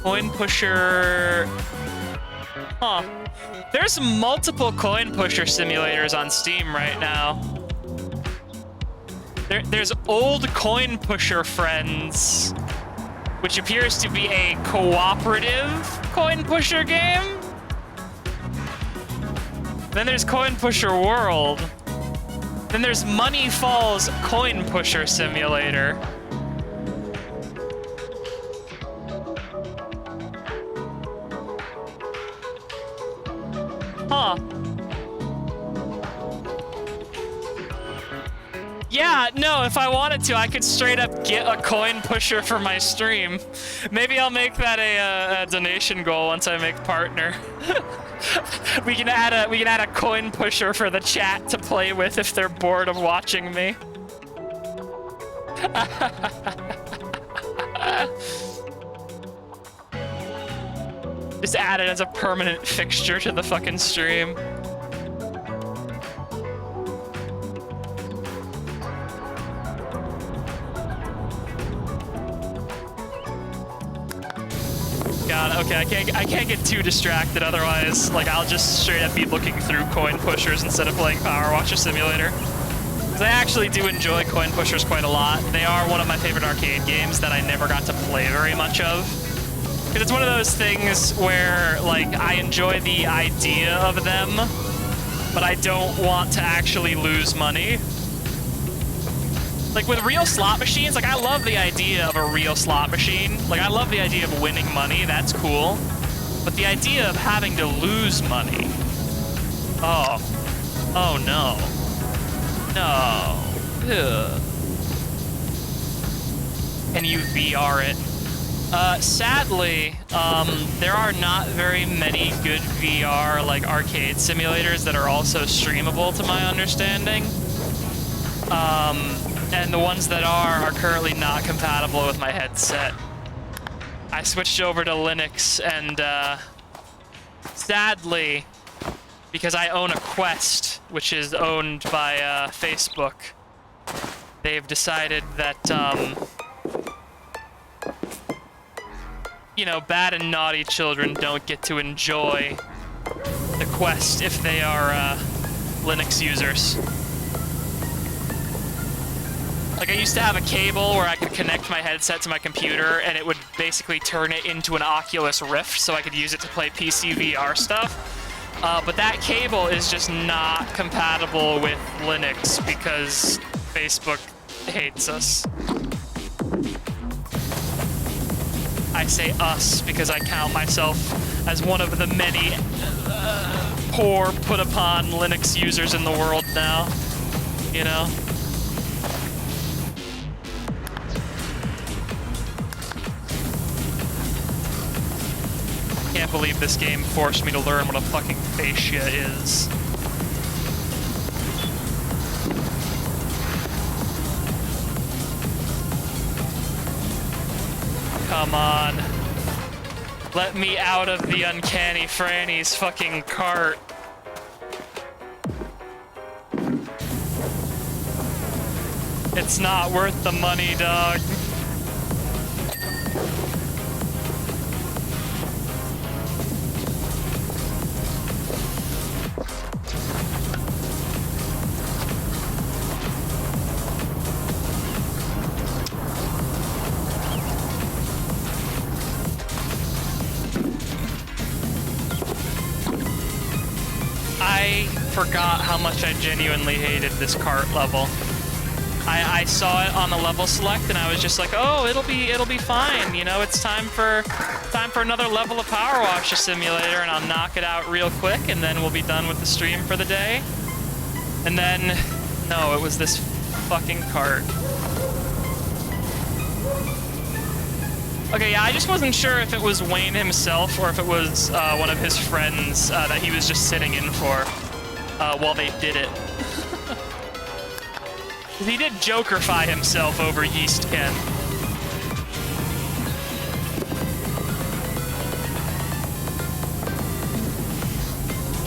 Coin pusher. Huh. There's multiple coin pusher simulators on Steam right now. There's Old Coin Pusher Friends, which appears to be a cooperative coin pusher game. Then there's Coin Pusher World. Then there's Money Falls Coin Pusher Simulator. Huh. Yeah, no, if I wanted to, I could straight up get a coin pusher for my stream. Maybe I'll make that a donation goal once I make partner. we can add a coin pusher for the chat to play with if they're bored of watching me. Just add it as a permanent fixture to the fucking stream. God, okay, I can't get too distracted otherwise. Like, I'll just straight up be looking through coin pushers instead of playing PowerWash Simulator. Because I actually do enjoy coin pushers quite a lot. They are one of my favorite arcade games that I never got to play very much of. Because it's one of those things where, like, I enjoy the idea of them, but I don't want to actually lose money. Like, with real slot machines, like, I love the idea of a real slot machine. Like, I love the idea of winning money, that's cool. But the idea of having to lose money... Oh. Oh, no. No. Ugh. Can you VR it? Sadly, there are not very many good VR, like, arcade simulators that are also streamable, to my understanding. And the ones that are currently not compatible with my headset. I switched over to Linux, and, sadly, because I own a Quest, which is owned by, Facebook, they've decided that, you know, bad and naughty children don't get to enjoy the Quest if they are, Linux users. Like, I used to have a cable where I could connect my headset to my computer, and it would basically turn it into an Oculus Rift, so I could use it to play PC VR stuff. But that cable is just not compatible with Linux because Facebook hates us. I say us because I count myself as one of the many poor put upon Linux users in the world now, you know? Can't believe this game forced me to learn what a fucking fascia is. Come on. Let me out of the Uncanny Franny's fucking cart. It's not worth the money, dog. I forgot how much I genuinely hated this cart level. I saw it on the level select and I was just like, oh, it'll be fine. You know, it's time for another level of PowerWash Simulator, and I'll knock it out real quick, and then we'll be done with the stream for the day. And then, no, it was this fucking cart. Okay, yeah, I just wasn't sure if it was Wayne himself or if it was one of his friends that he was just sitting in for while they did it. He did Jokerify himself over Yeast Ken.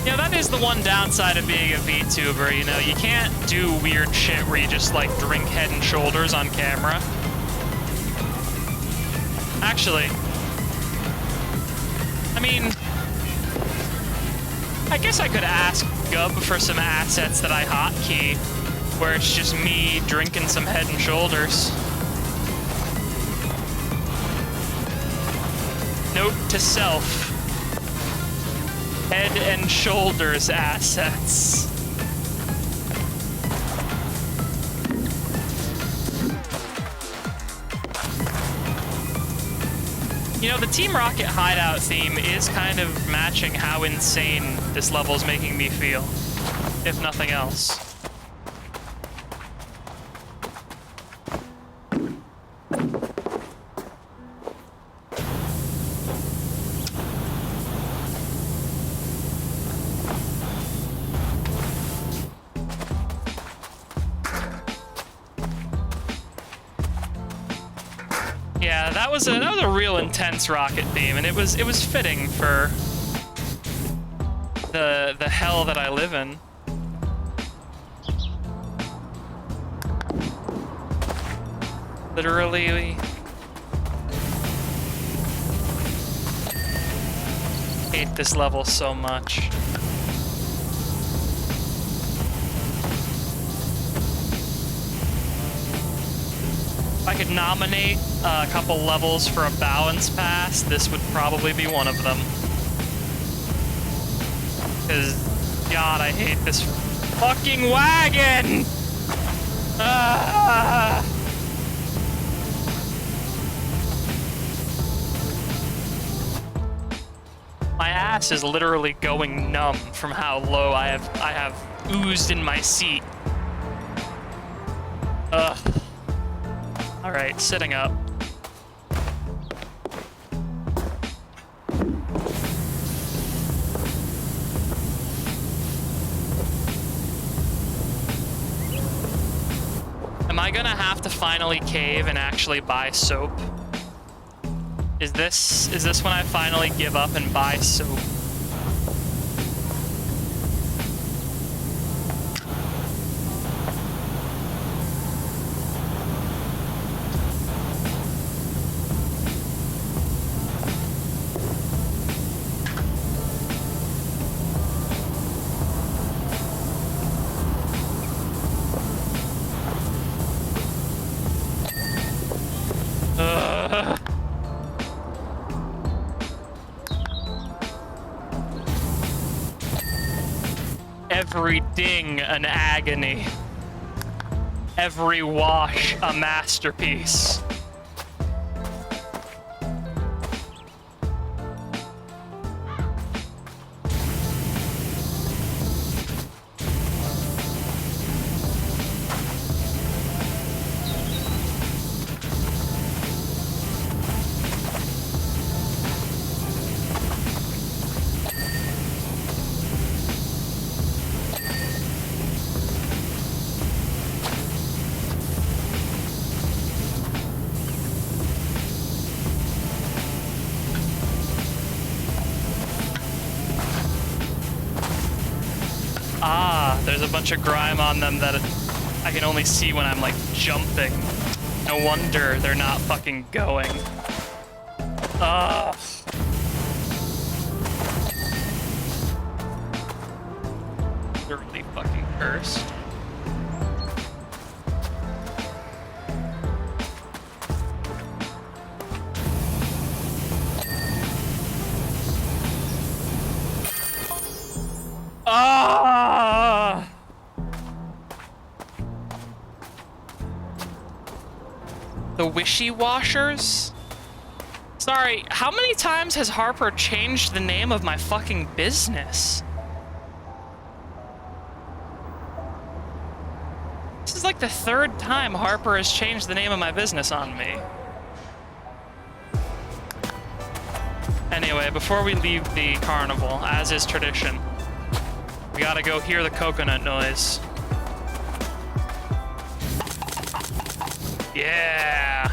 You know, that is the one downside of being a VTuber, you know, you can't do weird shit where you just, like, drink Head and Shoulders on camera. Actually, I mean, I guess I could ask Gub for some assets that I hotkey, where it's just me drinking some Head and Shoulders. Note to self. Head and Shoulders assets. You know, the Team Rocket hideout theme is kind of matching how insane this level is making me feel, if nothing else. Yeah, that was a real intense rocket theme, and it was fitting for the hell that I live in. Literally, hate this level so much. If I could nominate a couple levels for a balance pass, this would probably be one of them. Because, God, I hate this fucking wagon! Ah! My ass is literally going numb from how low I have oozed in my seat. Ugh. Alright, sitting up. Am I gonna have to finally cave and actually buy soap? Is this when I finally give up and buy soap? Every ding an agony. Every wash a masterpiece. Ah, there's a bunch of grime on them that I can only see when I'm, like, jumping. No wonder they're not fucking going. Ugh. They're really fucking cursed. Ah! The wishy-washers? Sorry, how many times has Harper changed the name of my fucking business? This is like the third time Harper has changed the name of my business on me. Anyway, before we leave the carnival, as is tradition, we gotta go hear the coconut noise. Yeah!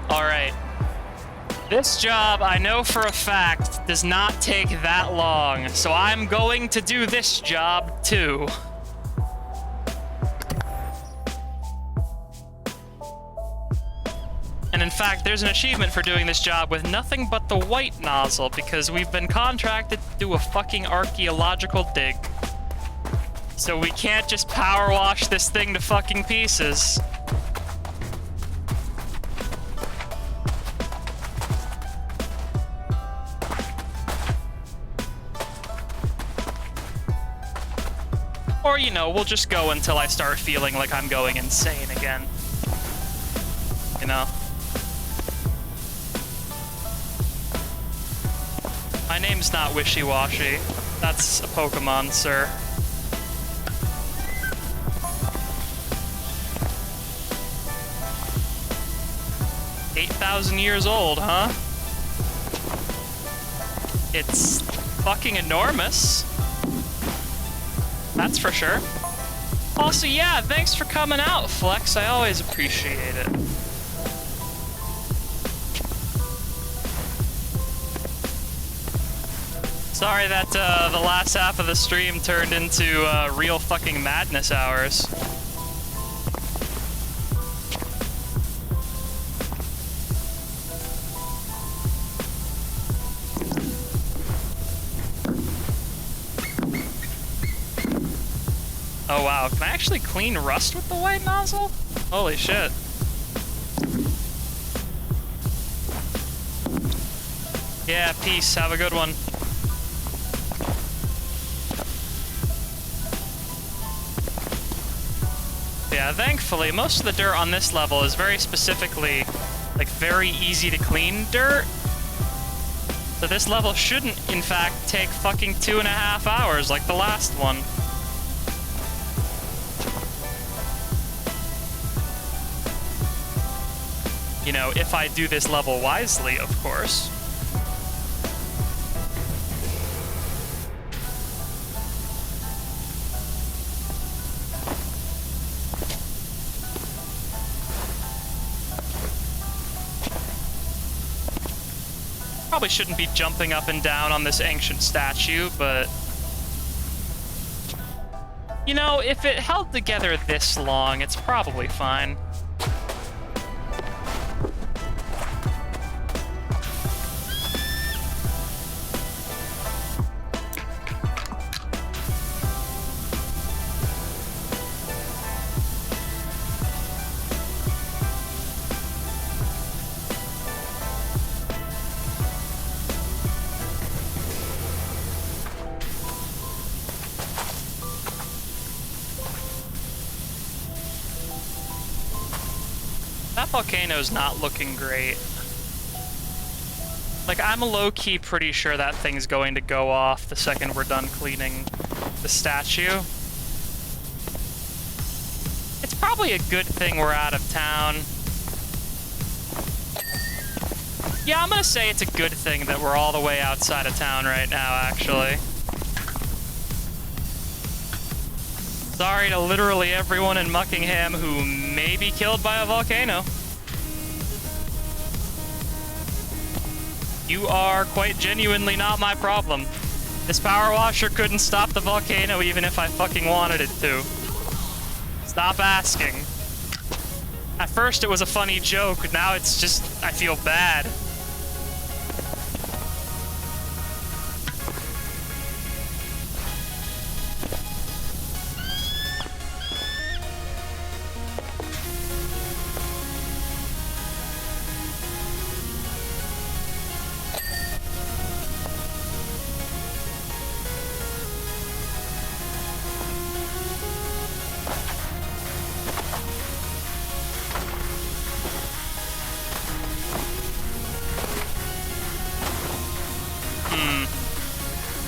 Alright. This job, I know for a fact, does not take that long, so I'm going to do this job too. And in fact, there's an achievement for doing this job with nothing but the white nozzle, because we've been contracted to do a fucking archaeological dig. So we can't just power wash this thing to fucking pieces. Or, you know, we'll just go until I start feeling like I'm going insane again. You know? My name's not Wishy-Washy. That's a Pokemon, sir. $8,000 years old, huh? It's fucking enormous. That's for sure. Also, yeah, thanks for coming out, Flex. I always appreciate it. Sorry that the last half of the stream turned into real fucking madness hours. Oh wow, can I actually clean rust with the white nozzle? Holy shit. Yeah, peace, have a good one. Yeah, thankfully, most of the dirt on this level is very specifically, like, very easy to clean dirt. So this level shouldn't, in fact, take fucking 2.5 hours like the last one. You know, if I do this level wisely, of course. Probably shouldn't be jumping up and down on this ancient statue, but... You know, if it held together this long, it's probably fine. That volcano's not looking great. Like, I'm low-key pretty sure that thing's going to go off the second we're done cleaning the statue. It's probably a good thing we're out of town. Yeah, I'm gonna say it's a good thing that we're all the way outside of town right now, actually. Sorry to literally everyone in Muckingham who may be killed by a volcano. You are quite genuinely not my problem. This power washer couldn't stop the volcano even if I fucking wanted it to. Stop asking. At first it was a funny joke, now it's just, I feel bad.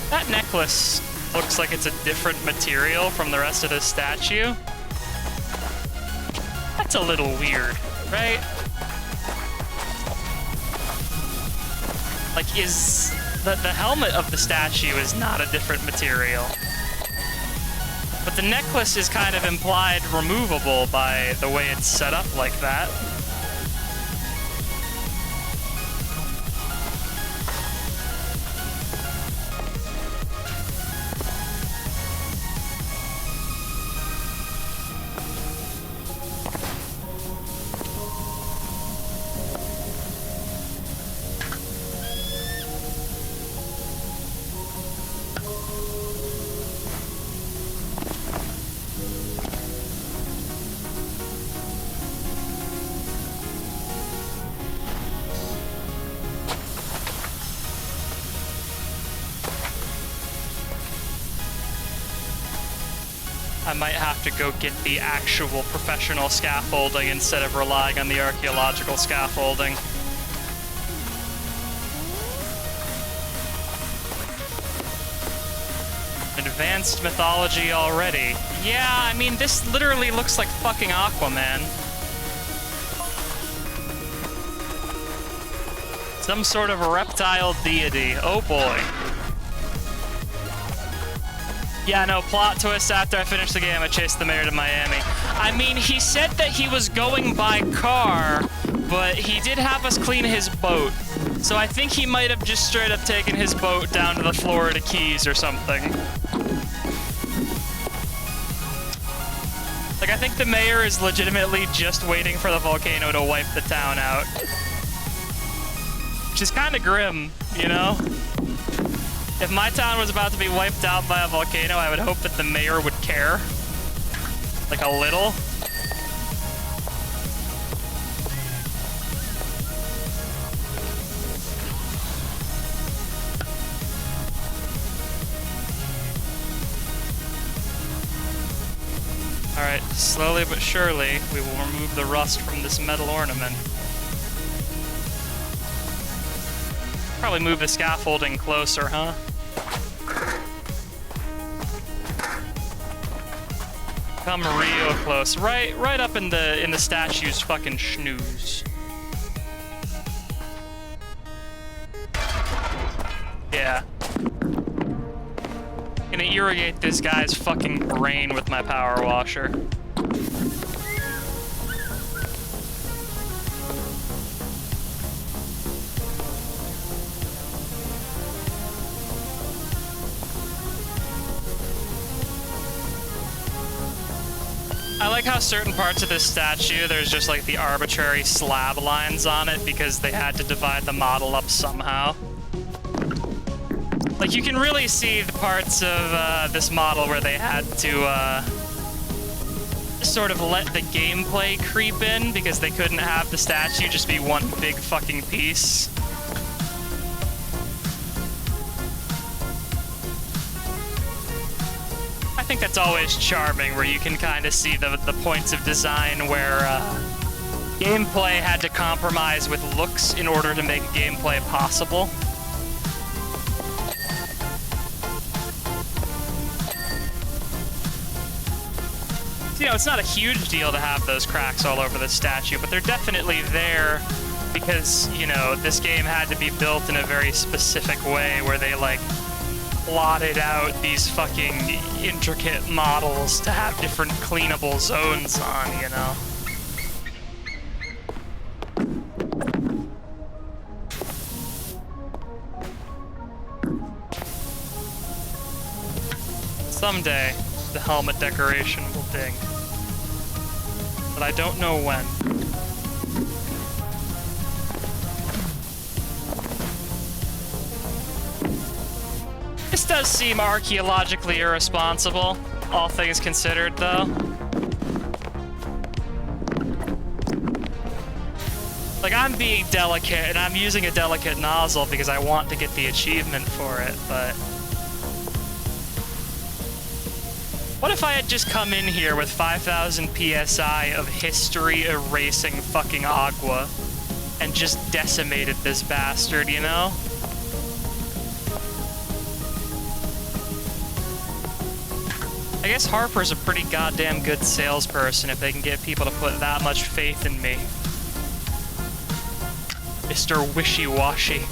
That necklace looks like it's a different material from the rest of the statue. That's a little weird, right? Like, is the helmet of the statue is not a different material. But the necklace is kind of implied removable by the way it's set up like that. I might have to go get the actual professional scaffolding instead of relying on the archaeological scaffolding. Advanced mythology already. Yeah, I mean, this literally looks like fucking Aquaman. Some sort of reptile deity. Oh boy. Yeah, no, plot twist after I finished the game, I chased the mayor to Miami. I mean, he said that he was going by car, but he did have us clean his boat. So I think he might have just straight up taken his boat down to the Florida Keys or something. Like, I think the mayor is legitimately just waiting for the volcano to wipe the town out. Which is kind of grim, you know? If my town was about to be wiped out by a volcano, I would hope that the mayor would care. Like, a little. Alright, slowly but surely, we will remove the rust from this metal ornament. Probably move the scaffolding closer, huh? Come real close. Right up in the statue's fucking schnoos. Yeah. Gonna irrigate this guy's fucking brain with my power washer. I like how certain parts of this statue, there's just like the arbitrary slab lines on it because they had to divide the model up somehow. Like, you can really see the parts of this model where they had to sort of let the gameplay creep in because they couldn't have the statue just be one big fucking piece. I think that's always charming, where you can kind of see the points of design where gameplay had to compromise with looks in order to make gameplay possible. You know, it's not a huge deal to have those cracks all over the statue, but they're definitely there because, you know, this game had to be built in a very specific way where they, like, plotted out these fucking intricate models to have different cleanable zones on, you know? Someday, the helmet decoration will ding. But I don't know when. This does seem archaeologically irresponsible, all things considered, though. Like, I'm being delicate, and I'm using a delicate nozzle because I want to get the achievement for it, but... What if I had just come in here with 5,000 PSI of history-erasing fucking agua and just decimated this bastard, you know? I guess Harper's a pretty goddamn good salesperson if they can get people to put that much faith in me. Mr. Wishy-Washy.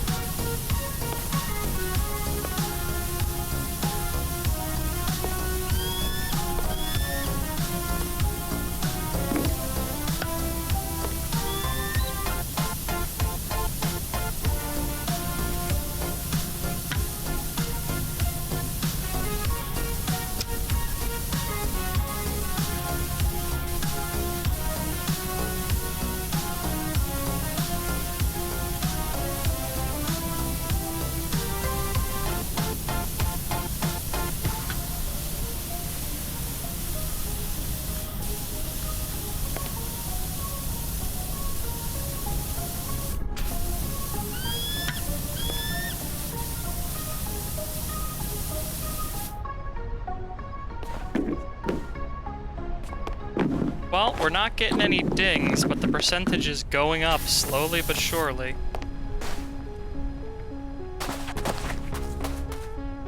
Well, we're not getting any dings, but the percentage is going up slowly but surely.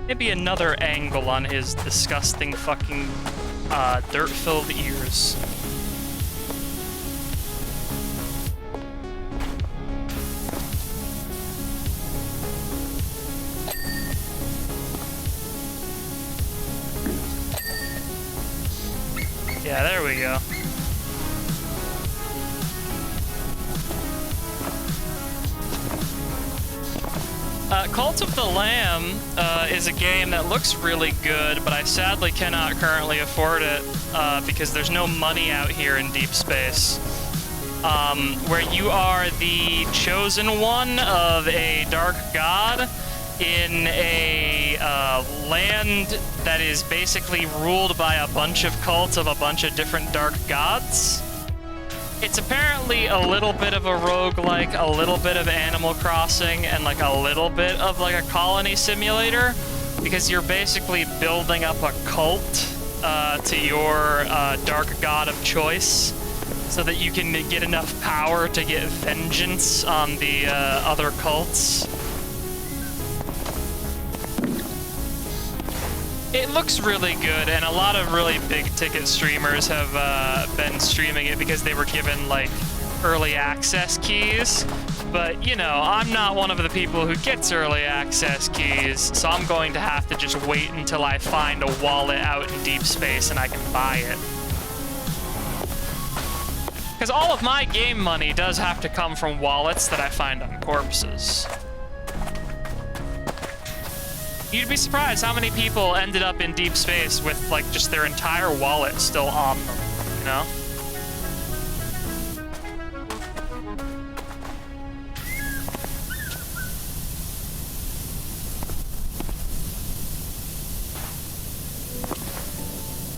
Maybe another angle on his disgusting fucking dirt-filled ears. Yeah, there we go. Cult of the Lamb is a game that looks really good, but I sadly cannot currently afford it because there's no money out here in deep space. Where you are the chosen one of a dark god in a land that is basically ruled by a bunch of cults of a bunch of different dark gods. It's apparently a little bit of a roguelike, a little bit of Animal Crossing, and like a little bit of like a colony simulator, because you're basically building up a cult to your dark god of choice, so that you can get enough power to get vengeance on the other cults. It looks really good, and a lot of really big ticket streamers have been streaming it because they were given like early access keys. But you know, I'm not one of the people who gets early access keys, so I'm going to have to just wait until I find a wallet out in deep space and I can buy it. Because all of my game money does have to come from wallets that I find on corpses. You'd be surprised how many people ended up in deep space with, like, just their entire wallet still on them, you know?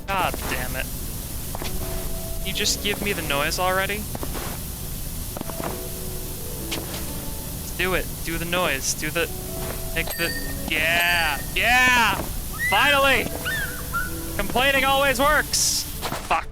God damn it. You just give me the noise already? Just do it. Do the noise. Do the... Make the... Yeah! Yeah! Finally! Complaining always works! Fuck.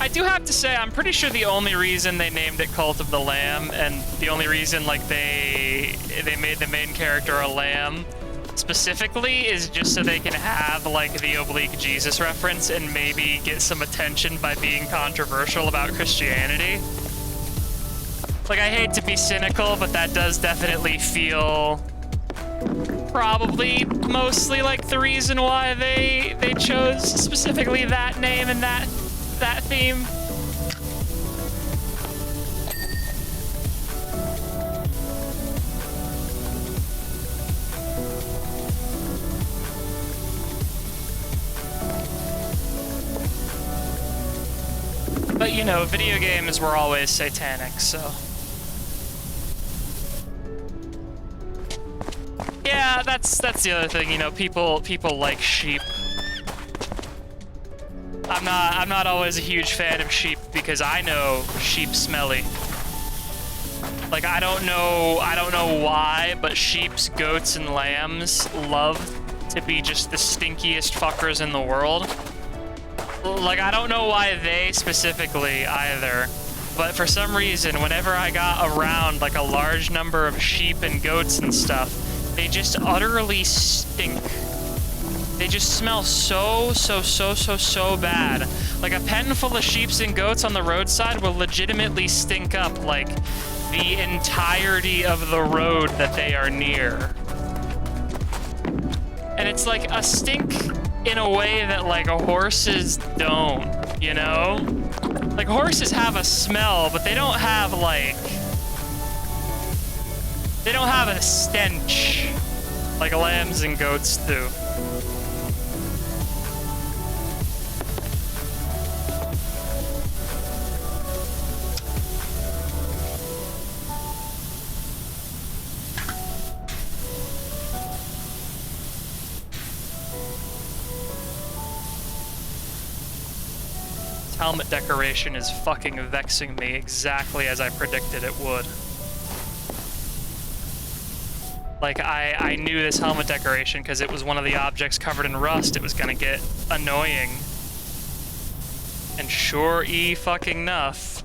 I do have to say, I'm pretty sure the only reason they named it Cult of the Lamb, and the only reason, like, they made the main character a lamb, specifically, is just so they can have, like, the oblique Jesus reference and maybe get some attention by being controversial about Christianity. Like, I hate to be cynical, but that does definitely feel probably mostly like the reason why they chose specifically that name and that that theme. But you know, video games were always satanic, so. Yeah, that's the other thing, you know, people like sheep. I'm not always a huge fan of sheep because I know sheep smelly. Like I don't know why, but sheeps, goats, and lambs love to be just the stinkiest fuckers in the world. Like, I don't know why they specifically either, but for some reason, whenever I got around, like, a large number of sheep and goats and stuff, they just utterly stink. They just smell so bad. Like, a pen full of sheeps and goats on the roadside will legitimately stink up, like, the entirety of the road that they are near. And it's like a stink in a way that, like, horses don't, you know? Like, horses have a smell, but they don't have, like... They don't have a stench like lambs and goats do. Helmet decoration is fucking vexing me exactly as I predicted it would. Like, I knew this helmet decoration because it was one of the objects covered in rust. It was gonna get annoying. And sure fucking enough.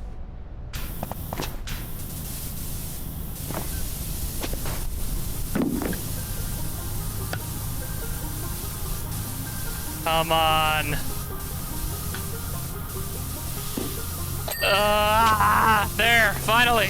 Come on. There, finally.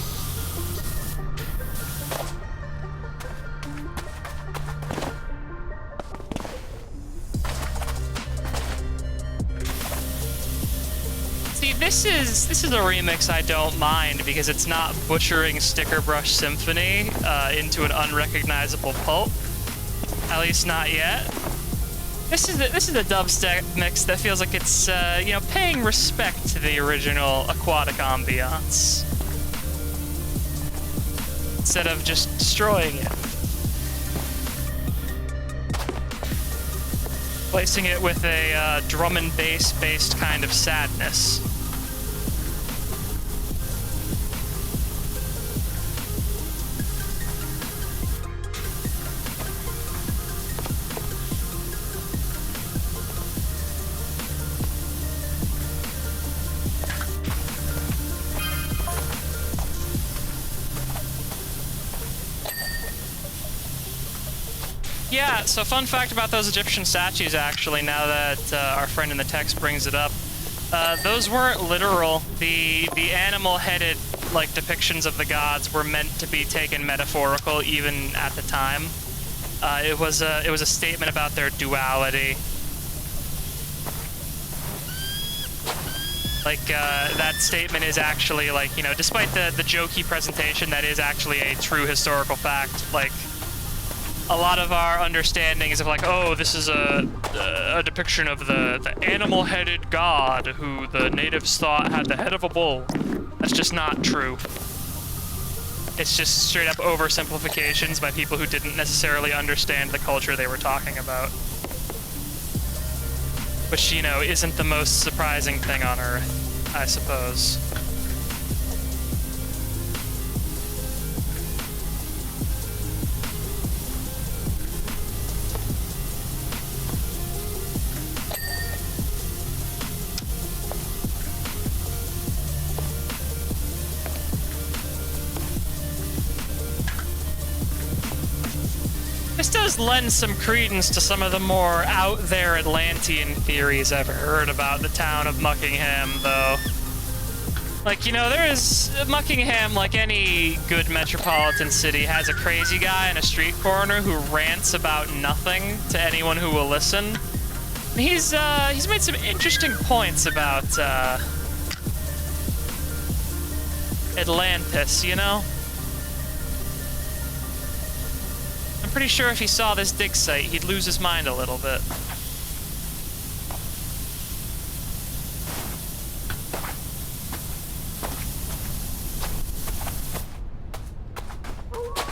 See, this is a remix I don't mind because it's not butchering Sticker Brush Symphony into an unrecognizable pulp. At least not yet. This is a dubstep mix that feels like it's, you know, paying respect to the original aquatic ambiance. Instead of just destroying it. Placing it with a drum and bass based kind of sadness. Yeah, so fun fact about those Egyptian statues, actually, now that our friend in the text brings it up. Those weren't literal. The animal-headed, like, depictions of the gods were meant to be taken metaphorical even at the time. It was a statement about their duality. Like, that statement is actually, like, you know, despite the jokey presentation, that is actually a true historical fact. Like, a lot of our understanding is of like, oh, this is a depiction of the animal-headed god who the natives thought had the head of a bull. That's just not true. It's just straight up oversimplifications by people who didn't necessarily understand the culture they were talking about. Which, you know, isn't the most surprising thing on Earth, I suppose. This does lend some credence to some of the more out-there Atlantean theories I've heard about the town of Muckingham, though. Like, you know, Muckingham, like any good metropolitan city, has a crazy guy in a street corner who rants about nothing to anyone who will listen. He's made some interesting points about Atlantis, you know? I'm pretty sure if he saw this dig site, he'd lose his mind a little bit.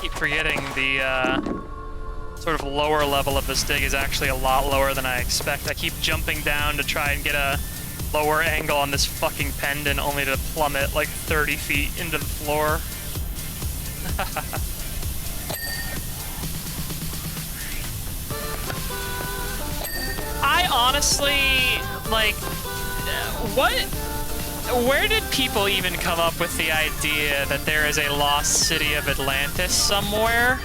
Keep forgetting the sort of lower level of this dig is actually a lot lower than I expect. I keep jumping down to try and get a lower angle on this fucking pendant, only to plummet like 30 feet into the floor. I honestly, like, where did people even come up with the idea that there is a lost city of Atlantis somewhere?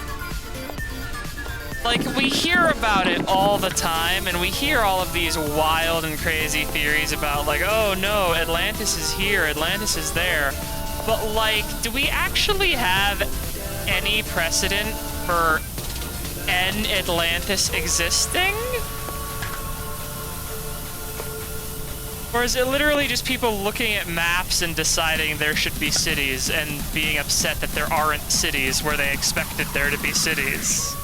Like, we hear about it all the time, and we hear all of these wild and crazy theories about, like, oh no, Atlantis is here, Atlantis is there. But, like, do we actually have any precedent for an Atlantis existing? Or is it literally just people looking at maps and deciding there should be cities and being upset that there aren't cities where they expected there to be cities?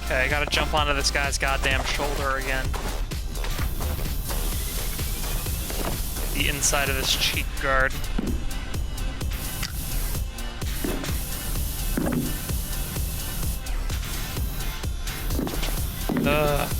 Okay, I gotta jump onto this guy's goddamn shoulder again. The inside of this cheek guard. Ugh.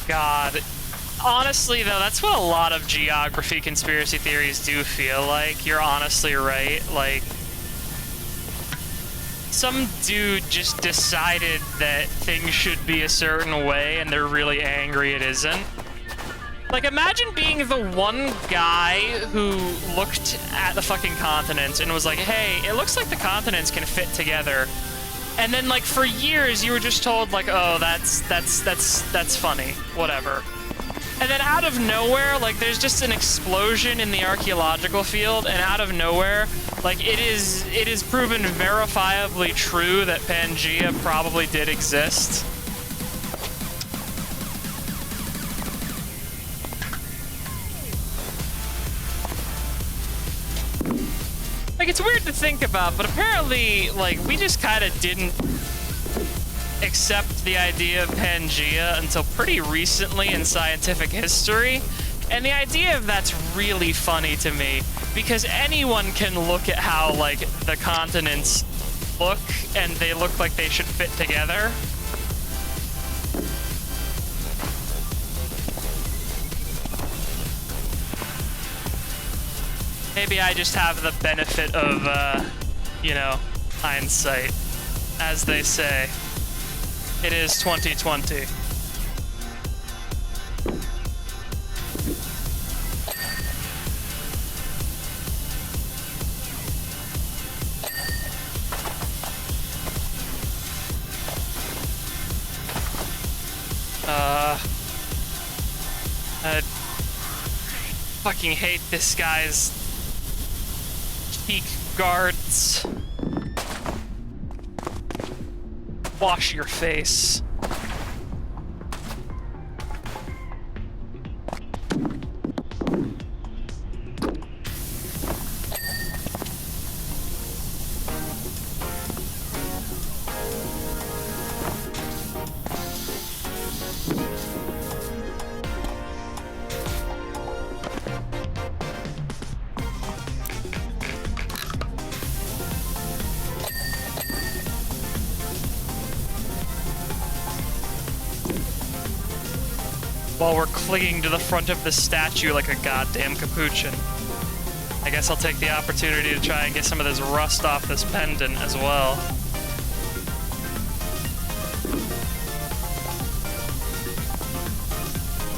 God. Honestly, though, that's what a lot of geography conspiracy theories do feel like. You're honestly right. Like, some dude just decided that things should be a certain way, and they're really angry it isn't. Like, imagine being the one guy who looked at the fucking continents and was like, hey, it looks like the continents can fit together. And then, like, for years, you were just told, like, oh, that's funny, whatever. And then out of nowhere, like, there's just an explosion in the archaeological field, and out of nowhere, like, it is proven verifiably true that Pangea probably did exist. Like, it's weird to think about, but apparently, like, we just kind of didn't accept the idea of Pangea until pretty recently in scientific history. And the idea of that's really funny to me, because anyone can look at how, like, the continents look, and they look like they should fit together. Maybe I just have the benefit of, you know, hindsight, as they say. It is 2020. I fucking hate this guy's cheek guards. Wash your face. while we're clinging to the front of the statue like a goddamn capuchin. I guess I'll take the opportunity to try and get some of this rust off this pendant as well.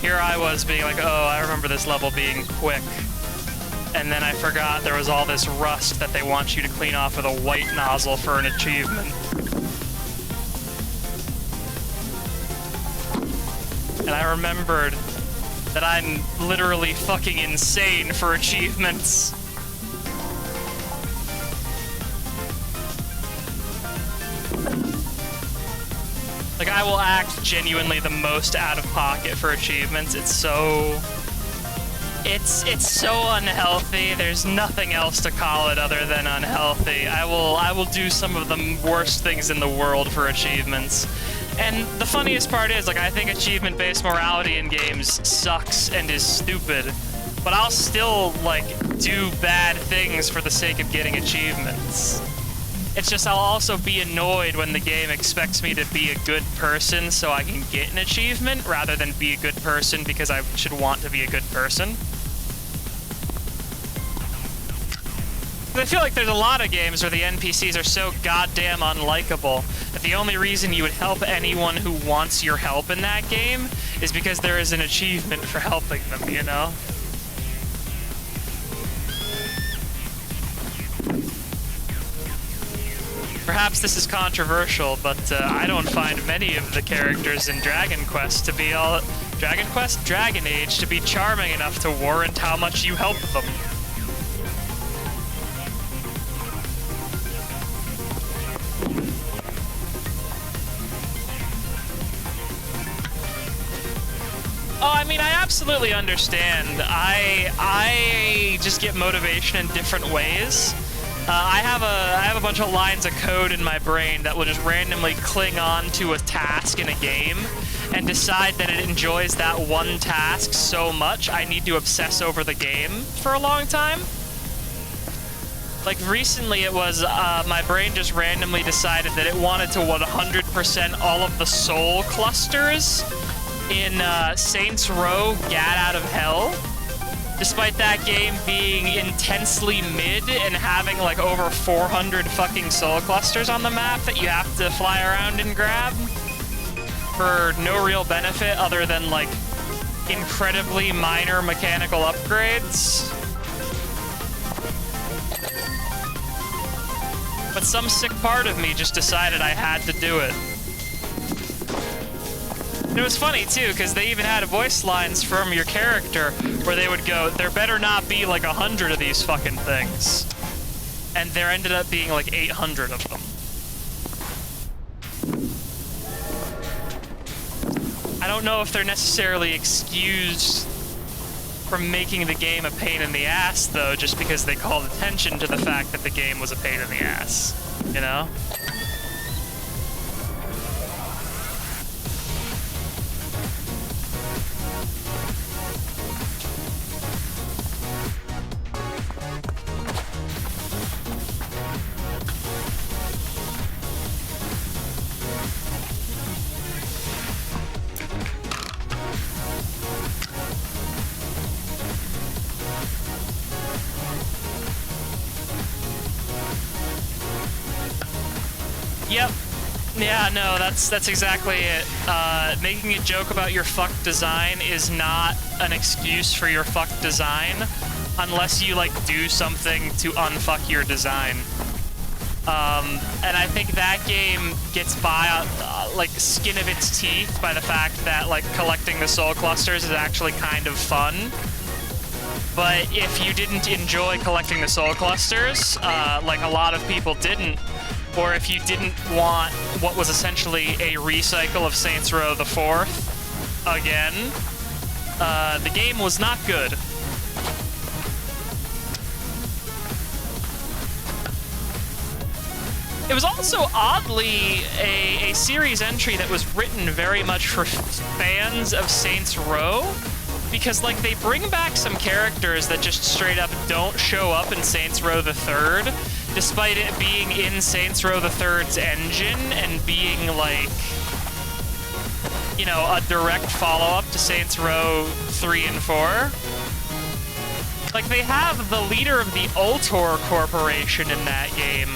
Here I was being like, oh, I remember this level being quick. And then I forgot there was all this rust that they want you to clean off with a white nozzle for an achievement. And I remembered that I'm literally fucking insane for achievements. Like, I will act genuinely the most out of pocket for achievements. It's so unhealthy. There's nothing else to call it other than unhealthy. I will do some of the worst things in the world for achievements. And the funniest part is, like, I think achievement-based morality in games sucks and is stupid, but I'll still, like, do bad things for the sake of getting achievements. It's just I'll also be annoyed when the game expects me to be a good person so I can get an achievement, rather than be a good person because I should want to be a good person. I feel like there's a lot of games where the NPCs are so goddamn unlikable that the only reason you would help anyone who wants your help in that game is because there is an achievement for helping them, you know? Perhaps this is controversial, but I don't find many of the characters in Dragon Quest to be all... Dragon Quest? Dragon Age to be charming enough to warrant how much you help them. Oh, I mean, I absolutely understand. I just get motivation in different ways. I have a bunch of lines of code in my brain that will just randomly cling on to a task in a game and decide that it enjoys that one task so much I need to obsess over the game for a long time. Like, recently it was, my brain just randomly decided that it wanted to 100% all of the soul clusters in Saints Row Gat Out of Hell, despite that game being intensely mid and having like over 400 fucking soul clusters on the map that you have to fly around and grab for no real benefit other than like incredibly minor mechanical upgrades. But some sick part of me just decided I had to do it. It was funny, too, because they even had voice lines from your character where they would go, there better not be like 100 of these fucking things. And there ended up being like 800 of them. I don't know if they're necessarily excused from making the game a pain in the ass, though, just because they called attention to the fact that the game was a pain in the ass, you know? Yep. Yeah, no, that's exactly it. Making a joke about your fucked design is not an excuse for your fucked design unless you, like, do something to unfuck your design. And I think that game gets by, like, skin of its teeth by the fact that, like, collecting the soul clusters is actually kind of fun. But if you didn't enjoy collecting the soul clusters, like a lot of people didn't, or if you didn't want what was essentially a recycle of Saints Row the 4th again, the game was not good. It was also oddly a series entry that was written very much for fans of Saints Row, because, like, they bring back some characters that just straight up don't show up in Saints Row the 3rd, despite it being in Saints Row the 3rd's engine and being, like, you know, a direct follow-up to Saints Row 3 and 4. Like, they have the leader of the Ultor Corporation in that game,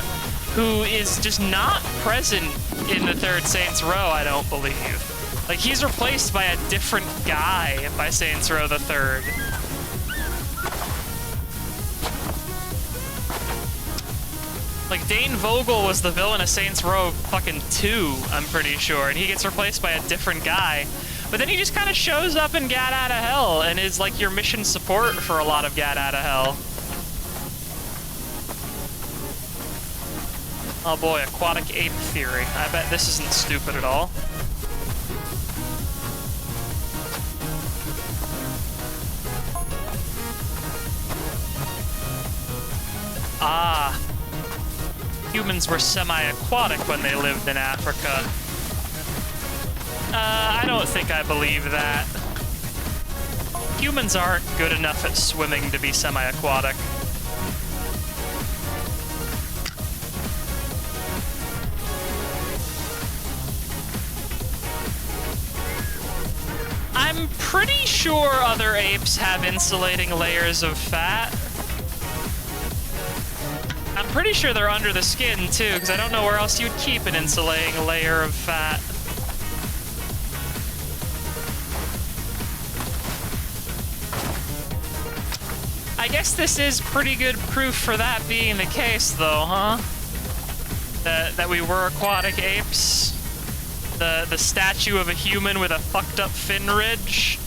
who is just not present in the third Saints Row, I don't believe. Like, he's replaced by a different guy by Saints Row the Third. Like, Dane Vogel was the villain of Saints Row fucking 2, I'm pretty sure, and he gets replaced by a different guy. But then he just kind of shows up in Gat Outta Hell and is like your mission support for a lot of Gat Outta Hell. Oh boy, aquatic ape theory. I bet this isn't stupid at all. Ah. Humans were semi-aquatic when they lived in Africa. I don't think I believe that. Humans aren't good enough at swimming to be semi-aquatic. I'm pretty sure other apes have insulating layers of fat. I'm pretty sure they're under the skin, too, because I don't know where else you'd keep an insulating layer of fat. I guess this is pretty good proof for that being the case, though, huh? That we were aquatic apes. The statue of a human with a fucked up fin ridge.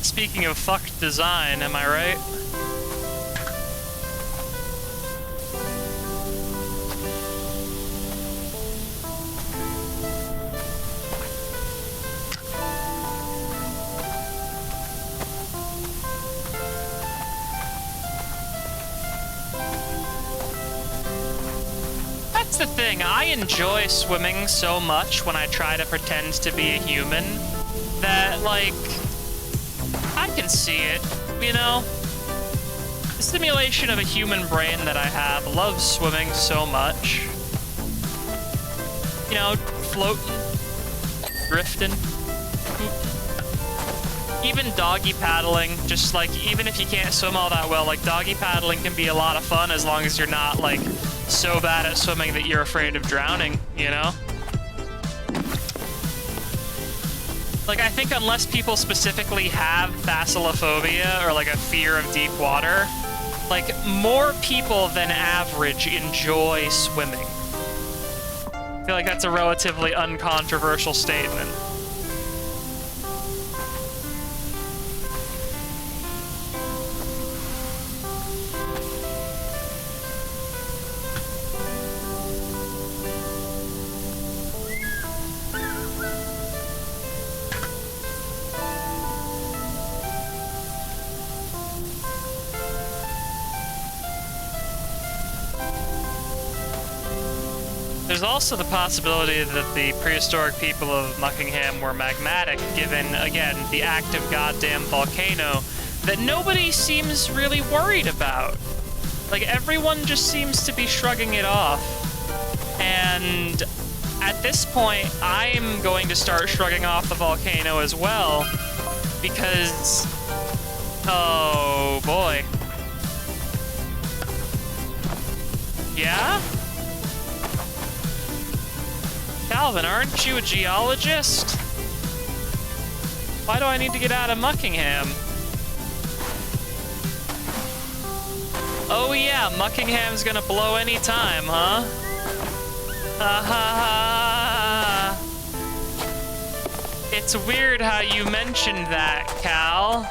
Speaking of fucked design, am I right? That's the thing, I enjoy swimming so much when I try to pretend to be a human that, like, I can see it, you know? The simulation of a human brain that I have loves swimming so much. You know, floating, drifting, even doggy paddling, just like, even if you can't swim all that well, like, doggy paddling can be a lot of fun as long as you're not, like, so bad at swimming that you're afraid of drowning, you know? Like, I think unless people specifically have thalassophobia or, like, a fear of deep water, like, more people than average enjoy swimming. I feel like that's a relatively uncontroversial statement. There's also the possibility that the prehistoric people of Muckingham were magmatic, given, again, the active goddamn volcano that nobody seems really worried about. Like, everyone just seems to be shrugging it off. And at this point, I'm going to start shrugging off the volcano as well, because... oh, boy. Yeah? Calvin, aren't you a geologist? Why do I need to get out of Muckingham? Oh yeah, Muckingham's gonna blow any time, huh? Ha ha ha! It's weird how you mentioned that, Cal.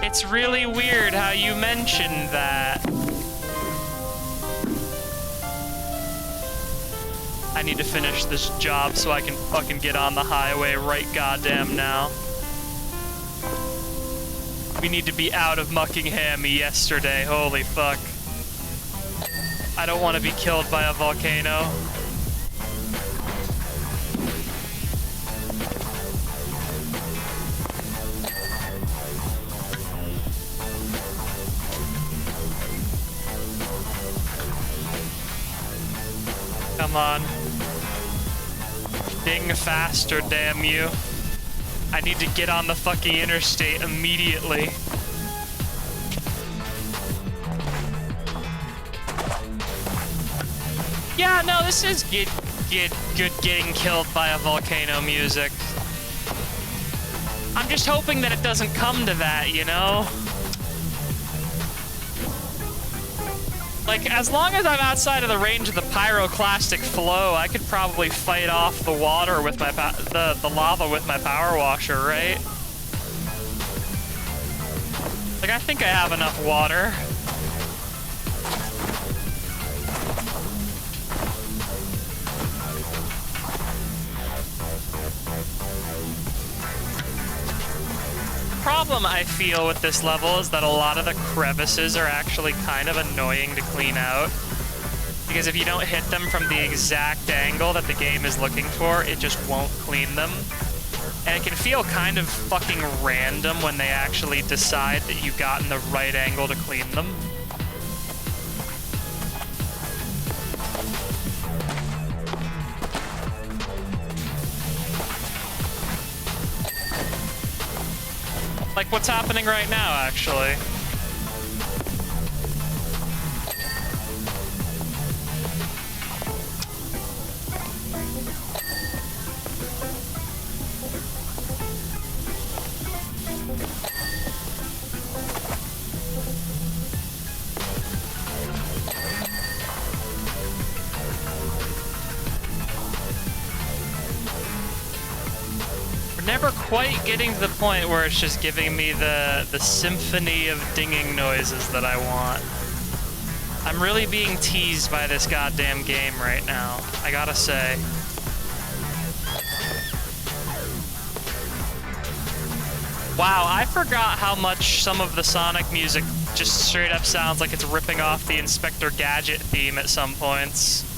It's really weird how you mentioned that. I need to finish this job so I can fucking get on the highway right goddamn now. We need to be out of Muckingham yesterday, holy fuck. I don't want to be killed by a volcano. Come on. Ding faster, damn you. I need to get on the fucking interstate immediately. Yeah, no, this is good getting killed by a volcano music. I'm just hoping that it doesn't come to that, you know? Like, as long as I'm outside of the range of the pyroclastic flow, I could probably fight off the water with my the lava with my power washer, right? Like, I think I have enough water. Problem I feel with this level is that a lot of the crevices are actually kind of annoying to clean out. Because if you don't hit them from the exact angle that the game is looking for, it just won't clean them. And it can feel kind of fucking random when they actually decide that you've gotten the right angle to clean them. Like what's happening right now, actually. Never quite getting to the point where it's just giving me the symphony of dinging noises that I want. I'm really being teased by this goddamn game right now, I gotta say. Wow, I forgot how much some of the Sonic music just straight up sounds like it's ripping off the Inspector Gadget theme at some points.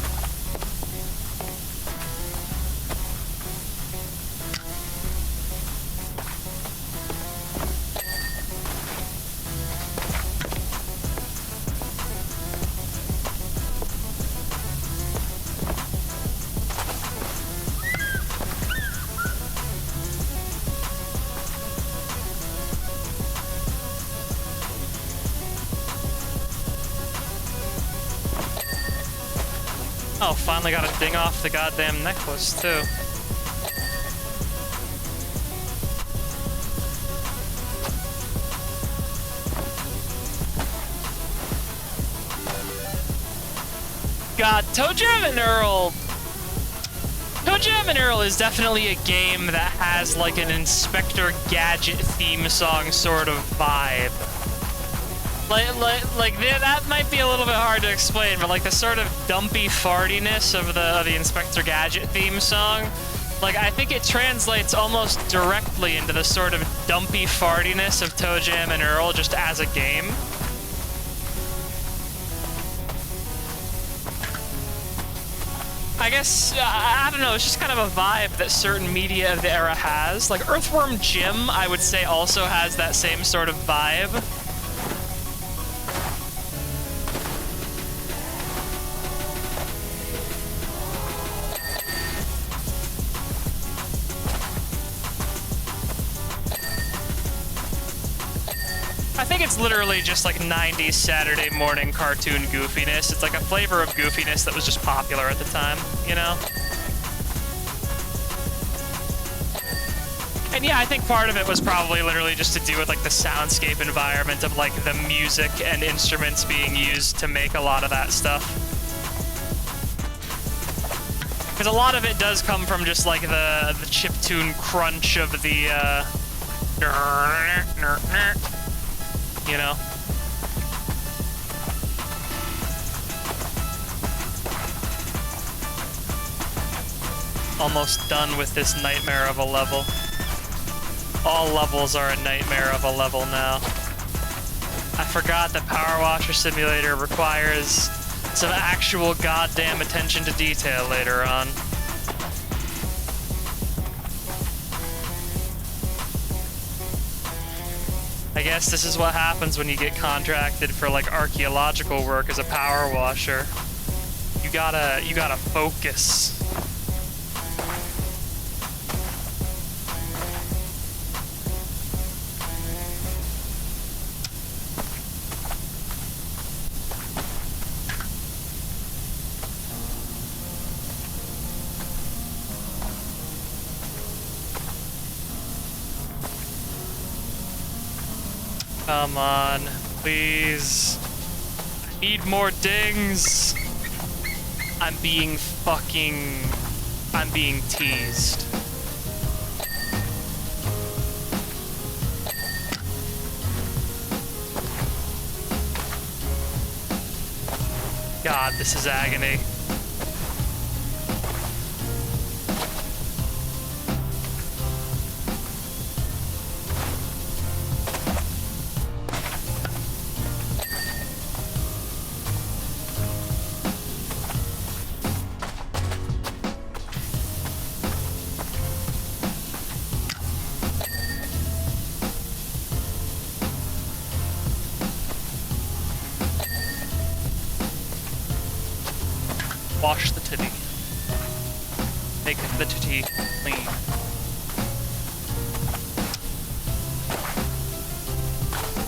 Oh, finally got to ding off the goddamn necklace, too. God, ToeJam and Earl... ToeJam and Earl is definitely a game that has, like, an Inspector Gadget theme song sort of vibe. Like that might be a little bit hard to explain, but like the sort of dumpy fartiness of the Inspector Gadget theme song, like I think it translates almost directly into the sort of dumpy fartiness of ToeJam and Earl just as a game. I guess, I don't know, it's just kind of a vibe that certain media of the era has. Like Earthworm Jim, I would say also has that same sort of vibe. I think it's literally just like 90s Saturday morning cartoon goofiness. It's like a flavor of goofiness that was just popular at the time, you know? And yeah, I think part of it was probably literally just to do with like the soundscape environment of like the music and instruments being used to make a lot of that stuff. Because a lot of it does come from just like the chiptune crunch of the you know? Almost done with this nightmare of a level. All levels are a nightmare of a level now. I forgot that PowerWasher Simulator requires some actual goddamn attention to detail later on. I guess this is what happens when you get contracted for, like, archaeological work as a power washer. You gotta focus. Come on, please. I need more dings. I'm being teased. God, this is agony. Wash the titty. Make the titty clean.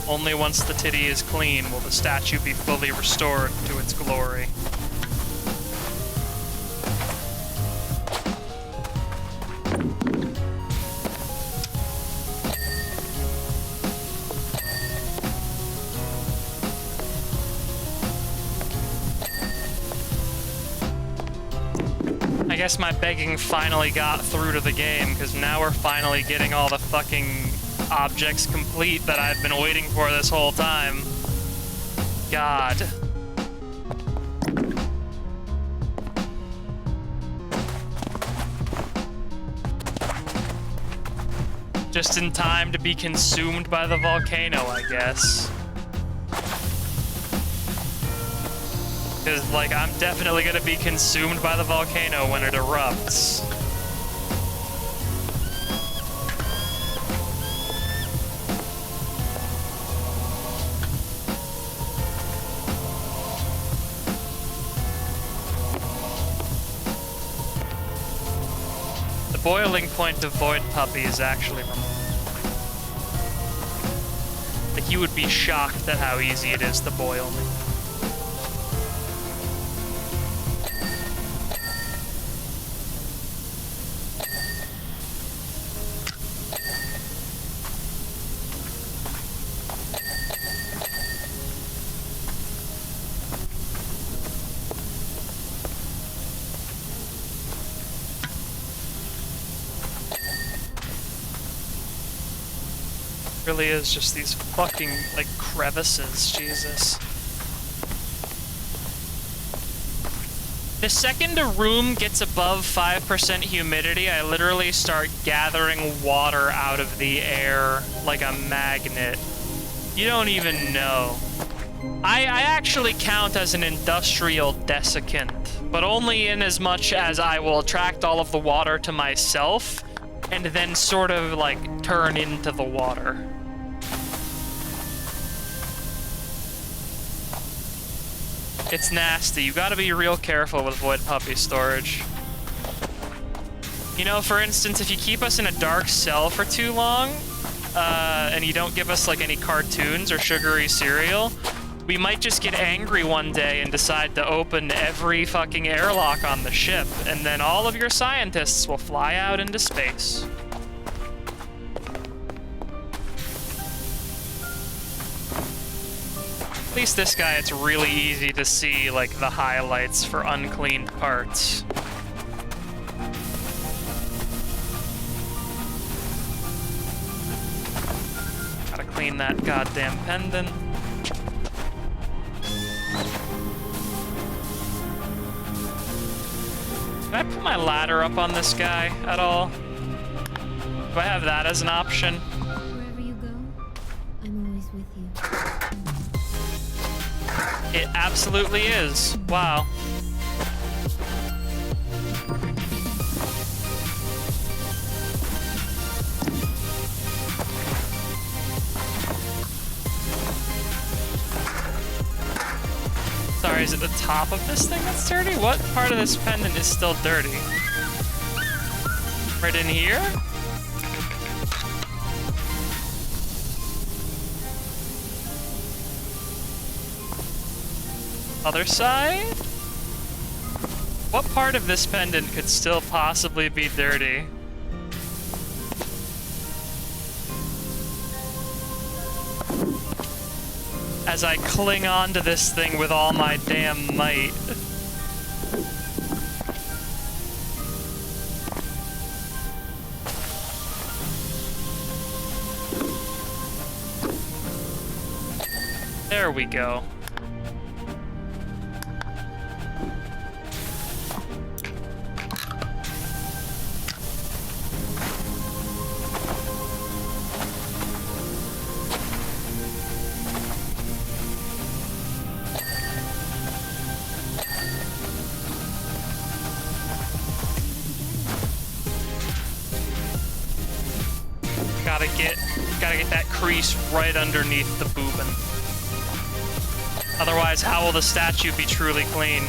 Only once the titty is clean will the statue be fully restored to its glory. I guess my begging finally got through to the game, because now we're finally getting all the fucking objects complete that I've been waiting for this whole time. God. Just in time to be consumed by the volcano, I guess. Because, like, I'm definitely gonna be consumed by the volcano when it erupts. The boiling point of Void Puppy is actually remarkable. Like, you would be shocked at how easy it is to boil me. Really is just these fucking, like, crevices, Jesus. The second a room gets above 5% humidity, I literally start gathering water out of the air like a magnet. You don't even know. I actually count as an industrial desiccant, but only in as much as I will attract all of the water to myself and then sort of, like, turn into the water. It's nasty. You gotta be real careful with Void Puppy storage. You know, for instance, if you keep us in a dark cell for too long, and you don't give us, like, any cartoons or sugary cereal, we might just get angry one day and decide to open every fucking airlock on the ship, and then all of your scientists will fly out into space. At least this guy, it's really easy to see, like, the highlights for uncleaned parts. Gotta clean that goddamn pendant. Can I put my ladder up on this guy at all? Do I have that as an option? Wherever you go, I'm always with you. It absolutely is. Wow. Sorry, Is it the top of this thing that's dirty? What part of this pendant is still dirty? Right in here? Other side? What part of this pendant could still possibly be dirty? As I cling on to this thing with all my damn might. There we go. Gotta get that crease right underneath the boobin. Otherwise, how will the statue be truly clean?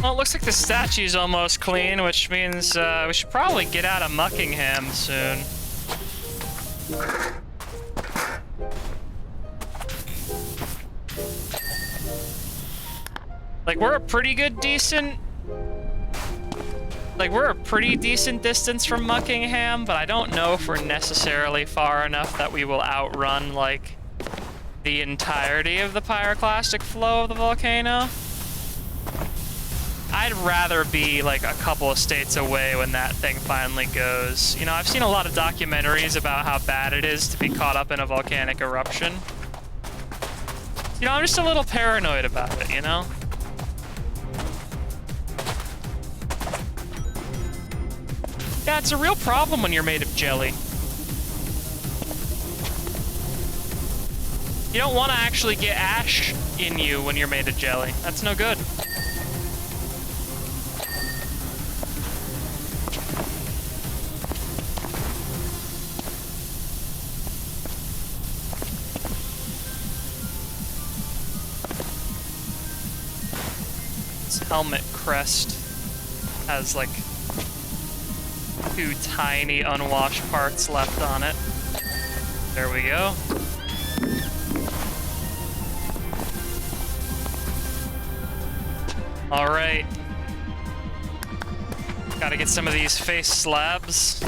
Well, it looks like the statue's almost clean, which means we should probably get out of Muckingham soon. Like, we're a pretty decent distance from Muckingham, but I don't know if we're necessarily far enough that we will outrun, like, the entirety of the pyroclastic flow of the volcano. I'd rather be, like, a couple of states away when that thing finally goes. You know, I've seen a lot of documentaries about how bad it is to be caught up in a volcanic eruption. You know, I'm just a little paranoid about it, you know? Yeah, it's a real problem when you're made of jelly. You don't want to actually get ash in you when you're made of jelly. That's no good. This helmet crest has, like, 2 tiny unwashed parts left on it. There we go. All right. Gotta get some of these face slabs.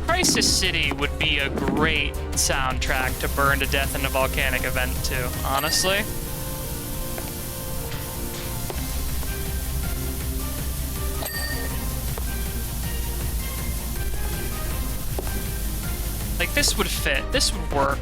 Crisis City would be a great soundtrack to burn to death in a volcanic event too, honestly. Like, this would fit. This would work.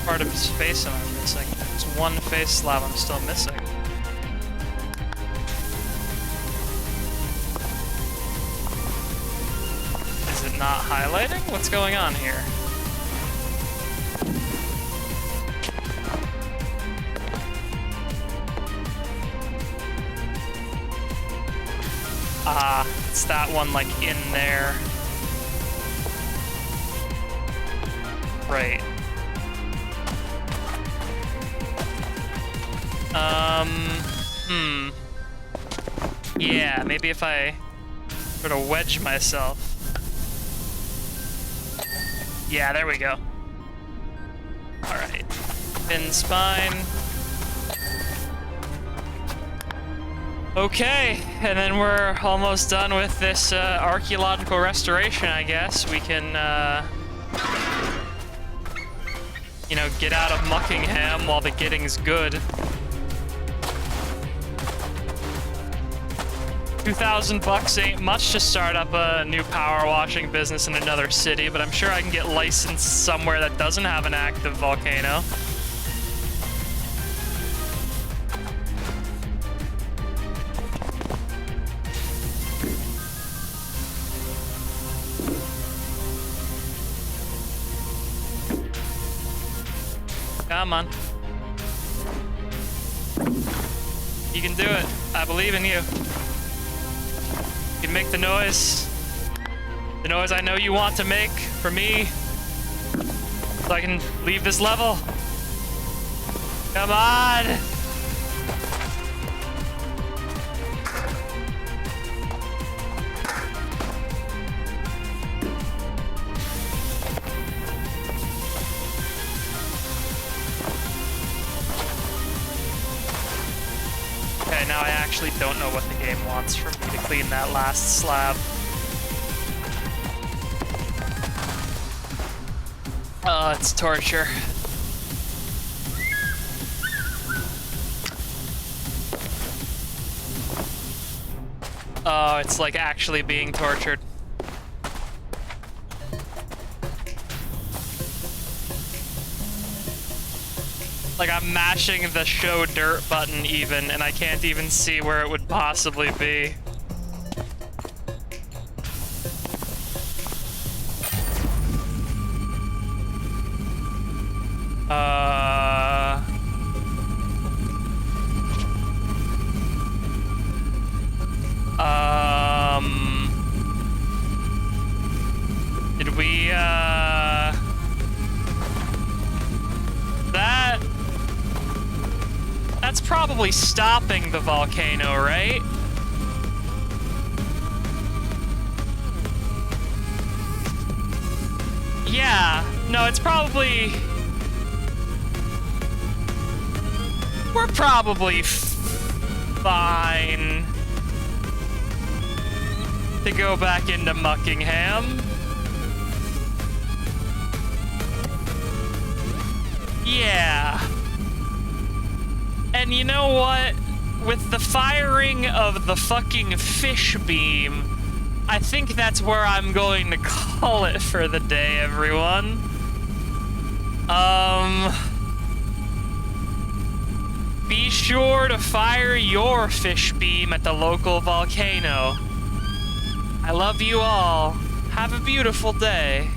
Part of his face am I missing? There's one face slab I'm still missing. Not highlighting? What's going on here? Ah, it's that one, like, in there. Right. Yeah, maybe if I sort of wedge myself. Yeah, there we go. Alright. Fin spine. Okay, and then we're almost done with this archaeological restoration, I guess. We can, you know, get out of Muckingham while the getting's good. 2,000 bucks ain't much to start up a new power washing business in another city, but I'm sure I can get licensed somewhere that doesn't have an active volcano. Come on. You can do it. I believe in you. You can make the noise. The noise I know you want to make for me. So I can leave this level. Come on! Okay, now I actually don't know what the game wants from me to clean that last slab. Oh, it's torture. Oh, it's like actually being tortured. Like I'm mashing the show dirt button even, and I can't even see where it would possibly be. Did we, That's probably stopping the volcano, right? Yeah, no, it's probably... We're probably fine to go back into Muckingham. Yeah. And you know what? With the firing of the fucking fish beam, I think that's where I'm going to call it for the day, everyone. Be sure to fire your fish beam at the local volcano. I love you all. Have a beautiful day.